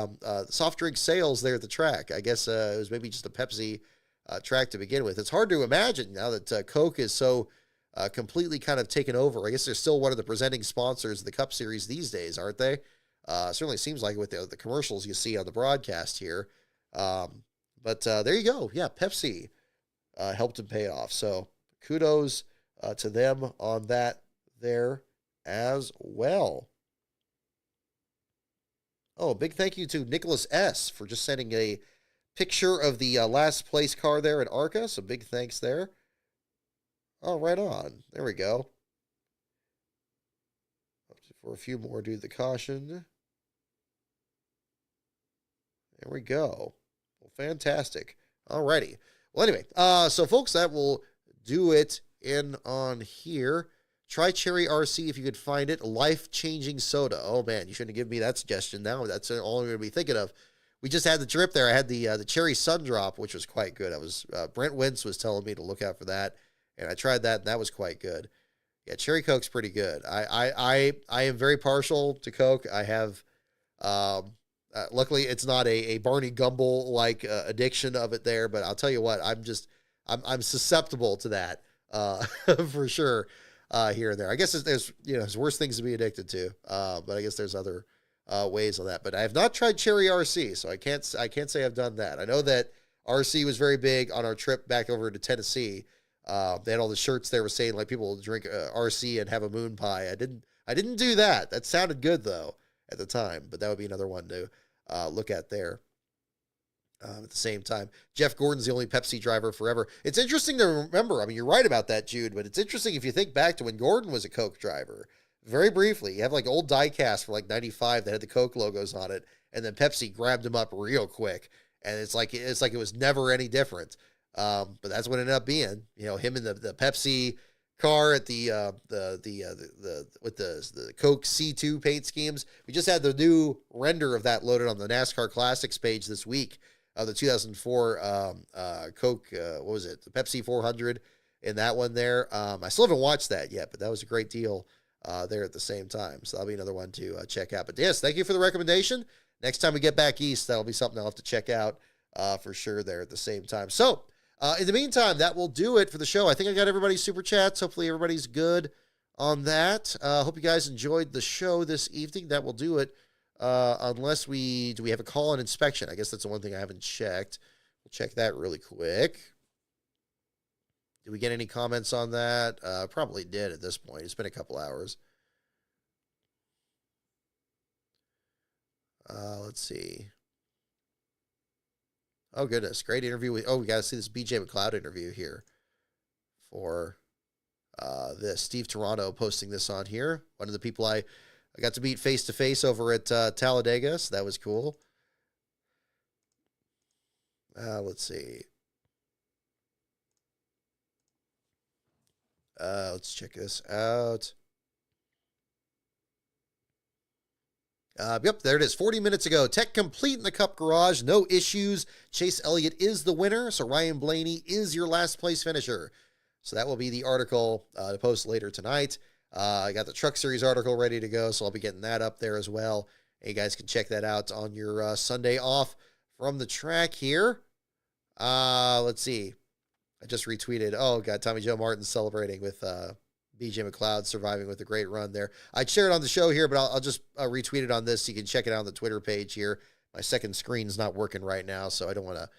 soft drink sales there at the track. I guess it was maybe just a Pepsi track to begin with. It's hard to imagine now that Coke is so completely kind of taken over. I guess they're still one of the presenting sponsors of the Cup Series these days, aren't they? Certainly seems like with the commercials you see on the broadcast here. But there you go. Yeah, Pepsi helped him pay off. So kudos to them on that there as well. Oh, big thank you to Nicholas S. for just sending a picture of the last place car there at ARCA. So big thanks there. Oh, right on. There we go. For a few more, do the caution. There we go. Well, fantastic. Alrighty. Well, anyway, so folks, that will do it in on here. Try Cherry RC if you could find it. Life-changing soda. Oh, man, you shouldn't have given me that suggestion. Now that's all I'm going to be thinking of. We just had the trip there. I had the Cherry Sundrop, which was quite good. I was Brent Wentz was telling me to look out for that, and I tried that, and that was quite good. Yeah, Cherry Coke's pretty good. I am very partial to Coke. I have, luckily, it's not a Barney Gumble like addiction of it there, but I'll tell you what, I'm susceptible to that for sure here and there. I guess there's worse things to be addicted to, but I guess there's other ways on that. But I have not tried Cherry RC, so I can't say I've done that. I know that RC was very big on our trip back over to Tennessee. They had all the shirts there were saying like people drink RC and have a moon pie. I didn't do that. That sounded good though at the time, but that would be another one to look at there. At the same time, Jeff Gordon's the only Pepsi driver forever. It's interesting to remember. I mean, you're right about that, Jude, but it's interesting if you think back to when Gordon was a Coke driver. Very briefly, you have like old diecast for like 95 that had the Coke logos on it, and then Pepsi grabbed him up real quick, and it's like it was never any different. But that's what it ended up being. You know, him in the Pepsi car at the with the Coke C2 paint schemes. We just had the new render of that loaded on the NASCAR Classics page this week of the 2004 Coke. What was it? The Pepsi 400 in that one there. I still haven't watched that yet, but that was a great deal there at the same time. So that'll be another one to check out. But yes, thank you for the recommendation. Next time we get back east, that'll be something I'll have to check out for sure there at the same time. So. In the meantime, that will do it for the show. I think I got everybody's super chats. Hopefully everybody's good on that. Hope you guys enjoyed the show this evening. That will do it. Unless do we have a call-in inspection? I guess that's the one thing I haven't checked. We'll check that really quick. Did we get any comments on that? Probably did at this point. It's been a couple hours. Let's see. Oh, goodness. Great interview. We got to see this BJ McLeod interview here for this. Steve Toronto posting this on here. One of the people I got to meet face-to-face over at Talladega, so that was cool. Let's see. Let's check this out. Yep, there it is. 40 minutes ago. Tech complete in the Cup Garage. No issues. Chase Elliott is the winner. So Ryan Blaney is your last place finisher. So that will be the article to post later tonight. I got the Truck Series article ready to go, so I'll be getting that up there as well. And you guys can check that out on your Sunday off from the track here. Let's see. I just retweeted. Oh, God, Tommy Joe Martin celebrating with BJ McLeod surviving with a great run there. I'd share it on the show here, but I'll just retweet it on this so you can check it out on the Twitter page here. My second screen's not working right now, so I don't want to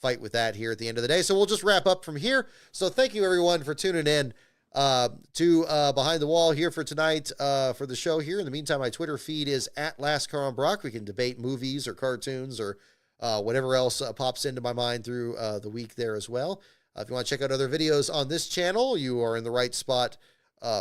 fight with that here at the end of the day. So we'll just wrap up from here. So thank you, everyone, for tuning in to Behind the Wall here for tonight for the show here. In the meantime, my Twitter feed is at Last Car on Brock. We can debate movies or cartoons or whatever else pops into my mind through the week there as well. If you want to check out other videos on this channel, you are in the right spot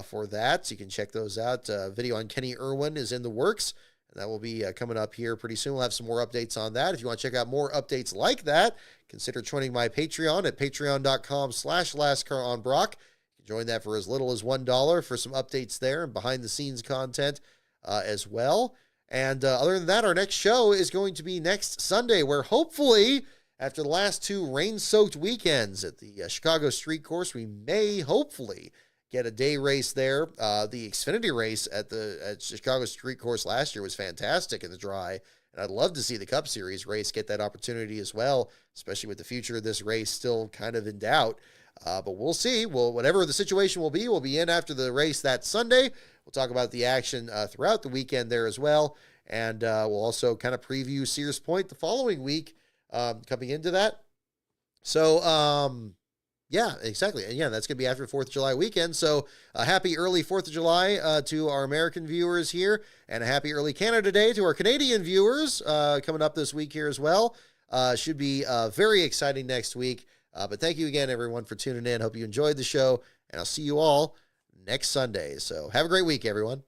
for that. So you can check those out. Video on Kenny Irwin is in the works, and that will be coming up here pretty soon. We'll have some more updates on that. If you want to check out more updates like that, consider joining my Patreon at patreon.com/lastcaronbrock. You can join that for as little as $1 for some updates there and behind-the-scenes content as well. And other than that, our next show is going to be next Sunday, where hopefully, after the last two rain-soaked weekends at the Chicago Street Course, we may hopefully get a day race there. The Xfinity race at Chicago Street Course last year was fantastic in the dry, and I'd love to see the Cup Series race get that opportunity as well, especially with the future of this race still kind of in doubt. But we'll see. Whatever the situation will be, we'll be in after the race that Sunday. We'll talk about the action throughout the weekend there as well, and we'll also kind of preview Sears Point the following week coming into that. So, Yeah, exactly. And yeah, that's going to be after 4th of July weekend. So happy early 4th of July to our American viewers here, and a happy early Canada Day to our Canadian viewers coming up this week here as well. Should be very exciting next week. But thank you again, everyone, for tuning in. Hope you enjoyed the show, and I'll see you all next Sunday. So have a great week, everyone.